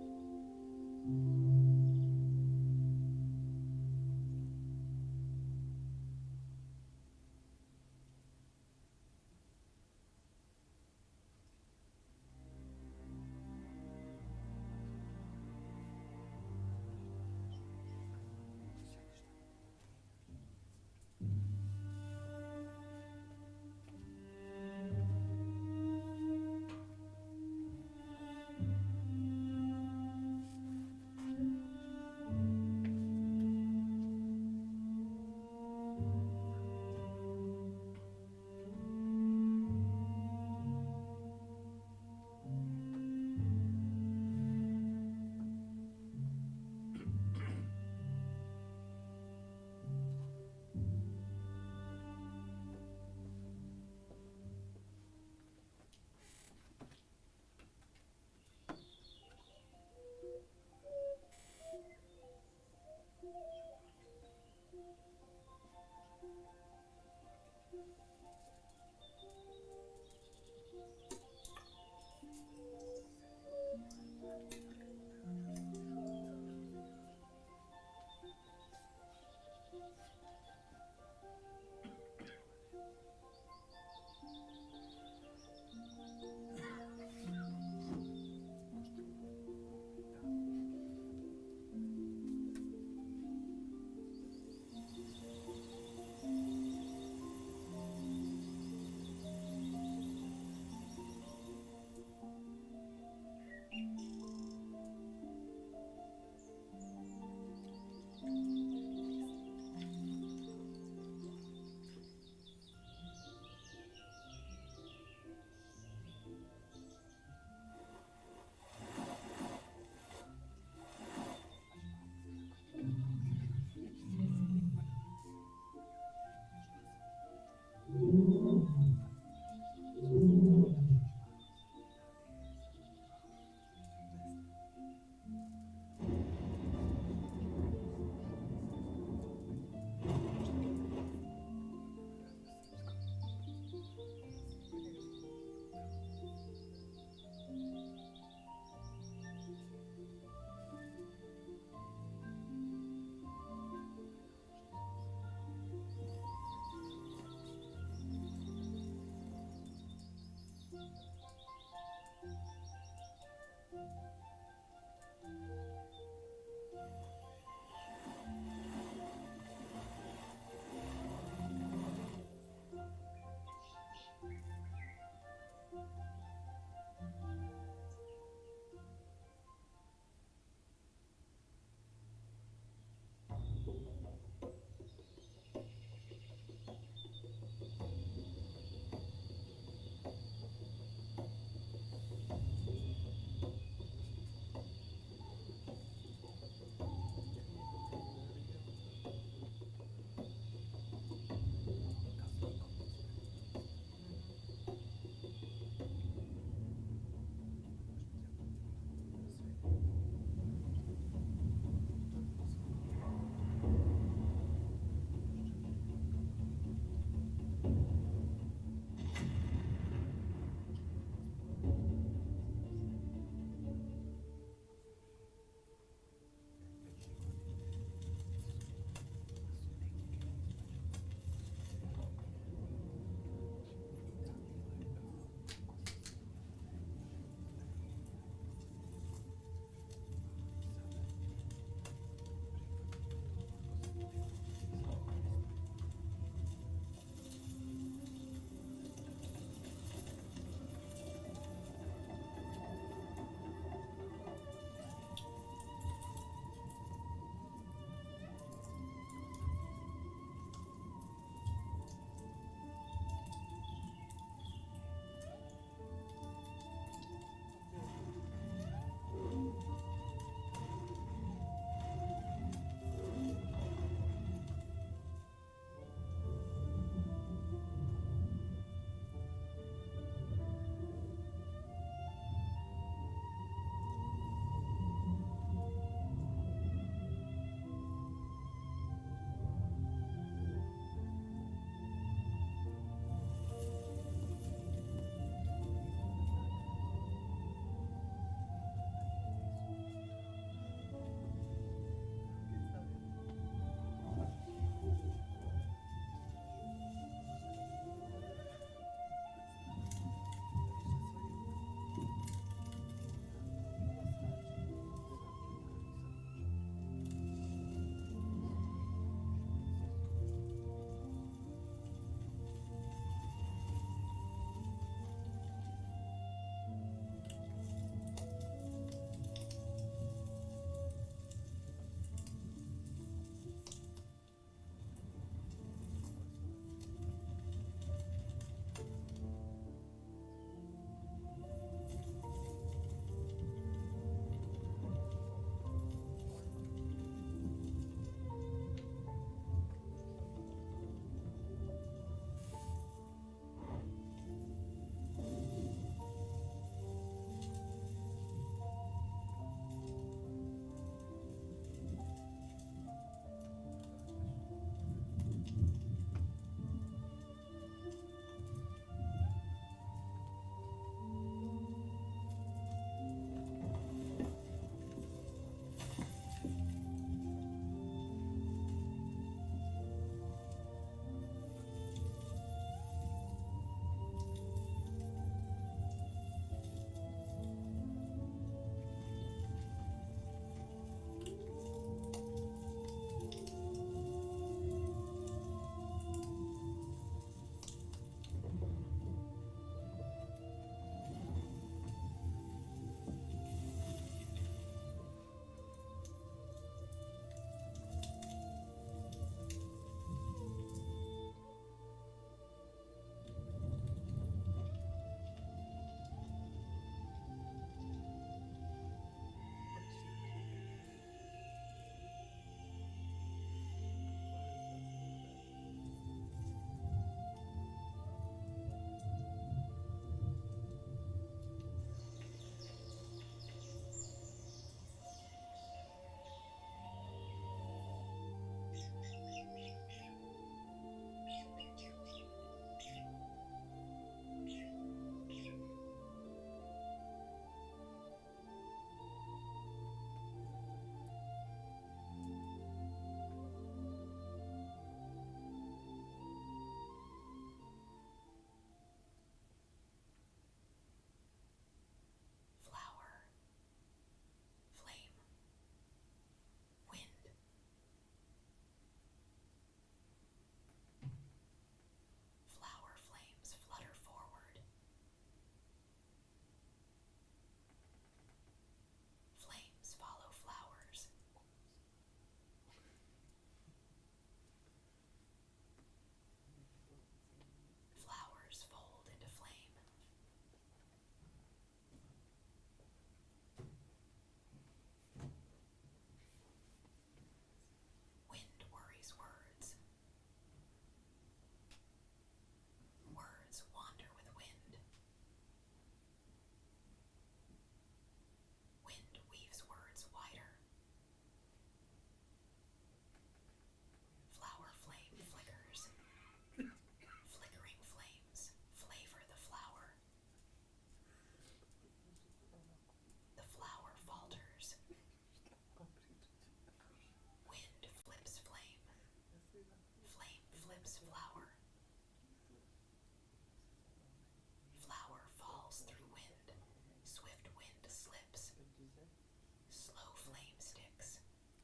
slow flame sticks,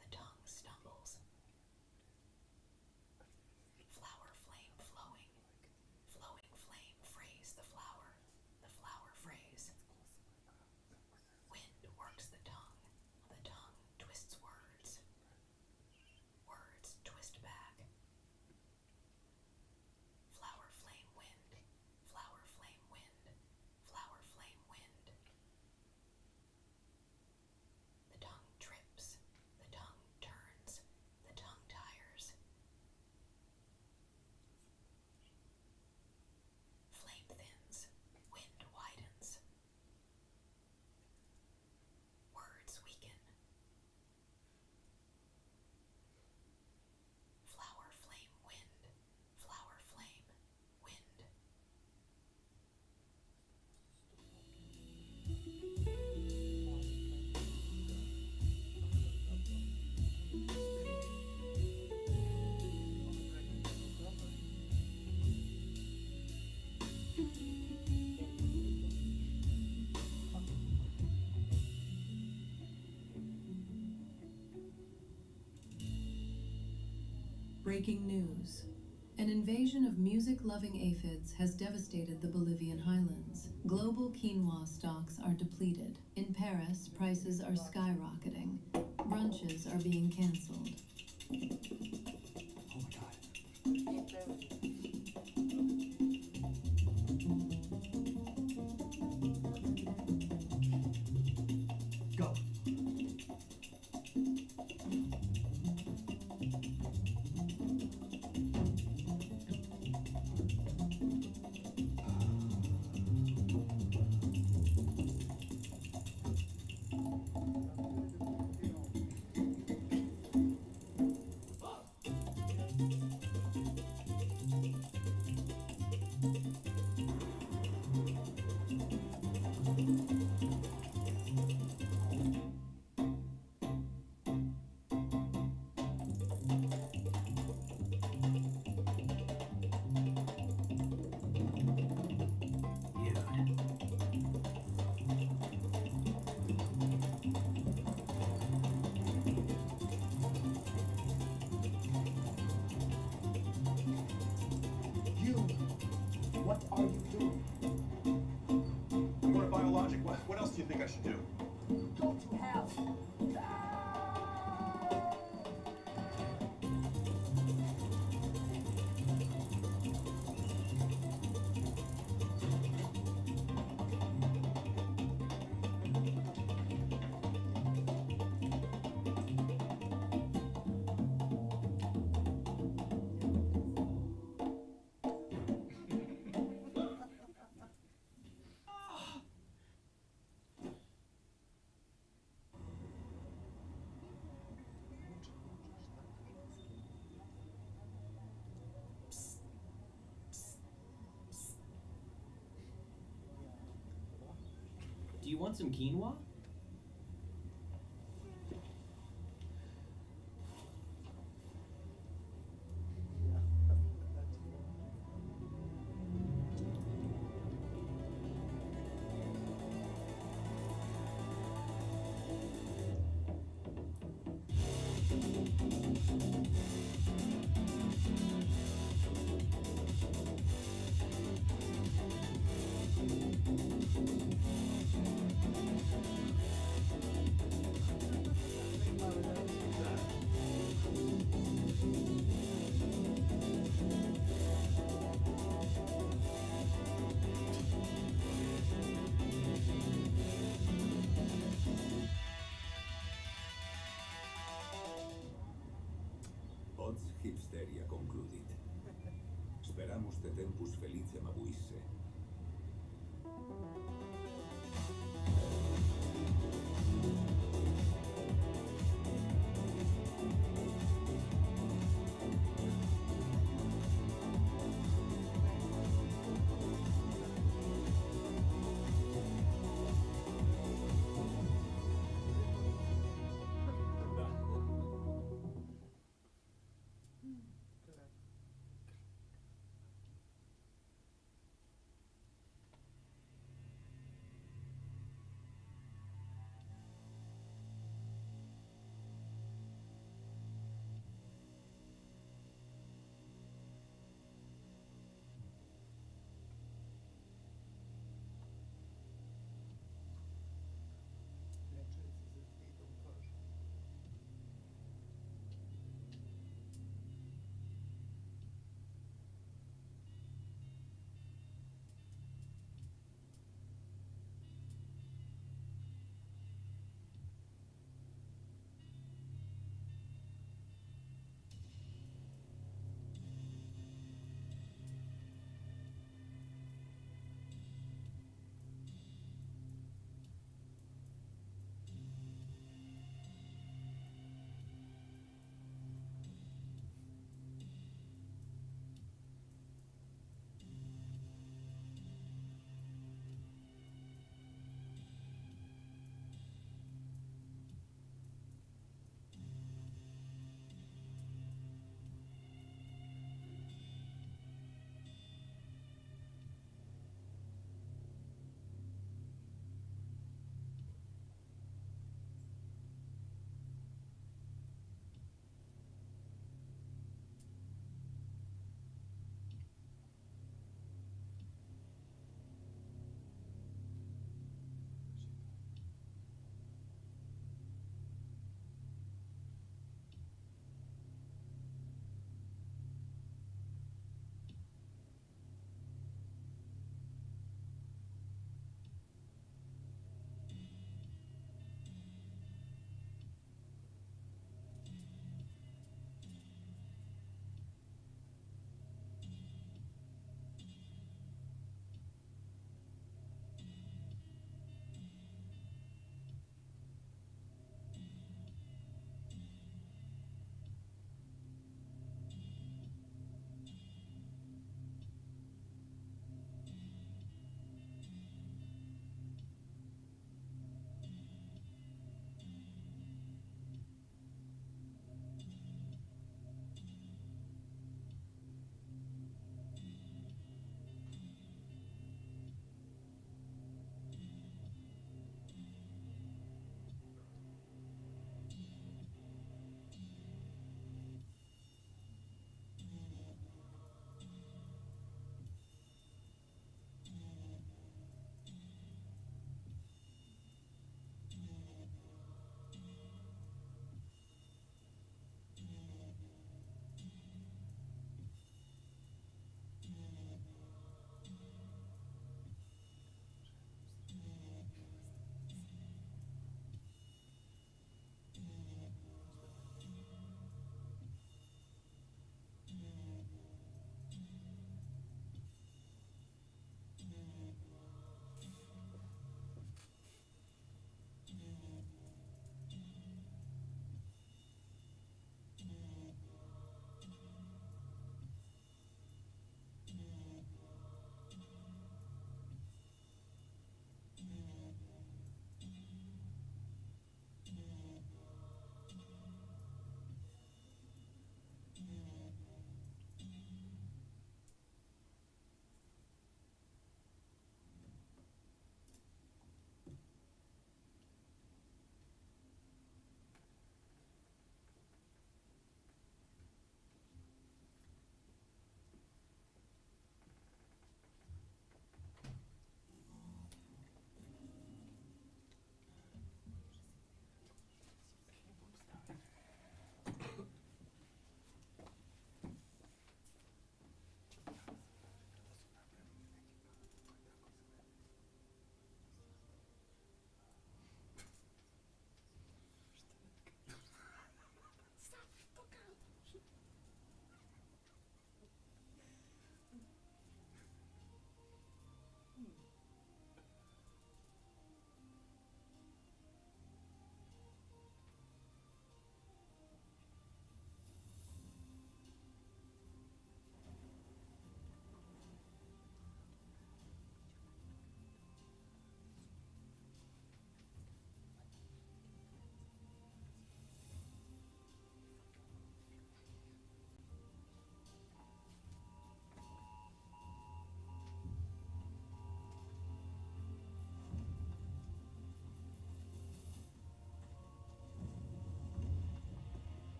the tongue stumbles. Flower flame flowing, flowing flame frays the flower frays. Wind works the tongue twists words. Words twist back. Flower flame wind, flower flame wind, flower flame wind. The tongue trips, the tongue turns, the tongue tires. Flame thins, wind widens. Words weaken. Flower flame wind, flower flame wind. Breaking news. An invasion of music-loving aphids has devastated the Bolivian highlands. Global quinoa stocks are depleted. In Paris, prices are skyrocketing. Brunches are being canceled. Oh my god. Go. What are you doing? I'm going to biologic. What else do you think I should do? Go to hell. Do you want some quinoa? Pots hipsteria concludit. Speramus te tempus felicem abuisse.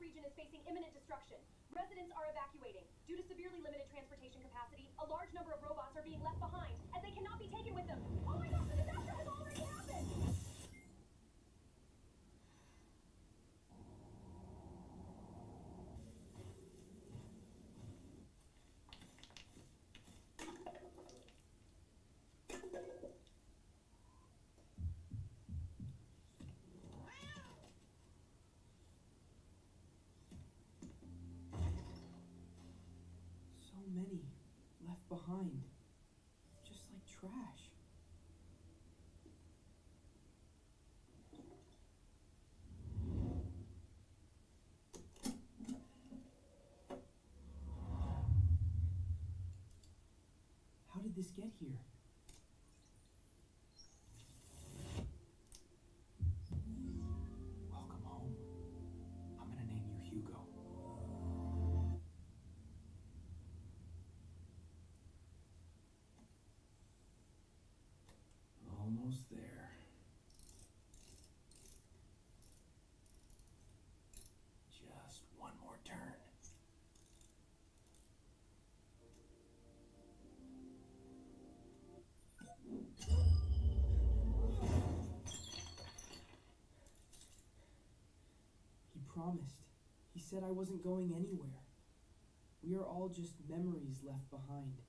region is facing imminent destruction. Residents are evacuating. Due to severely limited transportation capacity, a large number of robots are being left behind, as they cannot be taken with them. Oh my god, the disaster has already happened! So many left behind. Just like trash. How did this get here? Welcome home. I'm gonna name you Hugo. Almost there. Just one more turn. He promised. He said I wasn't going anywhere. We are all just memories left behind.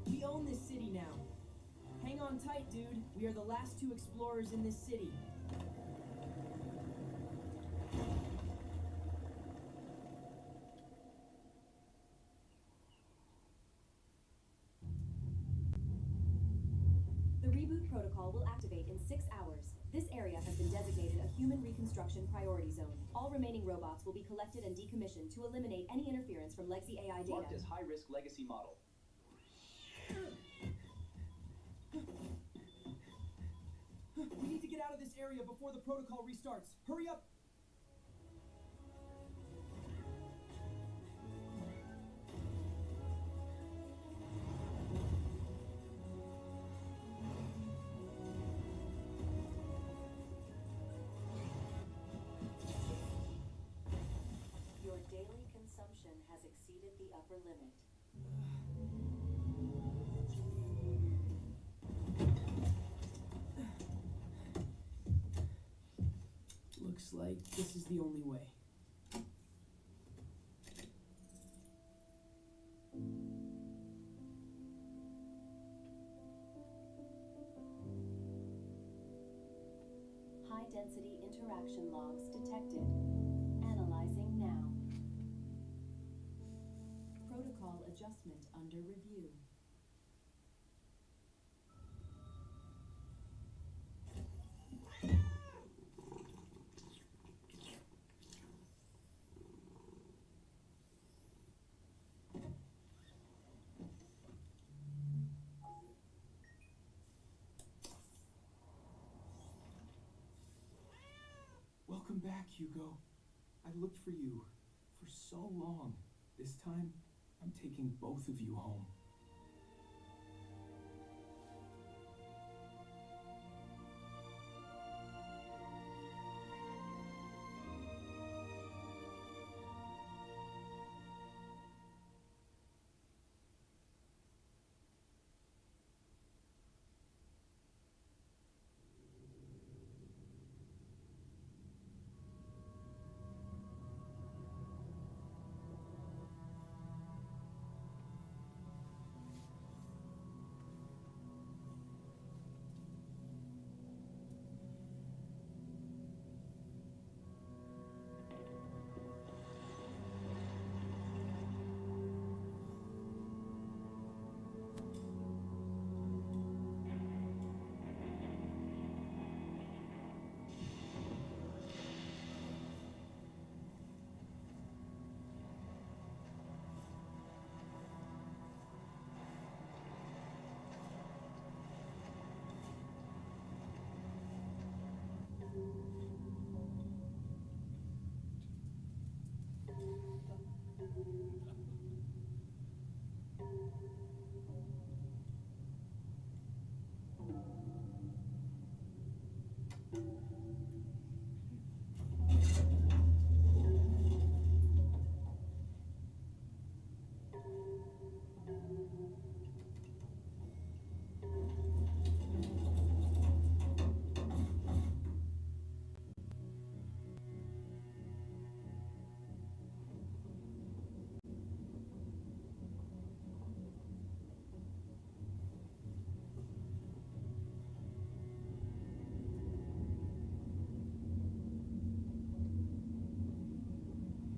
We own this city now. Hang on tight, dude. We are the last two explorers in this city. The reboot protocol will activate in 6 hours. This area has been designated a human reconstruction priority zone. All remaining robots will be collected and decommissioned to eliminate any interference from legacy AI data. Marked as high-risk legacy model. We need to get out of this area before the protocol restarts. Hurry up! Your daily consumption has exceeded the upper limit. Looks like this is the only way. High-density interaction logs detected. Analyzing now. Protocol adjustment under review. Welcome back, Hugo. I've looked for you for so long. This time, I'm taking both of you home.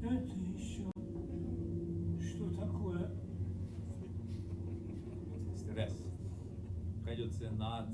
Это еще что такое? Стресс. Придется над